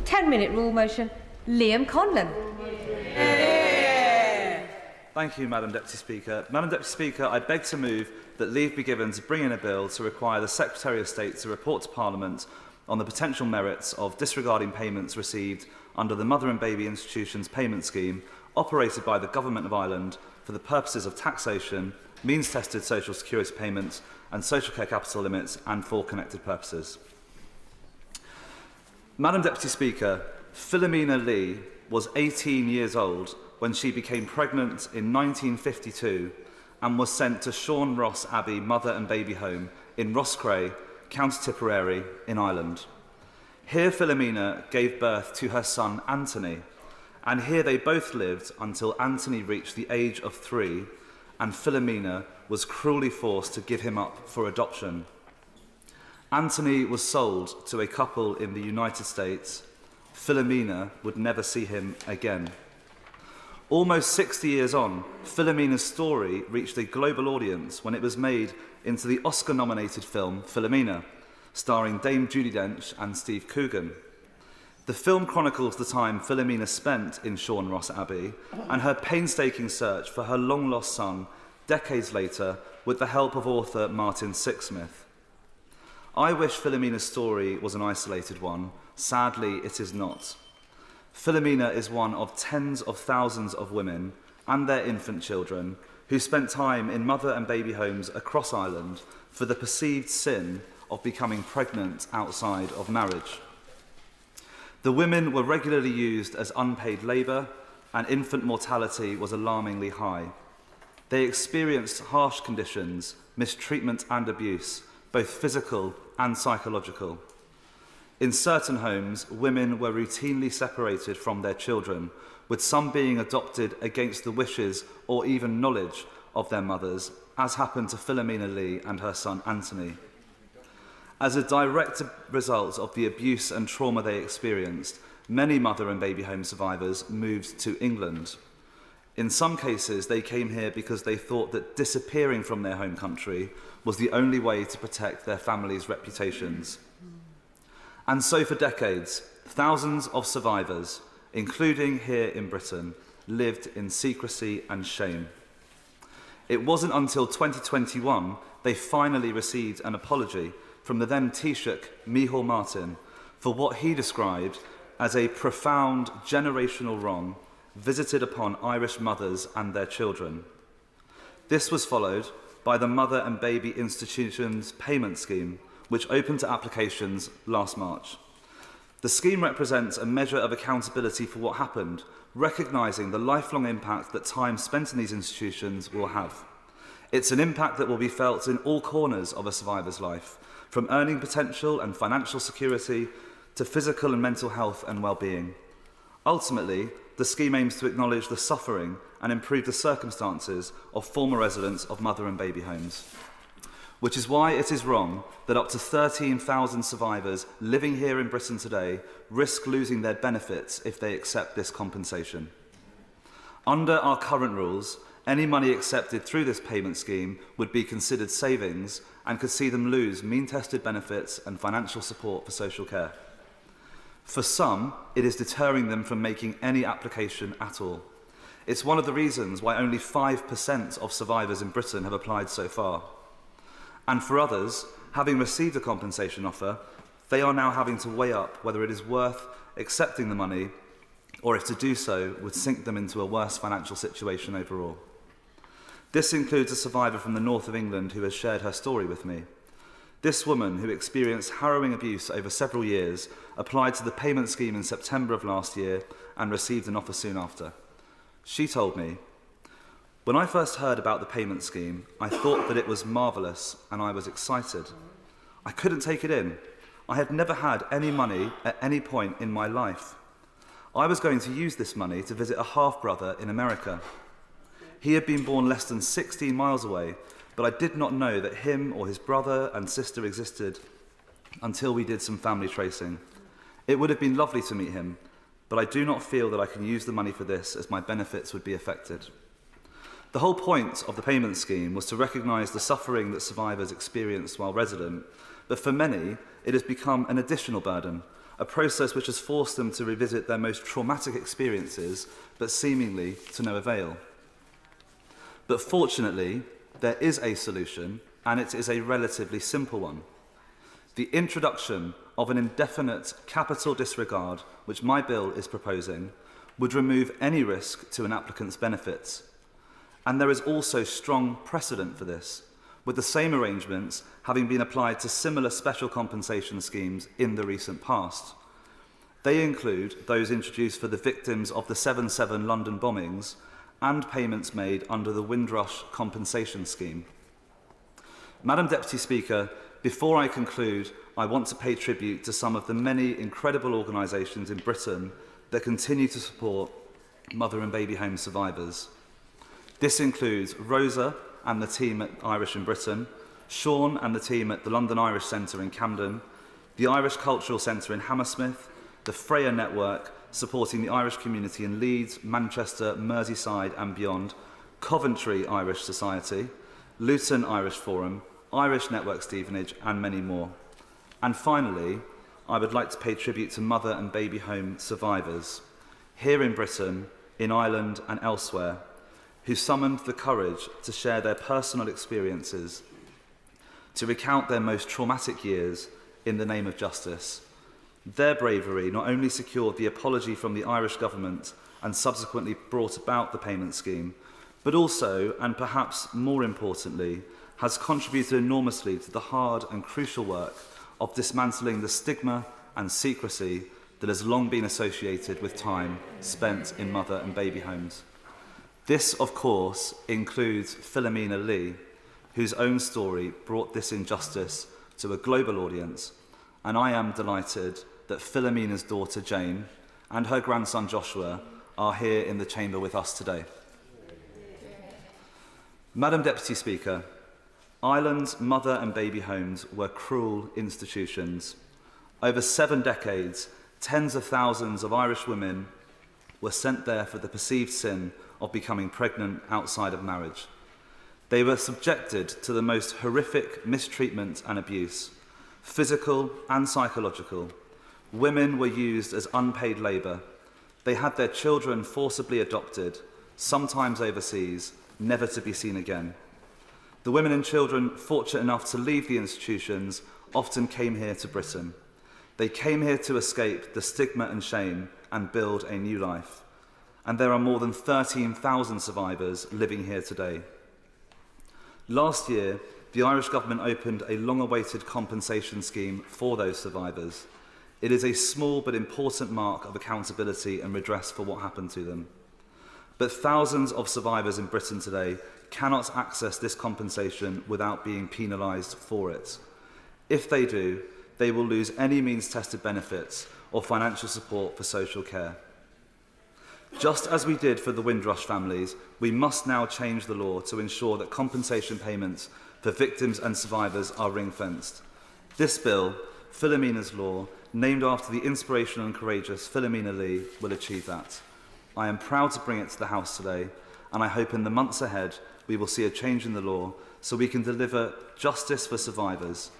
S5: 10-minute rule motion, Liam Conlon.
S13: Thank you, Madam Deputy Speaker. Madam Deputy Speaker, I beg to move that leave be given to bring in a bill to require the Secretary of State to report to Parliament on the potential merits of disregarding payments received under the Mother and Baby Institutions Payment Scheme operated by the Government of Ireland for the purposes of taxation, means-tested social security payments and social care capital limits, and for connected purposes. Madam Deputy Speaker, Filomena Lee was 18 years old when she became pregnant in 1952 and was sent to Sean Ross Abbey Mother and Baby Home in Roscrea, County Tipperary in Ireland. Here Filomena gave birth to her son Anthony, and here they both lived until Anthony reached the age of 3 and Filomena was cruelly forced to give him up for adoption. Anthony was sold to a couple in the United States. Filomena would never see him again. Almost 60 years on, Filomena's story reached a global audience when it was made into the Oscar-nominated film Filomena, starring Dame Judi Dench and Steve Coogan. The film chronicles the time Filomena spent in Sean Ross Abbey and her painstaking search for her long-lost son decades later with the help of author Martin Sixsmith. I wish Filomena's story was an isolated one. Sadly, it is not. Filomena is one of tens of thousands of women and their infant children who spent time in mother and baby homes across Ireland for the perceived sin of becoming pregnant outside of marriage. The women were regularly used as unpaid labour, and infant mortality was alarmingly high. They experienced harsh conditions, mistreatment and abuse, both physical and psychological. In certain homes, women were routinely separated from their children, with some being adopted against the wishes or even knowledge of their mothers, as happened to Filomena Lee and her son Anthony. As a direct result of the abuse and trauma they experienced, many mother and baby home survivors moved to England. In some cases, they came here because they thought that disappearing from their home country was the only way to protect their families' reputations. And so for decades, thousands of survivors, including here in Britain, lived in secrecy and shame. It wasn't until 2021 they finally received an apology from the then Taoiseach Micheál Martin for what he described as a profound generational wrong visited upon Irish mothers and their children. This was followed by the Mother and Baby Institutions Payment Scheme, which opened to applications last March. The scheme represents a measure of accountability for what happened, recognising the lifelong impact that time spent in these institutions will have. It's an impact that will be felt in all corners of a survivor's life, from earning potential and financial security to physical and mental health and well-being. Ultimately, the scheme aims to acknowledge the suffering and improve the circumstances of former residents of mother and baby homes, which is why it is wrong that up to 13,000 survivors living here in Britain today risk losing their benefits if they accept this compensation. Under our current rules, any money accepted through this payment scheme would be considered savings and could see them lose mean-tested benefits and financial support for social care. For some, it is deterring them from making any application at all. It's one of the reasons why only 5% of survivors in Britain have applied so far. And for others, having received a compensation offer, they are now having to weigh up whether it is worth accepting the money or if to do so would sink them into a worse financial situation overall. This includes a survivor from the north of England who has shared her story with me. This woman, who experienced harrowing abuse over several years, applied to the payment scheme in September of last year and received an offer soon after. She told me, "When I first heard about the payment scheme, I thought that it was marvellous and I was excited. I couldn't take it in. I had never had any money at any point in my life. I was going to use this money to visit a half-brother in America. He had been born less than 16 miles away, but I did not know that him or his brother and sister existed until we did some family tracing. It would have been lovely to meet him, but I do not feel that I can use the money for this as my benefits would be affected." The whole point of the payment scheme was to recognise the suffering that survivors experienced while resident, but for many, it has become an additional burden, a process which has forced them to revisit their most traumatic experiences, but seemingly to no avail. But fortunately, there is a solution, and it is a relatively simple one. The introduction of an indefinite capital disregard, which my bill is proposing, would remove any risk to an applicant's benefits. And there is also strong precedent for this, with the same arrangements having been applied to similar special compensation schemes in the recent past. They include those introduced for the victims of the 7/7 London bombings and payments made under the Windrush Compensation Scheme. Madam Deputy Speaker, before I conclude, I want to pay tribute to some of the many incredible organisations in Britain that continue to support mother and baby home survivors. This includes Rosa and the team at Irish in Britain, Sean and the team at the London Irish Centre in Camden, the Irish Cultural Centre in Hammersmith, the Freya Network, supporting the Irish community in Leeds, Manchester, Merseyside and beyond, Coventry Irish Society, Luton Irish Forum, Irish Network Stevenage and many more. And finally, I would like to pay tribute to mother and baby home survivors, here in Britain, in Ireland and elsewhere, who summoned the courage to share their personal experiences, to recount their most traumatic years in the name of justice. Their bravery not only secured the apology from the Irish government and subsequently brought about the payment scheme, but also, and perhaps more importantly, has contributed enormously to the hard and crucial work of dismantling the stigma and secrecy that has long been associated with time spent in mother and baby homes. This, of course, includes Filomena Lee, whose own story brought this injustice to a global audience, and I am delighted that Filomena's daughter Jane and her grandson Joshua are here in the chamber with us today. Madam Deputy Speaker, Ireland's mother and baby homes were cruel institutions. Over 7 decades, tens of thousands of Irish women were sent there for the perceived sin of becoming pregnant outside of marriage. They were subjected to the most horrific mistreatment and abuse, physical and psychological. Women were used as unpaid labour. They had their children forcibly adopted, sometimes overseas, never to be seen again. The women and children fortunate enough to leave the institutions often came here to Britain. They came here to escape the stigma and shame and build a new life. And there are more than 13,000 survivors living here today. Last year, the Irish government opened a long-awaited compensation scheme for those survivors. It is a small but important mark of accountability and redress for what happened to them. But thousands of survivors in Britain today cannot access this compensation without being penalised for it. If they do, they will lose any means-tested benefits or financial support for social care. Just as we did for the Windrush families, we must now change the law to ensure that compensation payments for victims and survivors are ring-fenced. This bill, Filomena's Law, named after the inspirational and courageous Filomena Lee, will achieve that. I am proud to bring it to the House today, and I hope in the months ahead we will see a change in the law so we can deliver justice for survivors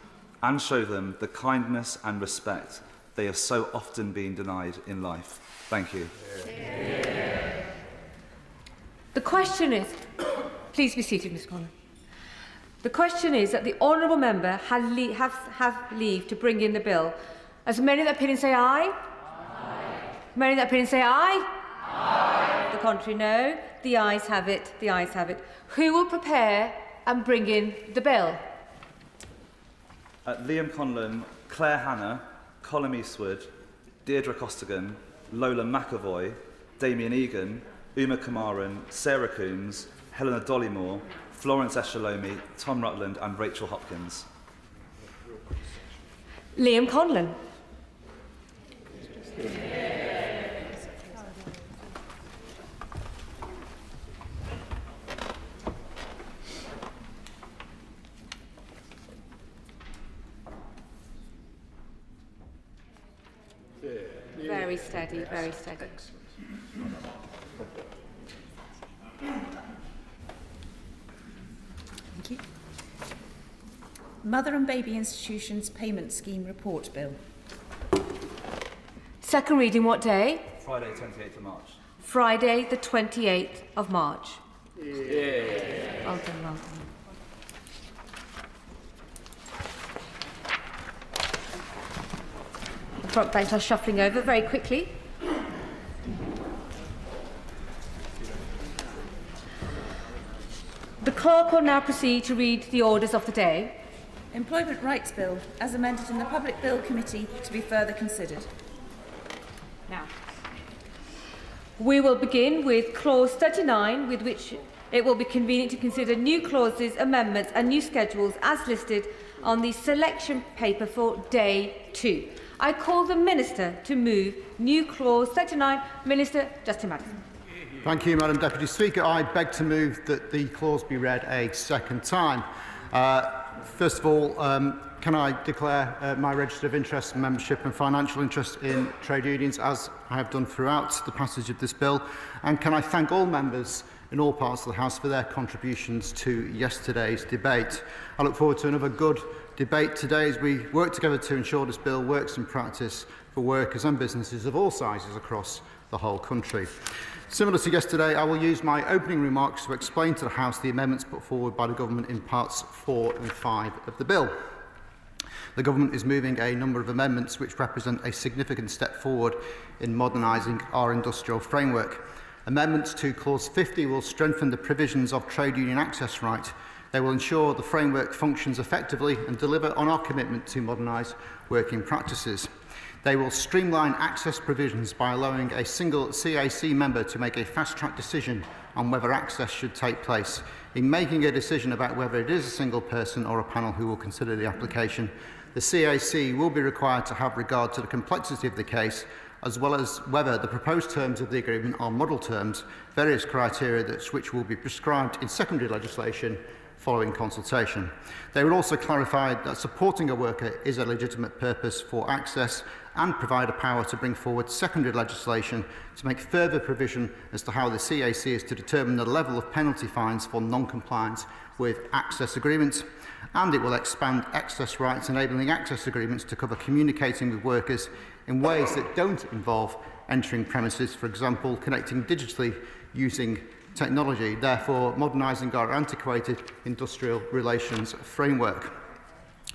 S13: and show them the kindness and respect they have so often been denied in life. Thank you.
S5: The question is, please be seated, Ms. Conlon. The question is that the honourable member has leave to bring in the bill. As many that opinion say aye? Aye. Many that opinion say aye? Aye. The contrary, no. The ayes have it. The ayes have it. Who will prepare and bring in the bill?
S13: Liam Conlon, Claire Hanna, Colm Eastwood, Deirdre Costigan, Lola McAvoy, Damien Egan, Uma Kamaran, Sarah Coombs, Helena Dollymore, Florence Eshalomi, Tom Rutland and Rachel Hopkins.
S5: Liam Conlon. Very steady, very steady.
S11: Thank you. Mother and Baby Institutions Payment Scheme Report Bill.
S5: Second reading what day?
S13: Friday, 28th of March.
S5: Friday, the 28th of March.
S13: Yeah.
S5: Well done, well done. Front bench are shuffling over very quickly. The clerk will now proceed to read the orders of the day.
S11: Employment Rights Bill, as amended in the Public Bill Committee, to be further considered.
S5: Now, we will begin with Clause 39, with which it will be convenient to consider new clauses, amendments and new schedules as listed on the selection paper for Day 2. I call the Minister to move new Clause 39. Minister Justin Madison.
S23: Thank you, Madam Deputy Speaker. I beg to move that the clause be read a second time. First of all, can I declare my register of interest, membership and financial interest in trade unions, as I have done throughout the passage of this bill? And can I thank all members in all parts of the House for their contributions to yesterday's debate? I look forward to another good debate today as we work together to ensure this bill works in practice for workers and businesses of all sizes across the whole country. Similar to yesterday, I will use my opening remarks to explain to the House the amendments put forward by the Government in parts 4 and 5 of the bill. The Government is moving a number of amendments which represent a significant step forward in modernising our industrial framework. Amendments to Clause 50 will strengthen the provisions of trade union access right. They will ensure the framework functions effectively and deliver on our commitment to modernise working practices. They will streamline access provisions by allowing a single CAC member to make a fast-track decision on whether access should take place. In making a decision about whether it is a single person or a panel who will consider the application, the CAC will be required to have regard to the complexity of the case, as well as whether the proposed terms of the agreement are model terms, various criteria which will be prescribed in secondary legislation following consultation. They will also clarify that supporting a worker is a legitimate purpose for access and provide a power to bring forward secondary legislation to make further provision as to how the CAC is to determine the level of penalty fines for non-compliance with access agreements. And it will expand access rights, enabling access agreements to cover communicating with workers in ways that don't involve entering premises, for example, connecting digitally using technology, therefore modernising our antiquated industrial relations framework.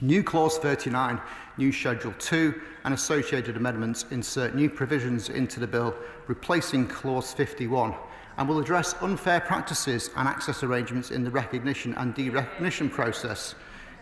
S23: New Clause 39, new Schedule 2 and associated amendments insert new provisions into the bill, replacing Clause 51, and will address unfair practices and access arrangements in the recognition and derecognition process.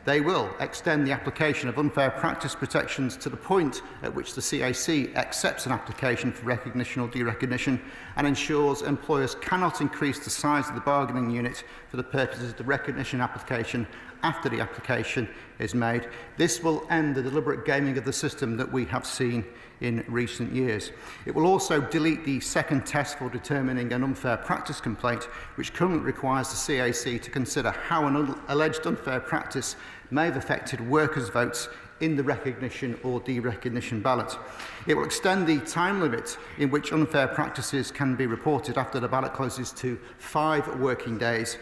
S23: They will extend the application of unfair practice protections to the point at which the CAC accepts an application for recognition or derecognition and ensures employers cannot increase the size of the bargaining unit for the purposes of the recognition application after the application is made. This will end the deliberate gaming of the system that we have seen in recent years. It will also delete the second test for determining an unfair practice complaint, which currently requires the CAC to consider how an alleged unfair practice may have affected workers' votes in the recognition or derecognition ballot. It will extend the time limit in which unfair practices can be reported after the ballot closes to 5 working days.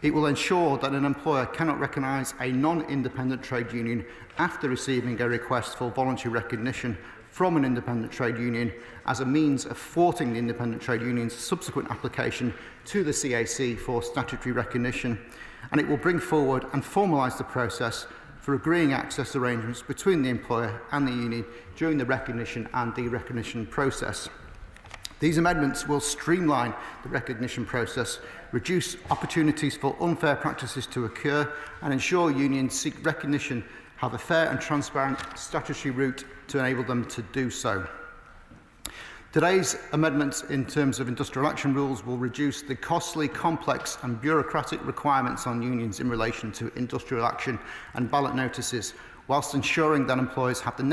S23: It will ensure that an employer cannot recognise a non-independent trade union after receiving a request for voluntary recognition from an independent trade union as a means of thwarting the independent trade union's subsequent application to the CAC for statutory recognition. And it will bring forward and formalise the process for agreeing access arrangements between the employer and the union during the recognition and derecognition process. These amendments will streamline the recognition process, reduce opportunities for unfair practices to occur, and ensure unions seek recognition have a fair and transparent statutory route to enable them to do so. Today's amendments in terms of industrial action rules will reduce the costly, complex and bureaucratic requirements on unions in relation to industrial action and ballot notices, whilst ensuring that employers have the